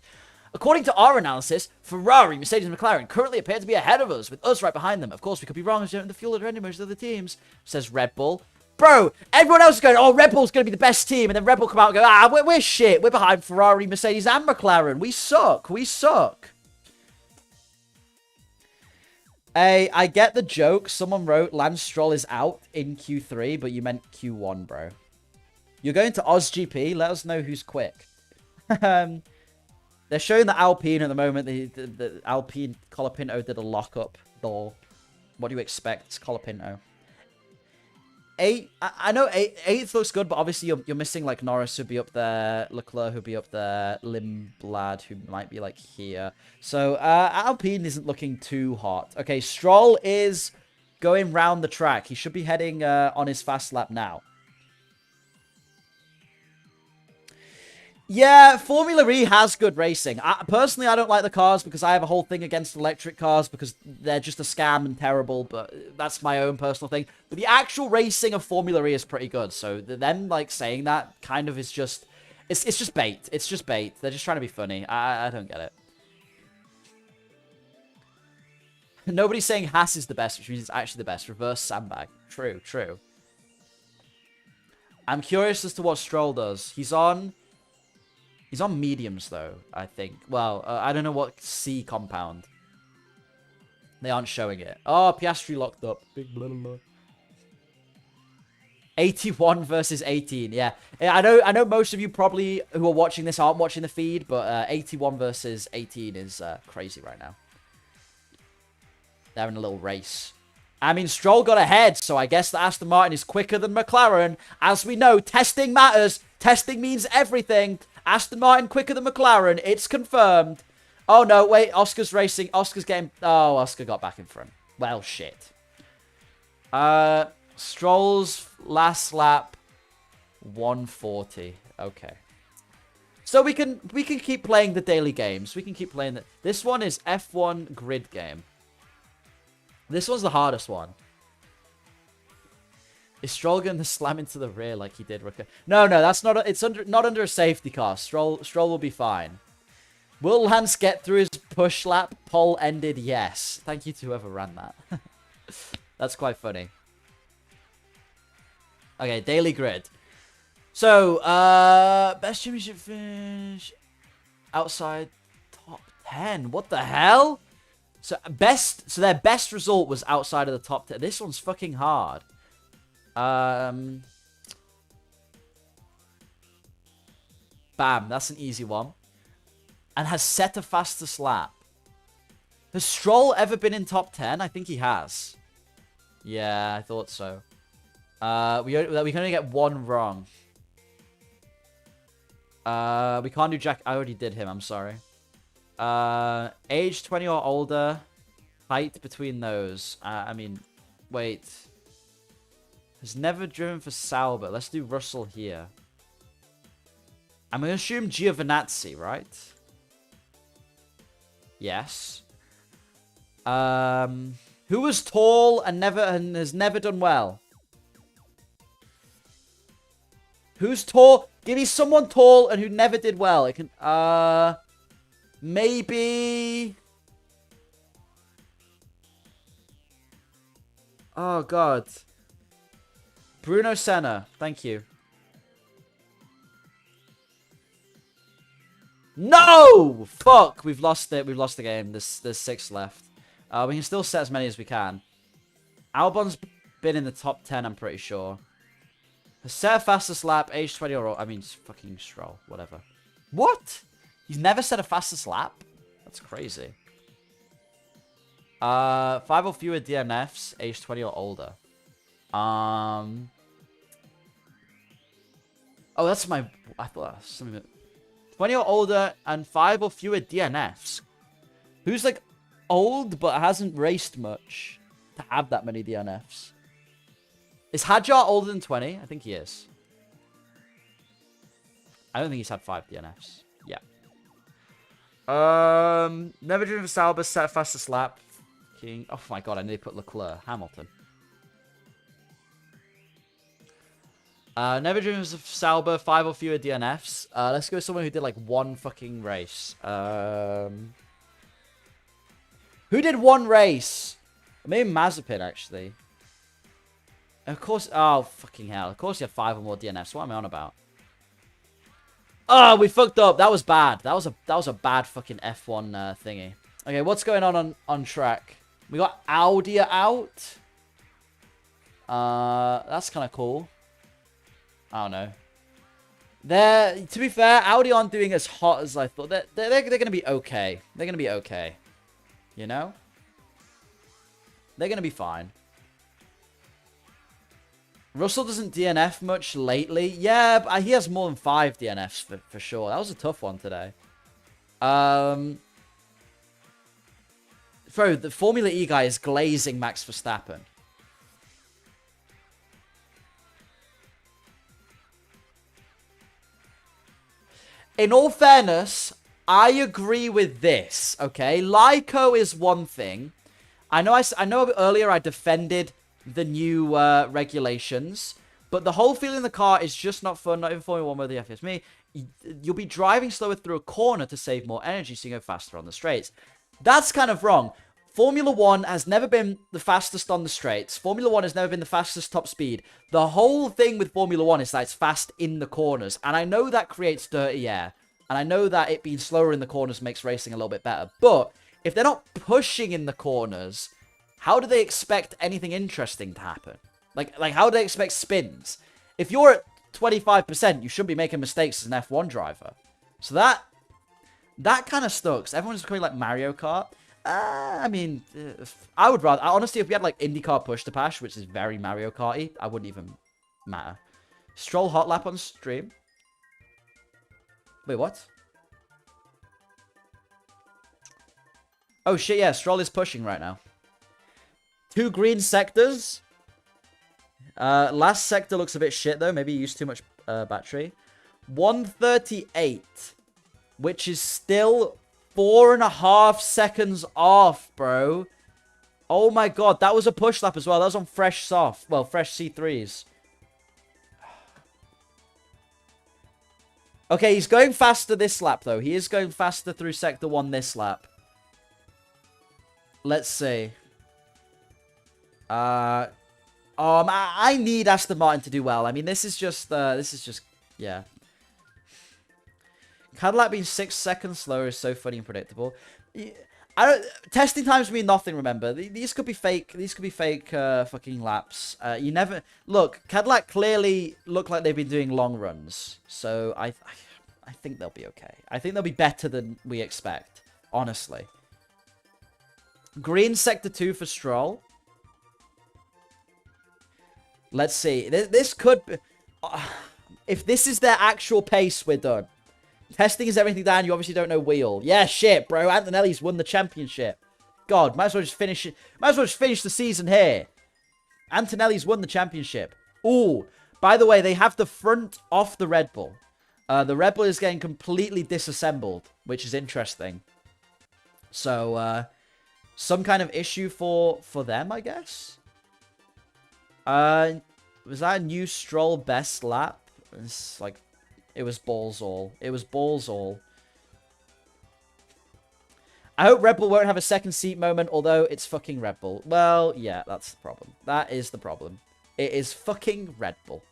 S1: According to our analysis, Ferrari, Mercedes, and McLaren currently appear to be ahead of us, with us right behind them. Of course, we could be wrong as the fuel or engine most of the teams, says Red Bull. Bro, everyone else is going, oh, Red Bull's going to be the best team. And then Red Bull come out and go, ah, we're shit. We're behind Ferrari, Mercedes, and McLaren. We suck. We suck. Hey, I get the joke. Someone wrote Lance Stroll is out in Q3, but you meant Q1, bro. You're going to OzGP. Let us know who's quick. They're showing the Alpine at the moment. The Alpine Colapinto did a lockup door. What do you expect, Colapinto? I know eighth looks good, but obviously you're missing like Norris who'd be up there, Leclerc who'd be up there, Limblad who might be like here. So Alpine isn't looking too hot. Okay, Stroll is going round the track. He should be heading on his fast lap now. Yeah, Formula E has good racing. Personally, I don't like the cars because I have a whole thing against electric cars because they're just a scam and terrible, but that's my own personal thing. But the actual racing of Formula E is pretty good, so them, like, saying that kind of is just... It's just bait. It's just bait. They're just trying to be funny. I don't get it. Nobody's saying Haas is the best, which means it's actually the best. Reverse sandbag. True, true. I'm curious as to what Stroll does. He's on mediums, though, I think. Well, I don't know what C compound. They aren't showing it. Oh, Piastri locked up. Big blah, blah, blah. 81 versus 18. Yeah, I know most of you probably who are watching this aren't watching the feed, but 81 versus 18 is crazy right now. They're in a little race. I mean, Stroll got ahead, so I guess that Aston Martin is quicker than McLaren. As we know, testing matters. Testing means everything. Aston Martin quicker than McLaren. It's confirmed. Oh, no. Wait. Oscar's racing. Oscar's getting... Oh, Oscar got back in front. Well, shit. Stroll's last lap, 140. Okay. So we can keep playing the daily games. We can keep playing that. This one is F1 grid game. This one's the hardest one. Is Stroll going to slam into the rear like he did? No, that's not. It's not under a safety car. Stroll will be fine. Will Lance get through his push lap? Poll ended. Yes. Thank you to whoever ran that. That's quite funny. Okay, daily grid. So, best championship finish outside top 10. What the hell? So their best result was outside of the top 10. This one's fucking hard. Bam, that's an easy one. And has set a fastest lap. Has Stroll ever been in top 10? I think he has. Yeah, I thought so. We can only get one wrong. We can't do Jack. I already did him. I'm sorry. Age 20 or older. Height between those. I mean, wait. Has never driven for Sauber. Let's do Russell here. I'm going to assume Giovinazzi, right? Yes. Who was tall and has never done well? Who's tall? Give me someone tall and who never did well. It can maybe. Oh god. Bruno Senna. Thank you. No! Fuck! We've lost it. We've lost the game. There's 6 left. We can still set as many as we can. Albon's been in the top 10, I'm pretty sure. Set fastest lap, age 20 or... I mean, fucking Stroll. Whatever. What? He's never set a fastest lap? That's crazy. 5 or fewer DNFs, age 20 or older. Oh, that's my... I thought that was something... 20 or older and 5 or fewer DNFs. Who's, like, old but hasn't raced much to have that many DNFs? Is Hadjar older than 20? I think he is. I don't think he's had 5 DNFs. Yeah. Never driven for Sauber, set fastest lap. King. Oh my god, I need to put Leclerc. Hamilton. Never driven for Sauber, 5 or fewer DNFs. Let's go with someone who did like 1 fucking race. Who did 1 race? Maybe Mazepin, actually. Of course. Oh, fucking hell. Of course you have 5 or more DNFs. What am I on about? Oh, we fucked up. That was bad. That was a bad fucking F1 thingy. Okay, what's going on track? We got Audi out. That's kind of cool. I don't know. To be fair, Audi aren't doing as hot as I thought. They're going to be okay. They're going to be okay. You know? They're going to be fine. Russell doesn't DNF much lately. Yeah, but he has more than 5 DNFs for sure. That was a tough one today. Bro, the Formula E guy is glazing Max Verstappen. In all fairness, I agree with this, okay? Lyco is one thing. I know earlier I defended the new regulations, but the whole feeling in the car is just not fun. Not even Formula 1 where the F is me. You'll be driving slower through a corner to save more energy so you go faster on the straights. That's kind of wrong. Formula 1 has never been the fastest on the straights. Formula 1 has never been the fastest top speed. The whole thing with Formula 1 is that it's fast in the corners, and I know that creates dirty air, and I know that it being slower in the corners makes racing a little bit better, but if they're not pushing in the corners, how do they expect anything interesting to happen? Like how do they expect spins? If you're at 25%, you shouldn't be making mistakes as an F1 driver. So that kind of sucks. Everyone's going like Mario Kart. I mean, I would rather... Honestly, if we had like IndyCar Push to Pass, which is very Mario Kart-y, I wouldn't even matter. Stroll hot lap on stream. Wait, what? Oh shit, yeah, Stroll is pushing right now. 2 green sectors. Last sector looks a bit shit, though. Maybe he used too much battery. 138. Which is still 4.5 seconds off, bro. Oh my god, that was a push lap as well. That was on fresh soft. Well, fresh C3s. Okay, he's going faster this lap, though. He is going faster through Sector 1 this lap. Let's see. I need Aston Martin to do well. I mean, this is just, yeah. Cadillac being 6 seconds slower is so funny and predictable. Testing times mean nothing, remember. These could be fake. These could be fake fucking laps. You never... Look, Cadillac clearly look like they've been doing long runs. So I think they'll be okay. I think they'll be better than we expect, honestly. Green Sector 2 for Stroll. Let's see. This could be... if this is their actual pace, we're done. Testing is everything, Dan. You obviously don't know wheel. Yeah, shit, bro. Antonelli's won the championship. God, might as well just finish it. Might as well just finish the season here. Antonelli's won the championship. Ooh, by the way, they have the front off the Red Bull. The Red Bull is getting completely disassembled, which is interesting. So, some kind of issue for them, I guess. Was that a new Stroll best lap? It's like... It was balls all. It was balls all. I hope Red Bull won't have a second seat moment, although it's fucking Red Bull. Well, yeah, that's the problem. That is the problem. It is fucking Red Bull.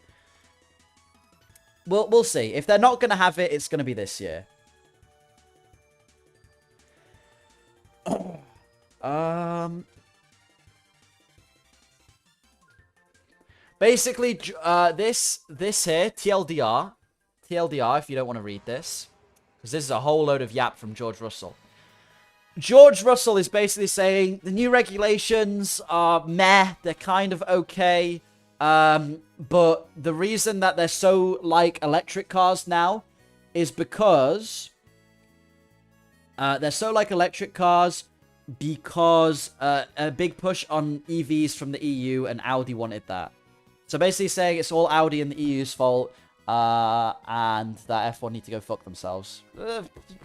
S1: We'll see. If they're not going to have it, it's going to be this year. Basically, this here, TLDR, if you don't want to read this, because this is a whole load of yap from George Russell. George Russell is basically saying the new regulations are meh, they're kind of okay. But the reason that they're so like electric cars now is because they're so like electric cars because a big push on EVs from the EU, and Audi wanted that. So basically saying it's all Audi and the EU's fault, and that F1 need to go fuck themselves.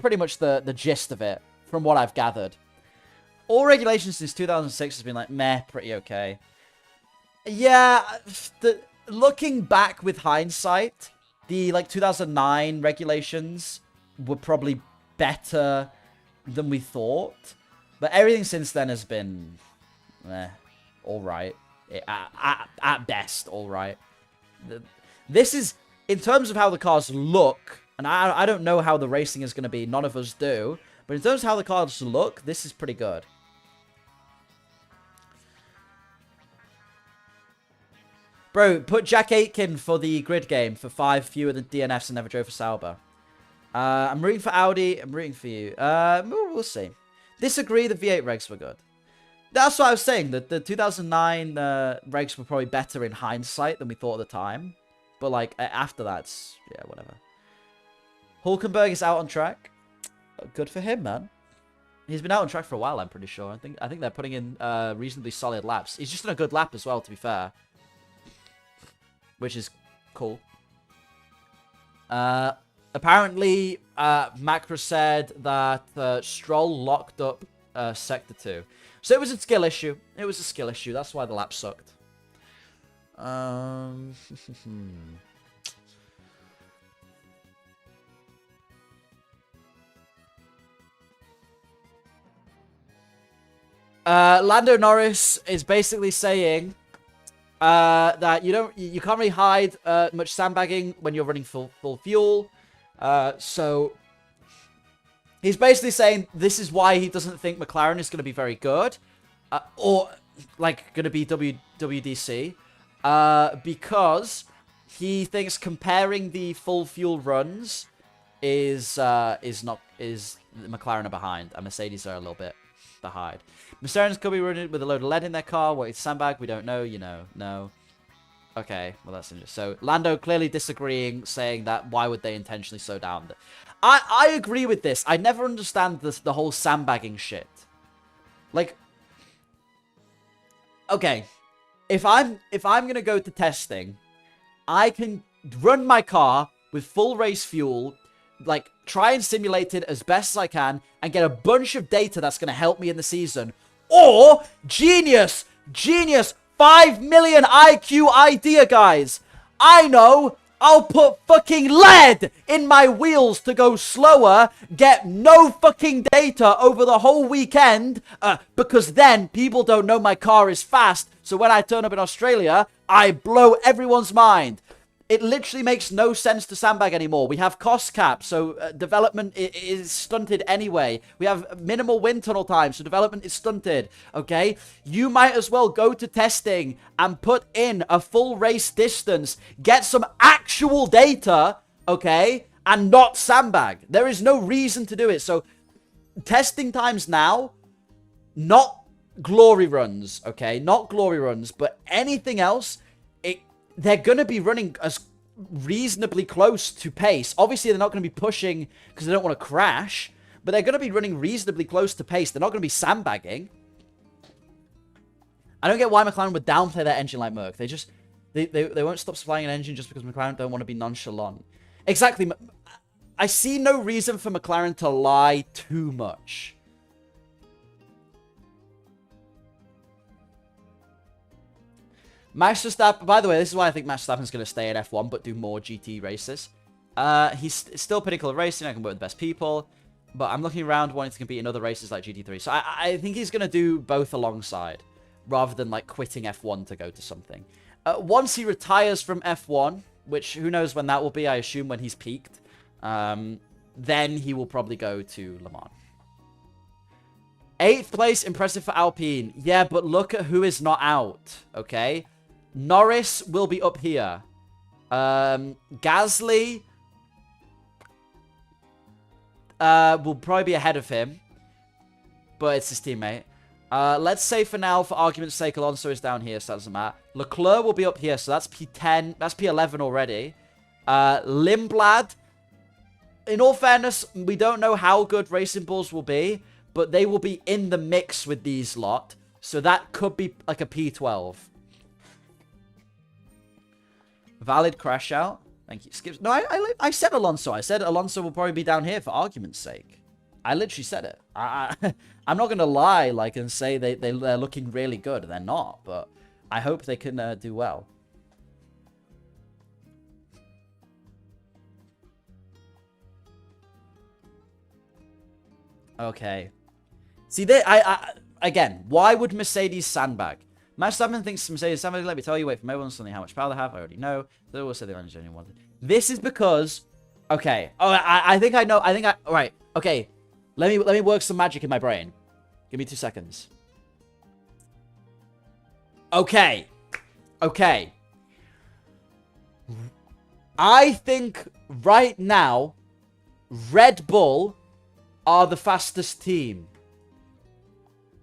S1: Pretty much the gist of it, from what I've gathered. All regulations since 2006 has been like, meh, pretty okay. Yeah, looking back with hindsight, the like 2009 regulations were probably better than we thought. But everything since then has been, alright. At best, alright. This is, in terms of how the cars look, and I don't know how the racing is going to be, none of us do. But in terms of how the cars look, this is pretty good. Bro, put Jack Aitken for the grid game for 5 fewer than DNFs and never drove for Sauber. I'm rooting for Audi. I'm rooting for you. We'll see. Disagree, the V8 regs were good. That's what I was saying. The 2009 regs were probably better in hindsight than we thought at the time. But, like, after that, it's, yeah, whatever. Hulkenberg is out on track. Good for him, man. He's been out on track for a while, I'm pretty sure. I think they're putting in reasonably solid laps. He's just done a good lap as well, to be fair. Which is cool. Apparently, Macro said that Stroll locked up Sector 2. So it was a skill issue. It was a skill issue. That's why the lap sucked. Lando Norris is basically saying that you can't really hide much sandbagging when you're running full fuel. So he's basically saying this is why he doesn't think McLaren is going to be very good, or like going to be WWDC, because he thinks comparing the full fuel runs is McLaren are behind and Mercedes are a little bit behind. Mercedes could be running with a load of lead in their car. What is sandbag? We don't know. You know, no. Okay, well that's interesting. So Lando clearly disagreeing, saying that why would they intentionally slow down? I agree with this. I never understand the whole sandbagging shit. Like, okay, if I'm gonna go to testing, I can run my car with full race fuel, like try and simulate it as best as I can, and get a bunch of data that's gonna help me in the season. Or genius, 5 million IQ idea, guys. I know. I'll put fucking lead in my wheels to go slower, get no fucking data over the whole weekend, because then people don't know my car is fast, so when I turn up in Australia, I blow everyone's mind. It literally makes no sense to sandbag anymore. We have cost cap, so development is stunted anyway. We have minimal wind tunnel time, so development is stunted, okay? You might as well go to testing and put in a full race distance, get some actual data, okay, and not sandbag. There is no reason to do it. So testing times now, not glory runs, okay? Not glory runs, but anything else, they're going to be running as reasonably close to pace. Obviously, they're not going to be pushing because they don't want to crash, but they're going to be running reasonably close to pace. They're not going to be sandbagging. I don't get why McLaren would downplay their engine like Merc. They won't stop supplying an engine just because McLaren don't want to be nonchalant. Exactly. I see no reason for McLaren to lie too much. Max Verstappen, by the way, this is why I think Max Verstappen's going to stay in F1, but do more GT races. He's still pinnacle of racing. I can work with the best people. But I'm looking around wanting to compete in other races like GT3. So I think he's going to do both alongside, rather than like quitting F1 to go to something. Once he retires from F1, which who knows when that will be, I assume when he's peaked, then he will probably go to Le Mans. 8th place, impressive for Alpine. Yeah, but look at who is not out, okay? Norris will be up here. Gasly will probably be ahead of him, but it's his teammate. Let's say for now, for argument's sake, Alonso is down here, so that doesn't matter. Leclerc will be up here, so that's P10. That's P11 already. Limblad. In all fairness, we don't know how good Racing Bulls will be, but they will be in the mix with these lot. So that could be like a P12. Valid crash out. Thank you. Skips. No, I said Alonso. I said Alonso will probably be down here for argument's sake. I literally said it. I'm not going to lie like and say they're looking really good. They're not, but I hope they can do well. Okay. See, again, why would Mercedes sandbag? Max Verstappen thinks Mercedes sandbag. Let me tell you, wait from everyone suddenly how much power they have. I already know. They always say they only wanted. This is because, okay. Oh, I think I know. All right. Okay. Let me work some magic in my brain. Give me 2 seconds. Okay. Okay. I think right now, Red Bull are the fastest team.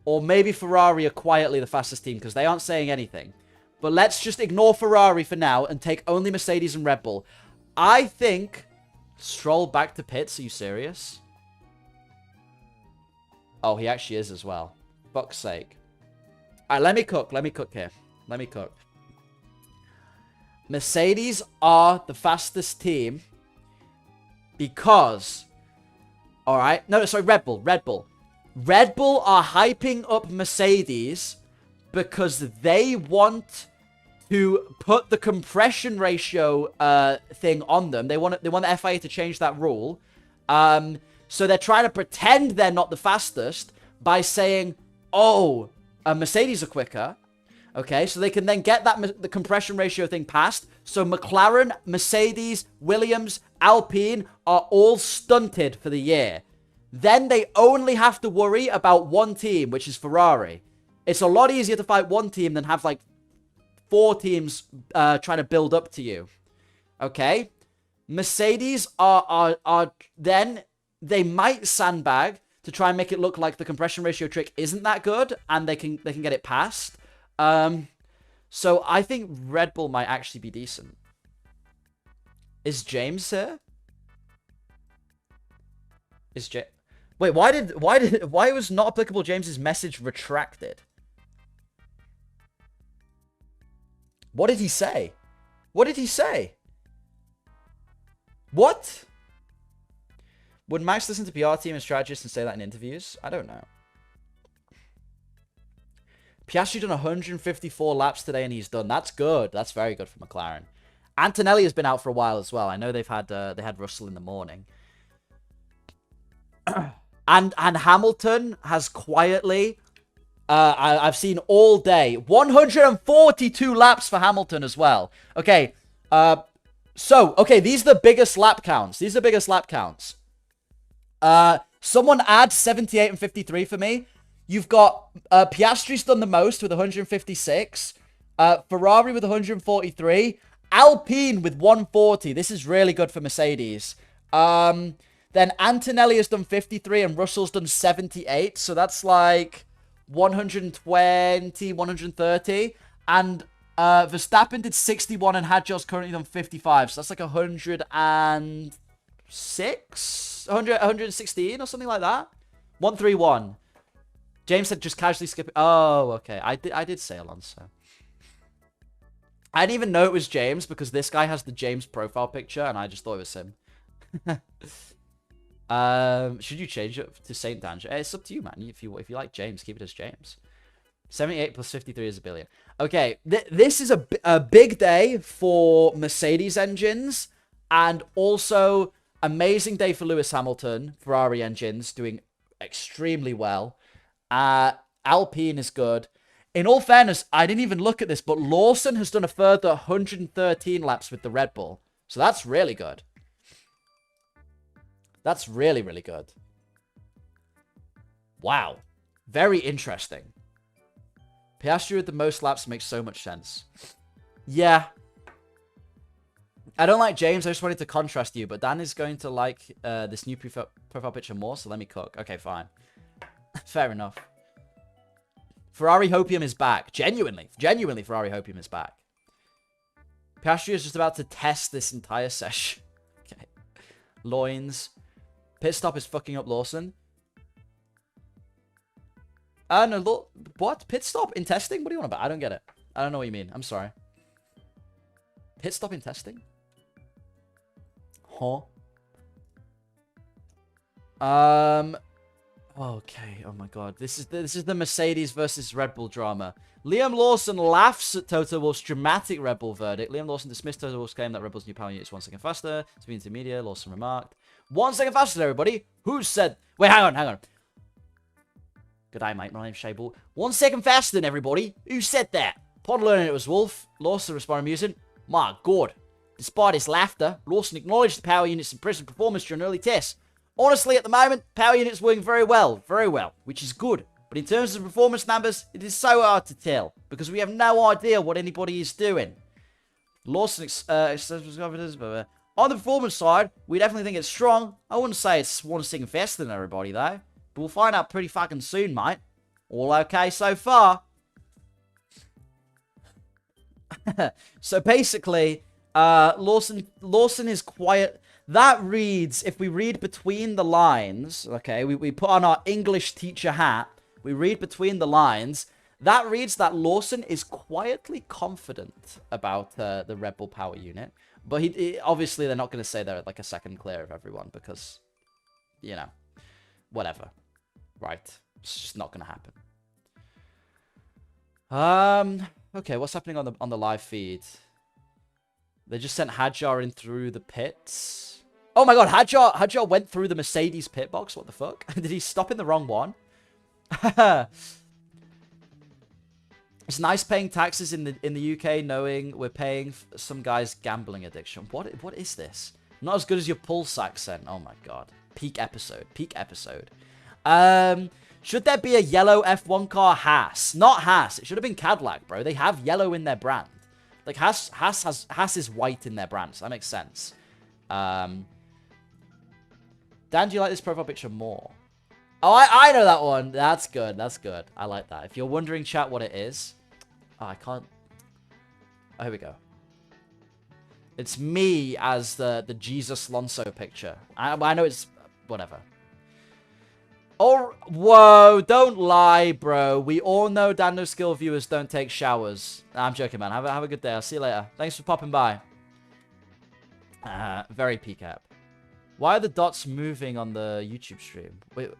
S1: Or maybe Ferrari are quietly the fastest team because they aren't saying anything. But let's just ignore Ferrari for now and take only Mercedes and Red Bull. I think... Stroll back to pits? Are you serious? Oh, he actually is as well. Fuck's sake. Alright, let me cook. Let me cook here. Let me cook. Mercedes are the fastest team because... Alright. No, sorry, Red Bull. Red Bull. Red Bull are hyping up Mercedes because they want to put the compression ratio thing on them. They want the FIA to change that rule. So they're trying to pretend they're not the fastest by saying, oh, Mercedes are quicker. Okay, so they can then get the compression ratio thing passed. So McLaren, Mercedes, Williams, Alpine are all stunted for the year. Then they only have to worry about one team, which is Ferrari. It's a lot easier to fight one team than have like 4 teams trying to build up to you. Okay? Mercedes are then they might sandbag to try and make it look like the compression ratio trick isn't that good and they can get it passed. So I think Red Bull might actually be decent. Is James here? Is James... Wait, why was not applicable James's message retracted? What did he say? What did he say? What? Would Max listen to PR team and strategists and say that in interviews? I don't know. Piastri done 154 laps today and he's done. That's good. That's very good for McLaren. Antonelli has been out for a while as well. I know they had Russell in the morning. And Hamilton has quietly, I've seen all day, 142 laps for Hamilton as well. Okay, okay, these are the biggest lap counts. These are the biggest lap counts. Someone add 78 and 53 for me. You've got Piastri's done the most with 156. Ferrari with 143. Alpine with 140. This is really good for Mercedes. Then Antonelli has done 53 and Russell's done 78. So that's like 120, 130. And Verstappen did 61 and Hadjar's currently done 55. So that's like 106? 116 or something like that? 131. James said just casually skip it. Oh, okay. I did say Alonso. I didn't even know it was James because this guy has the James profile picture and I just thought it was him. Should you change it to Saint Danger? It's up to you, man. If you like James, keep it as James. 78 plus 53 is a billion. Okay, this is a big day for Mercedes engines and also amazing day for Lewis Hamilton. Ferrari engines doing extremely well. Alpine is good. In all fairness, I didn't even look at this, but Lawson has done a further 113 laps with the Red Bull. So that's really good. That's really, really good. Wow. Very interesting. Piastri with the most laps makes so much sense. Yeah. I don't like James. I just wanted to contrast you, but Dan is going to like this new profile picture more, so let me cook. Okay, fine. Fair enough. Ferrari Hopium is back. Genuinely, Ferrari Hopium is back. Piastri is just about to test this entire session. Okay. Loins. Pit stop is fucking up Lawson. No, what? Pit stop in testing? What do you want about? I don't get it. I don't know what you mean. I'm sorry. Pit stop in testing? Huh? Okay. Oh my god. This is the Mercedes versus Red Bull drama. Liam Lawson laughs at Toto Wolff's dramatic Red Bull verdict. Liam Lawson dismissed Toto Wolff's claim that Red Bull's new power unit is 1 second faster. Speaking to media, Lawson remarked, 1 second faster, everybody. Who said? Wait, hang on. Good day, mate. My name's Shay Bull. 1 second faster than everybody. Who said that? Pod learning it was Wolff. Lawson responded musing, my god. Despite his laughter, Lawson acknowledged the power unit's impressive performance during early tests. Honestly, at the moment, power unit's working very well, which is good. But in terms of performance numbers, it is so hard to tell, because we have no idea what anybody is doing. Lawson on the performance side, we definitely think it's strong. I wouldn't say it's 1 second faster than everybody, though. But we'll find out pretty fucking soon, mate. All okay so far. So basically, Lawson is quiet. That reads, if we read between the lines, okay, we put on our English teacher hat, we read between the lines, that reads that Lawson is quietly confident about the Red Bull power unit. But he obviously they're not going to say they're like a second clear of everyone because, you know, whatever. Right. It's just not going to happen. Okay, what's happening on the live feed? They just sent Hadjar in through the pits. Oh my god, Hadjar went through the Mercedes pit box. What the fuck? Did he stop in the wrong one? It's nice paying taxes in the UK knowing we're paying some guy's gambling addiction. What is this? Not as good as your Pulse accent. Oh my god. Peak episode. Should there be a yellow F1 car? Haas. Not Haas. It should have been Cadillac, bro. They have yellow in their brand. Like, Haas is white in their brand, so that makes sense. Dan, do you like this profile picture more? Oh, I know that one. That's good. I like that. If you're wondering, chat, what it is. Oh, I can't. Oh, here we go. It's me as the Jesus Lonso picture. I know it's... whatever. Oh, whoa, don't lie, bro. We all know Dan No Skill viewers don't take showers. Nah, I'm joking, man. Have a good day. I'll see you later. Thanks for popping by. Very peak app. Why are the dots moving on the YouTube stream? Wait.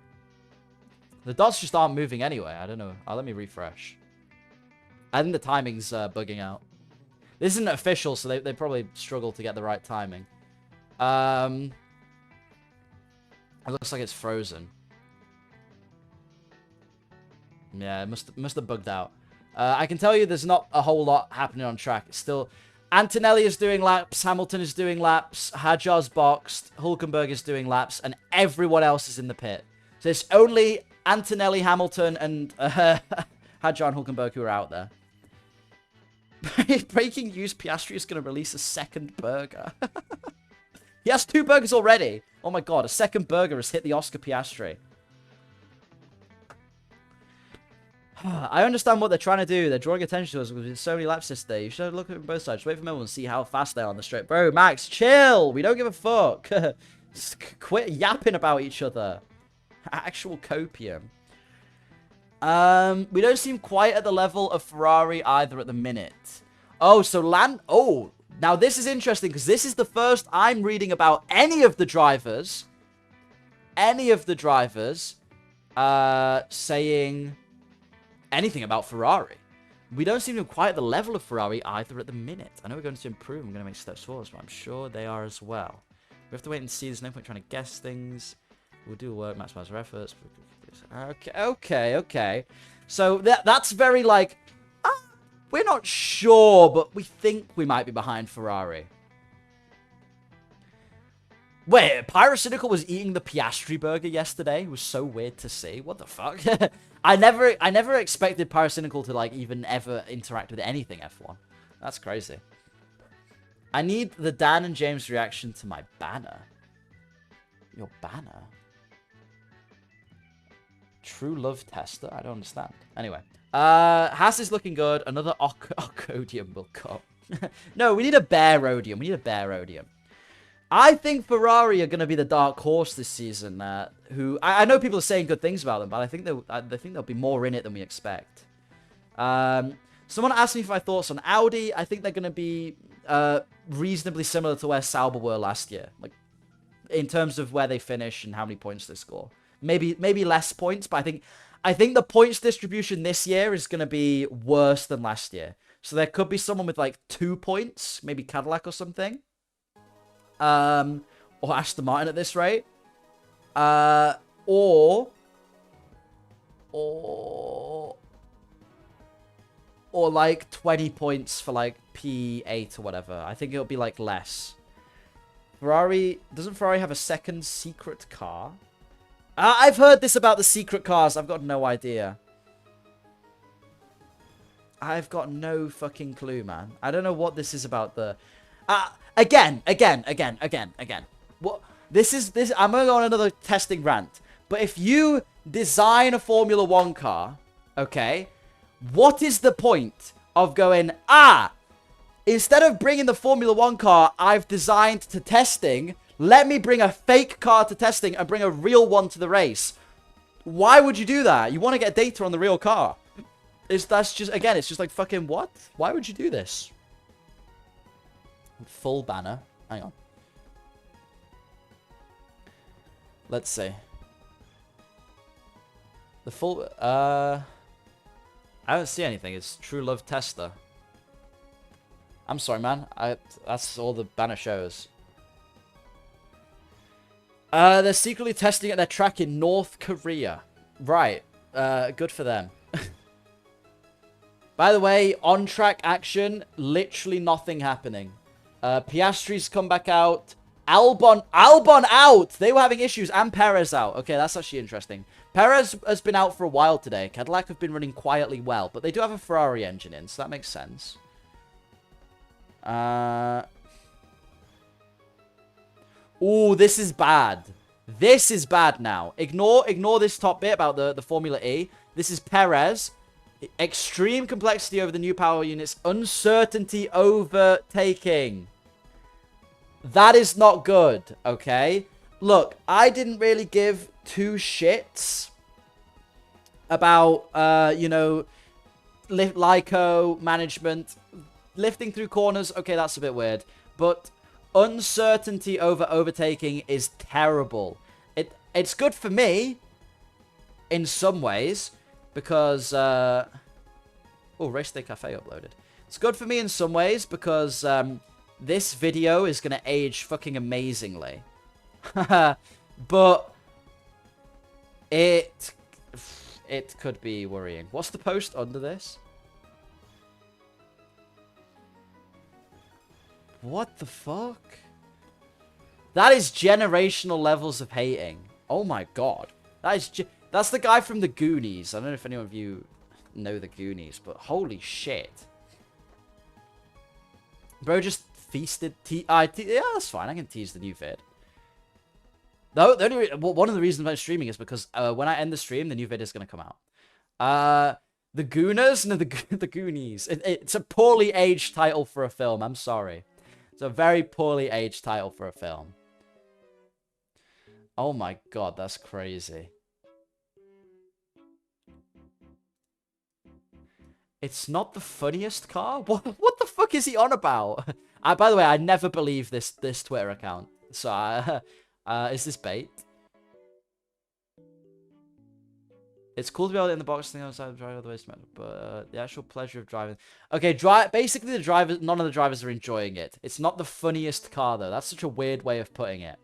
S1: The dots just aren't moving anyway. I don't know. Let me refresh. I think the timing's bugging out. This isn't official, so they probably struggle to get the right timing. It looks like it's frozen. Yeah, it must have bugged out. I can tell you there's not a whole lot happening on track. It's still... Antonelli is doing laps, Hamilton is doing laps, Hadjar's boxed, Hulkenberg is doing laps, and everyone else is in the pit. So it's only Antonelli, Hamilton, and Hadjar and Hulkenberg who are out there. Breaking news, Piastri is going to release a second burger. He has 2 burgers already. Oh my god, a second burger has hit the Oscar Piastri. I understand what they're trying to do. They're drawing attention to us with so many laps this day. You should look at both sides. Wait for Melbourne and see how fast they are on the straight. Bro, Max, chill. We don't give a fuck. Quit yapping about each other. Actual copium. We don't seem quite at the level of Ferrari either at the minute. Oh, so Oh, now this is interesting because this is the first I'm reading about any of the drivers. Saying... anything about Ferrari. We don't seem to be quite at the level of Ferrari either at the minute. I know we're going to improve. I'm going to make steps forward, but I'm sure they are as well. We have to wait and see. There's no point trying to guess things. We'll do work, maximize our efforts. Okay. So that's very like, we're not sure, but we think we might be behind Ferrari. Wait, Pyrocynical was eating the Piastri burger yesterday. It was so weird to see. What the fuck? I never expected Pyrocynical to like even ever interact with anything F1. That's crazy. I need the Dan and James reaction to my banner. Your banner? True love tester? I don't understand. Anyway, Haas is looking good. Another Ocodium will come. No, we need a Barodium. We need a Barodium. I think Ferrari are going to be the dark horse this season. Who I know people are saying good things about them, but I think they'll be more in it than we expect. Someone asked me for my thoughts on Audi. I think they're going to be reasonably similar to where Sauber were last year, like in terms of where they finish and how many points they score. Maybe less points, but I think the points distribution this year is going to be worse than last year. So there could be someone with like 2 points, maybe Cadillac or something. Or Aston Martin at this rate. Or like 20 points for like P8 or whatever. I think it'll be like less. Doesn't Ferrari have a second secret car? I've heard this about the secret cars. I've got no idea. I've got no fucking clue, man. I don't know what this is about the... Again. What? This. I'm going to go on another testing rant. But if you design a Formula 1 car, okay, what is the point of going, instead of bringing the Formula 1 car I've designed to testing, let me bring a fake car to testing and bring a real one to the race. Why would you do that? You want to get data on the real car. It's just like fucking what? Why would you do this? Full banner. Hang on. Let's see. The full... I don't see anything. It's True Love Tester. I'm sorry, man. That's all the banner shows. They're secretly testing at their track in North Korea. Right. Good for them. By the way, on-track action, literally nothing happening. Piastri's come back out. Albon out! They were having issues, and Perez out. Okay, that's actually interesting. Perez has been out for a while today. Cadillac have been running quietly well, but they do have a Ferrari engine in, so that makes sense. Ooh, this is bad. This is bad now. Ignore this top bit about the Formula E. This is Perez. Extreme complexity over the new power units. Uncertainty overtaking. That is not good, okay? Look, I didn't really give two shits about, Lyco management. Lifting through corners, okay, that's a bit weird. But uncertainty over overtaking is terrible. It's good for me in some ways because... Oh, Race Day Cafe uploaded. It's good for me in some ways because this video is going to age fucking amazingly. But it could be worrying. What's the post under this? What the fuck? That is generational levels of hating. Oh my god. That's the guy from the Goonies. I don't know if anyone of you know the Goonies, but holy shit. Bro just feasted... yeah, that's fine. I can tease the new vid. No, one of the reasons I'm streaming is because when I end the stream, the new vid is going to come out. The Gooners? No, the Goonies. It's a poorly aged title for a film. I'm sorry. It's a very poorly aged title for a film. Oh my god, that's crazy. It's not the funniest car? What the fuck is he on about? By the way, I never believe this Twitter account. So, is this bait? It's cool to be able to in the box thing outside the drive all the way to but the actual pleasure of driving. Okay, basically none of the drivers are enjoying it. It's not the funniest car though. That's such a weird way of putting it.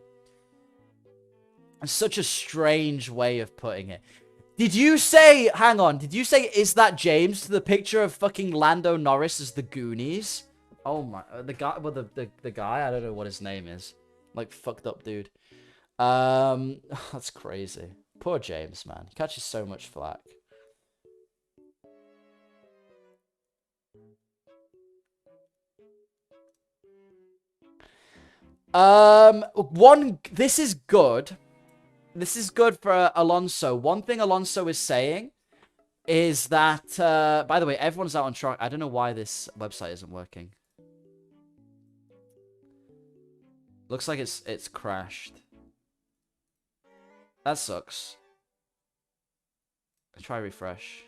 S1: It's such a strange way of putting it. Did you say, hang on, did you say, is that James to the picture of fucking Lando Norris as the Goonies? Oh my, the guy, well, the guy, I don't know what his name is. Like, fucked up dude. That's crazy. Poor James, man. He catches so much flack. This is good. This is good for Alonso. One thing Alonso is saying is that, by the way, everyone's out on track. I don't know why this website isn't working. Looks like it's crashed. That sucks. Try refresh.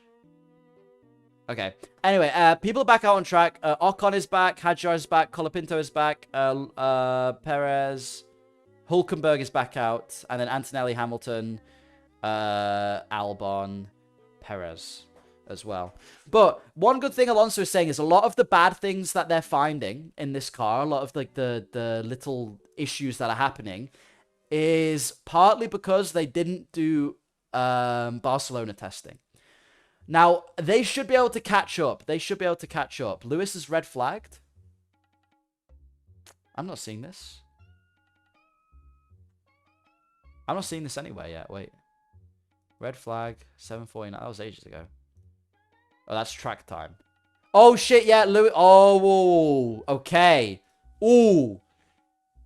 S1: Okay. Anyway, people are back out on track. Ocon is back. Hadjar is back. Colapinto is back. Perez. Hulkenberg is back out. And then Antonelli, Hamilton, Albon, Perez as well. But one good thing Alonso is saying is a lot of the bad things that they're finding in this car, a lot of like the little issues that are happening, is partly because they didn't do Barcelona testing. Now, they should be able to catch up. They should be able to catch up. Lewis is red flagged. I'm not seeing this. I'm not seeing this anywhere yet. Wait. Red flag, 7:49. That was ages ago. Oh, that's track time. Oh, shit, yeah. Lewis. Oh, okay. Ooh.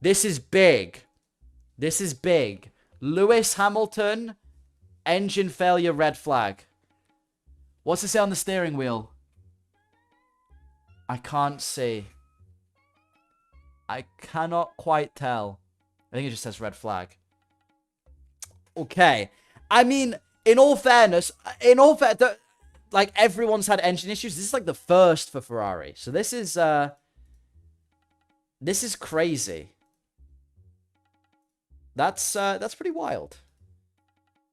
S1: This is big. This is big. Lewis Hamilton, engine failure, red flag. What's it say on the steering wheel? I can't see. I cannot quite tell. I think it just says red flag. Okay. I mean, in all fairness, like everyone's had engine issues. This is like the first for Ferrari. So this is crazy. That's pretty wild.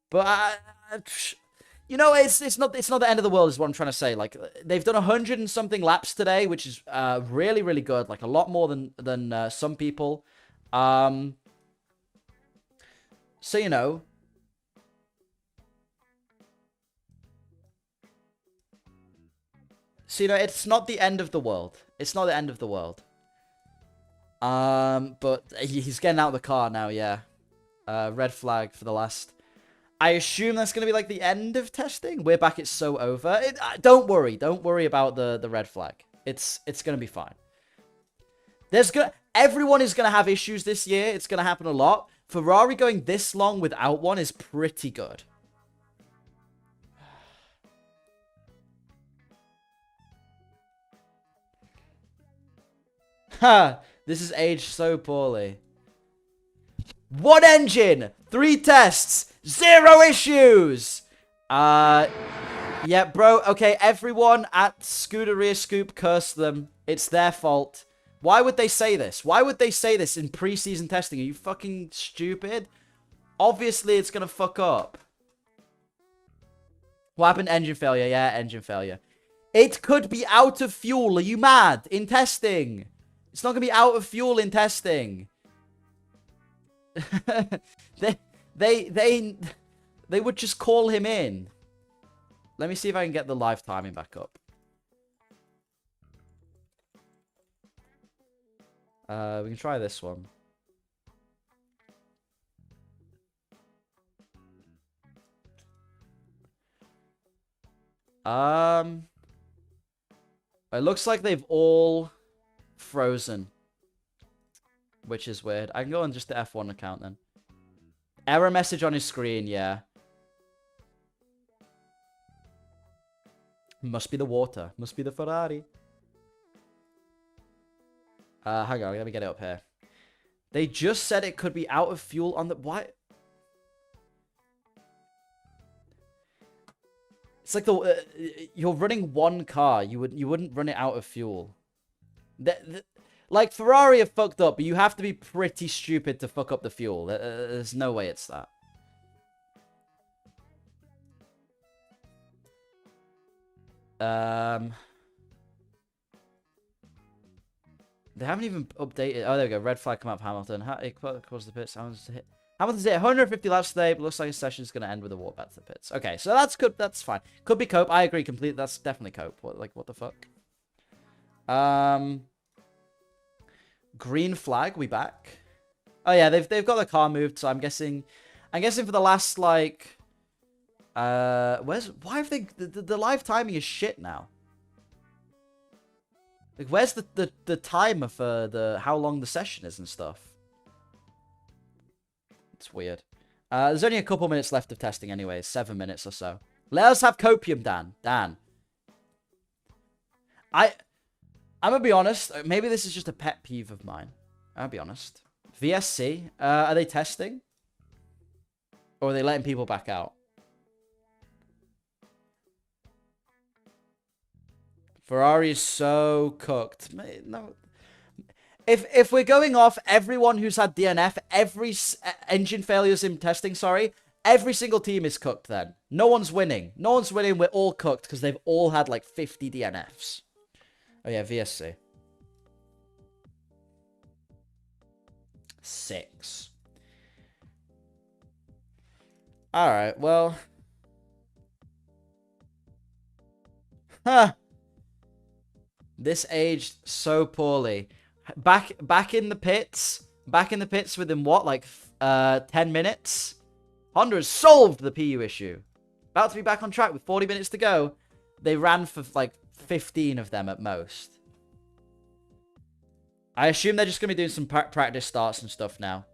S1: But you know, it's not the end of the world, is what I'm trying to say. Like, they've done 100 and something laps today, which is really, really good. Like, a lot more than some people. So, you know. So, you know, it's not the end of the world. It's not the end of the world. But he's getting out of the car now, yeah. Red flag for the last... I assume that's going to be like the end of testing. We're back, it's so over. Don't worry. Don't worry about the red flag. It's going to be fine. Everyone is going to have issues this year. It's going to happen a lot. Ferrari going this long without one is pretty good. Ha! This is aged so poorly. One engine! 3 tests! 0 issues! Yeah, bro. Okay, everyone at Scuderia Scoop curse them. It's their fault. Why would they say this? Why would they say this in pre-season testing? Are you fucking stupid? Obviously, it's gonna fuck up. What happened? Engine failure. Yeah, engine failure. It could be out of fuel. Are you mad? In testing. It's not gonna be out of fuel in testing. They would just call him in. Let me see if I can get the live timing back up. We can try this one. It looks like they've all frozen, which is weird. I can go on just the F1 account then. Error message on his screen, yeah. Must be the water. Must be the Ferrari. Hang on, let me get it up here. They just said it could be out of fuel on the... Why? It's like you're running one car. You wouldn't run it out of fuel. Like, Ferrari have fucked up, but you have to be pretty stupid to fuck up the fuel. There's no way it's that. They haven't even updated. Oh, there we go. Red flag come up, Hamilton. It caused the pits. Hamilton's hit 150 laps today, but looks like his session's going to end with a walk back to the pits. Okay, so that's good. That's fine. Could be cope. I agree completely. That's definitely cope. What the fuck? Green flag. We back. Oh yeah, they've got the car moved. So I'm guessing for the last like, why have they the live timing is shit now? Like, where's the timer for how long the session is and stuff? It's weird. There's only a couple minutes left of testing anyway. 7 minutes or so. Let us have copium, Dan. Dan. I'm gonna be honest. Maybe this is just a pet peeve of mine. I'll be honest. VSC, are they testing? Or are they letting people back out? Ferrari is so cooked. No. If we're going off everyone who's had DNF, every engine failures in testing, sorry, every single team is cooked then. No one's winning. No one's winning. We're all cooked because they've all had like 50 DNFs. Oh yeah, VSC. 6. Alright, well. Huh. This aged so poorly. Back in the pits. Back in the pits within what? Like 10 minutes? Honda has solved the PU issue. About to be back on track with 40 minutes to go. They ran for like 15 of them at most. I assume they're just going to be doing some practice starts and stuff now.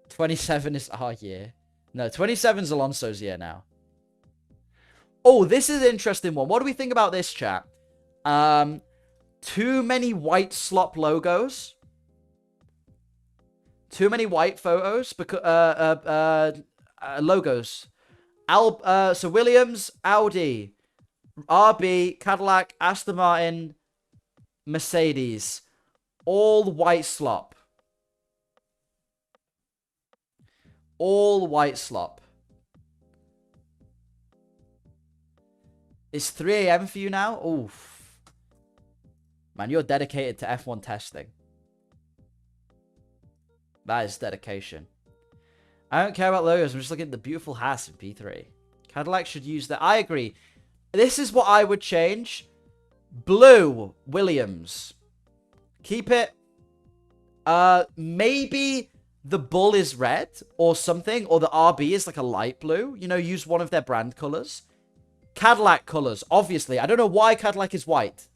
S1: 27 is our year. No, 27 is Alonso's year now. Oh, this is an interesting one. What do we think about this, chat? Too many white slop logos. Too many white photos. Logos. So Williams, Audi, RB, Cadillac, Aston Martin, Mercedes. All white slop. All white slop. It's 3 a.m. for you now? Oof. Man, you're dedicated to F1 testing. That is dedication. I don't care about logos. I'm just looking at the beautiful Haas in P3. Cadillac should use that. I agree. This is what I would change. Blue Williams. Keep it. Maybe the bull is red or something. Or the RB is like a light blue. You know, use one of their brand colors. Cadillac colors, obviously. I don't know why Cadillac is white.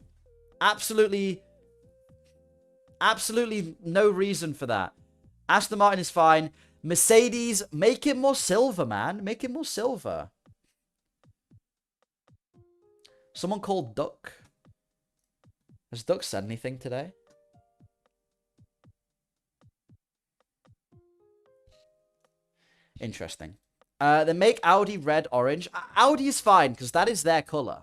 S1: Absolutely no reason for that. Aston Martin is fine. Mercedes, make it more silver, man. Make it more silver. Someone called Duck. Has Duck said anything today? Interesting. Then make Audi red, orange. Audi is fine because that is their color.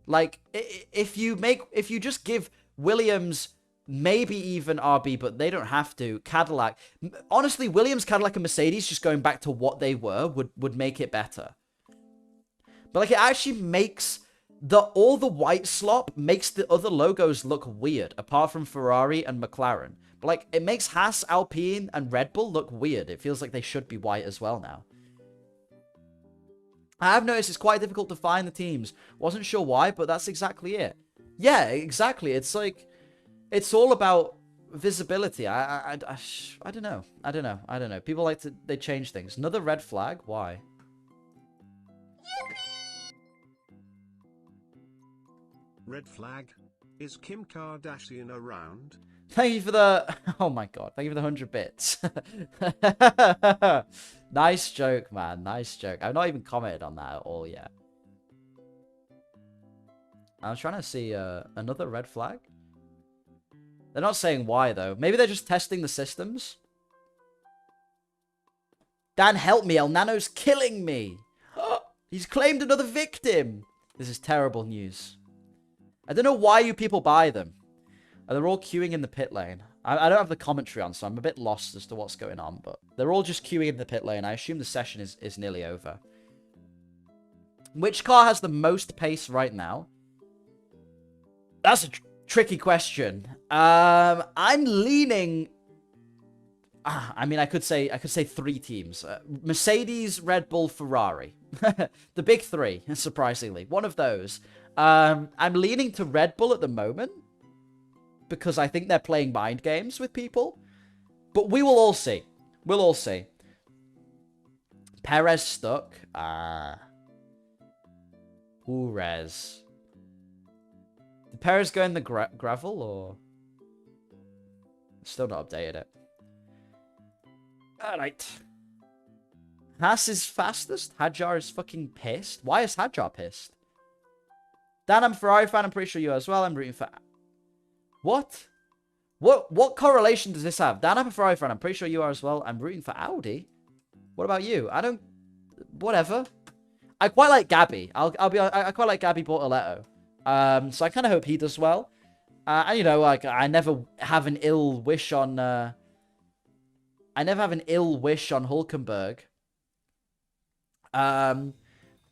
S1: Like, if you just give Williams, maybe even RB, but they don't have to. Cadillac. Honestly, Williams, Cadillac, and Mercedes, just going back to what they were, would make it better. But like, it actually makes all the white slop makes the other logos look weird, apart from Ferrari and McLaren. But like, it makes Haas, Alpine, and Red Bull look weird. It feels like they should be white as well now. I have noticed it's quite difficult to find the teams. Wasn't sure why, but that's exactly it. Yeah, exactly. It's like, it's all about visibility. I don't know. I don't know. People like to, they change things. Another red flag? Why?
S2: Red flag? Is Kim Kardashian around?
S1: Thank you for the... Oh my god. Thank you for the 100 bits. Nice joke, man. Nice joke. I've not even commented on that at all yet. I'm trying to see another red flag. They're not saying why, though. Maybe they're just testing the systems. Dan, help me. El Nano's killing me. He's claimed another victim. This is terrible news. I don't know why you people buy them. They're all queuing in the pit lane. I don't have the commentary on, so I'm a bit lost as to what's going on. But they're all just queuing in the pit lane. I assume the session is nearly over. Which car has the most pace right now? That's a tricky question. I'm leaning... I mean, I could say 3 teams. Mercedes, Red Bull, Ferrari. The big 3, surprisingly. One of those. I'm leaning to Red Bull at the moment, because I think they're playing mind games with people. But we will all see. We'll all see. Perez stuck. Perez. Did Perez go in the gravel, or... Still not updated it. Alright. Haas is fastest. Hadjar is fucking pissed. Why is Hadjar pissed? Dan, I'm a Ferrari fan. I'm pretty sure you are as well. I'm rooting for... What? What correlation does this have? Dan, I'm a Ferrari fan. I'm pretty sure you are as well. I'm rooting for Audi. What about you? I don't... Whatever. I quite like Gabby. I quite like Gabby Bortoletto. So I kind of hope he does well. And, you know, like, I never have an ill wish on... I never have an ill wish on Hulkenberg. But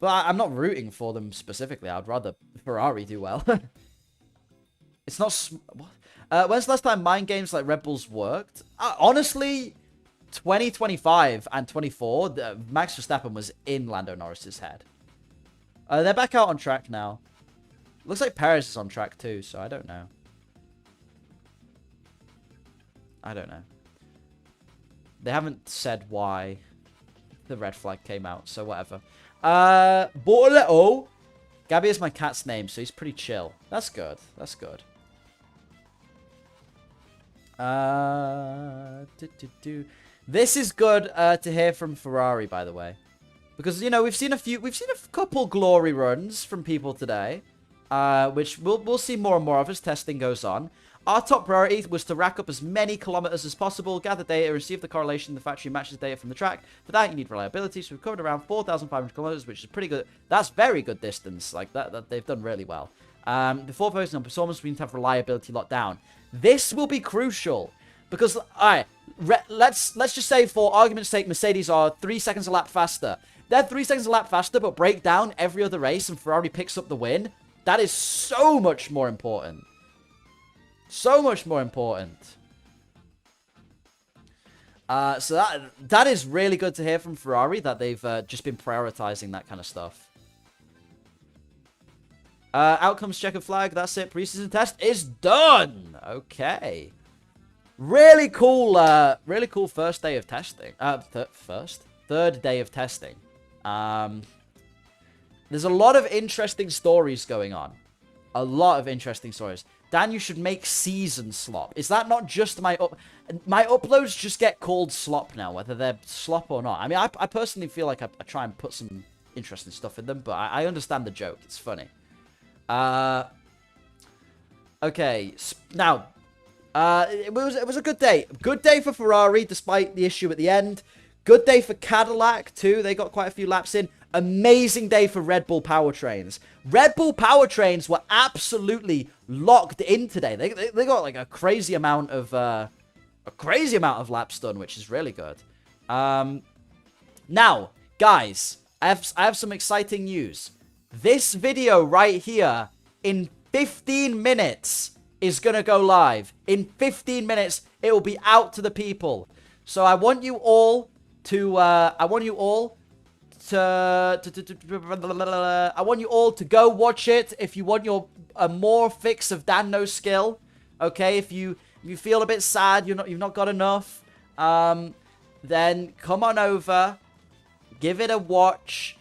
S1: I'm not rooting for them specifically. I'd rather Ferrari do well. It's not... when's the last time mind games like Red Bulls worked? Honestly, 2025 and 24, Max Verstappen was in Lando Norris's head. They're back out on track now. Looks like Perez is on track too, so I don't know. I don't know. They haven't said why the red flag came out, so whatever. Bortoletto. Gabby is my cat's name, so he's pretty chill. That's good. That's good. This is good to hear from Ferrari, by the way, because you know we've seen a couple glory runs from people today, which we'll see more and more of as testing goes on. Our top priority was to rack up as many kilometers as possible, gather data, receive the correlation the factory matches data from the track. For that, you need reliability, so we've covered around 4,500 kilometers, which is pretty good. That's very good distance. Like, that they've done really well. Before focusing on performance, we need to have reliability locked down. This will be crucial, because, alright, let's just say, for argument's sake, Mercedes are 3 seconds a lap faster. They're 3 seconds a lap faster, but break down every other race, and Ferrari picks up the win. That is so much more important. So much more important. So that is really good to hear from Ferrari, that they've just been prioritizing that kind of stuff. Outcomes checkered flag. That's it. Preseason test is done. Okay. Really cool first day of testing. Third day of testing. There's a lot of interesting stories going on. A lot of interesting stories. Dan, you should make season slop. Is that not just my uploads just get called slop now, whether they're slop or not? I mean, I personally feel like I try and put some interesting stuff in them, but I understand the joke. It's funny. Okay. Now, it was a good day. Good day for Ferrari, despite the issue at the end. Good day for Cadillac, too. They got quite a few laps in. Amazing day for Red Bull powertrains. Red Bull powertrains were absolutely locked in today. They got like a crazy amount of laps done, which is really good. Now, guys, I have some exciting news. This video right here in 15 minutes is gonna go live. In 15 minutes, it will be out to the people. So I want you all to go watch it if you want a more fix of Dan No Skill. Okay, if you feel a bit sad, you've not got enough, then come on over, give it a watch.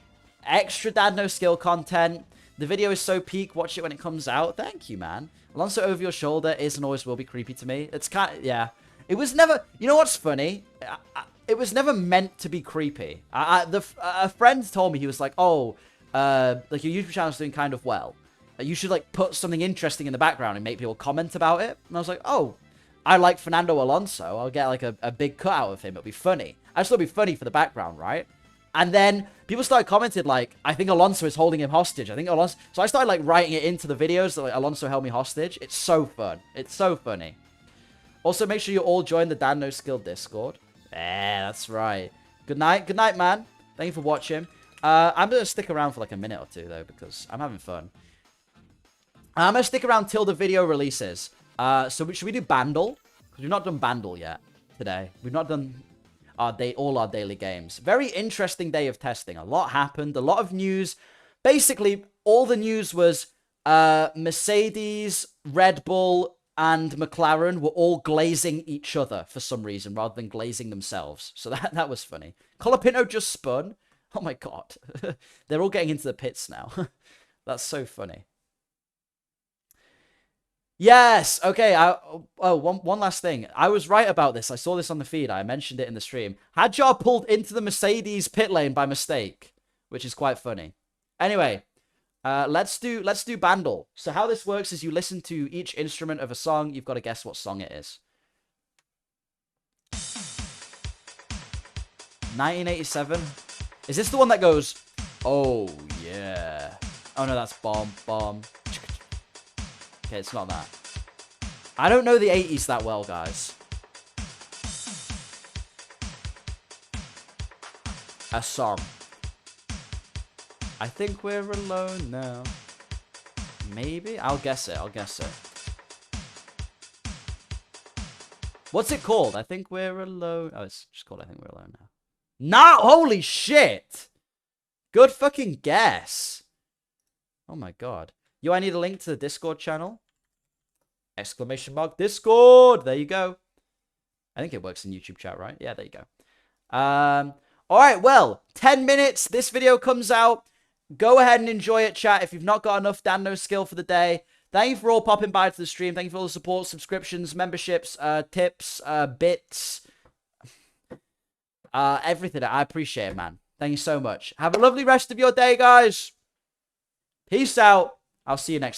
S1: Extra Dan No Skill content. The video is so peak. Watch it when it comes out. Thank you, man. Alonso over your shoulder is and always will be creepy to me. It's kind of, yeah. It was never. You know what's funny? It was never meant to be creepy. A friend told me, he was like, "Oh, like your YouTube channel's doing kind of well. You should like put something interesting in the background and make people comment about it." And I was like, "Oh, I like Fernando Alonso. I'll get like a big cutout of him. It'll be funny. I just thought it'd be funny for the background, right?" And then people started commenting like, "I think Alonso is holding him hostage. I think Alonso." So I started like writing it into the videos that like Alonso held me hostage. It's so fun. It's so funny. Also, make sure you all join the Dan No Skill Discord. Yeah, that's right. Good night. Good night, man. Thank you for watching. I'm going to stick around for like a minute or two, though, because I'm having fun. I'm going to stick around till the video releases. So should we do Bandle? Because we've not done Bandle yet today. We've not done all our daily games. Very interesting day of testing. A lot happened. A lot of news. Basically, all the news was Mercedes, Red Bull, and McLaren were all glazing each other for some reason, rather than glazing themselves. So that was funny. Colapinto just spun. Oh my god. They're all getting into the pits now. That's so funny. Yes. Okay. One last thing. I was right about this. I saw this on the feed. I mentioned it in the stream. Hadjar pulled into the Mercedes pit lane by mistake, which is quite funny. Anyway, let's do Bandle. So how this works is you listen to each instrument of a song. You've got to guess what song it is. 1987. Is this the one that goes, oh yeah? Oh no, that's bomb. Okay, it's not that. I don't know the 80s that well, guys. A song. I think we're alone now. Maybe? I'll guess it. What's it called? I think we're alone. Oh, it's just called I think we're alone now. No! Holy shit! Good fucking guess. Oh my god. Yo, I need a link to the Discord channel. Exclamation mark Discord. There you go. I think it works in YouTube chat, right? Yeah, there you go. All right, well, 10 minutes. This video comes out. Go ahead and enjoy it, chat. If you've not got enough Dan No Skill for the day, thank you for all popping by to the stream. Thank you for all the support, subscriptions, memberships, tips, bits, everything. I appreciate it, man. Thank you so much. Have a lovely rest of your day, guys. Peace out. I'll see you next time.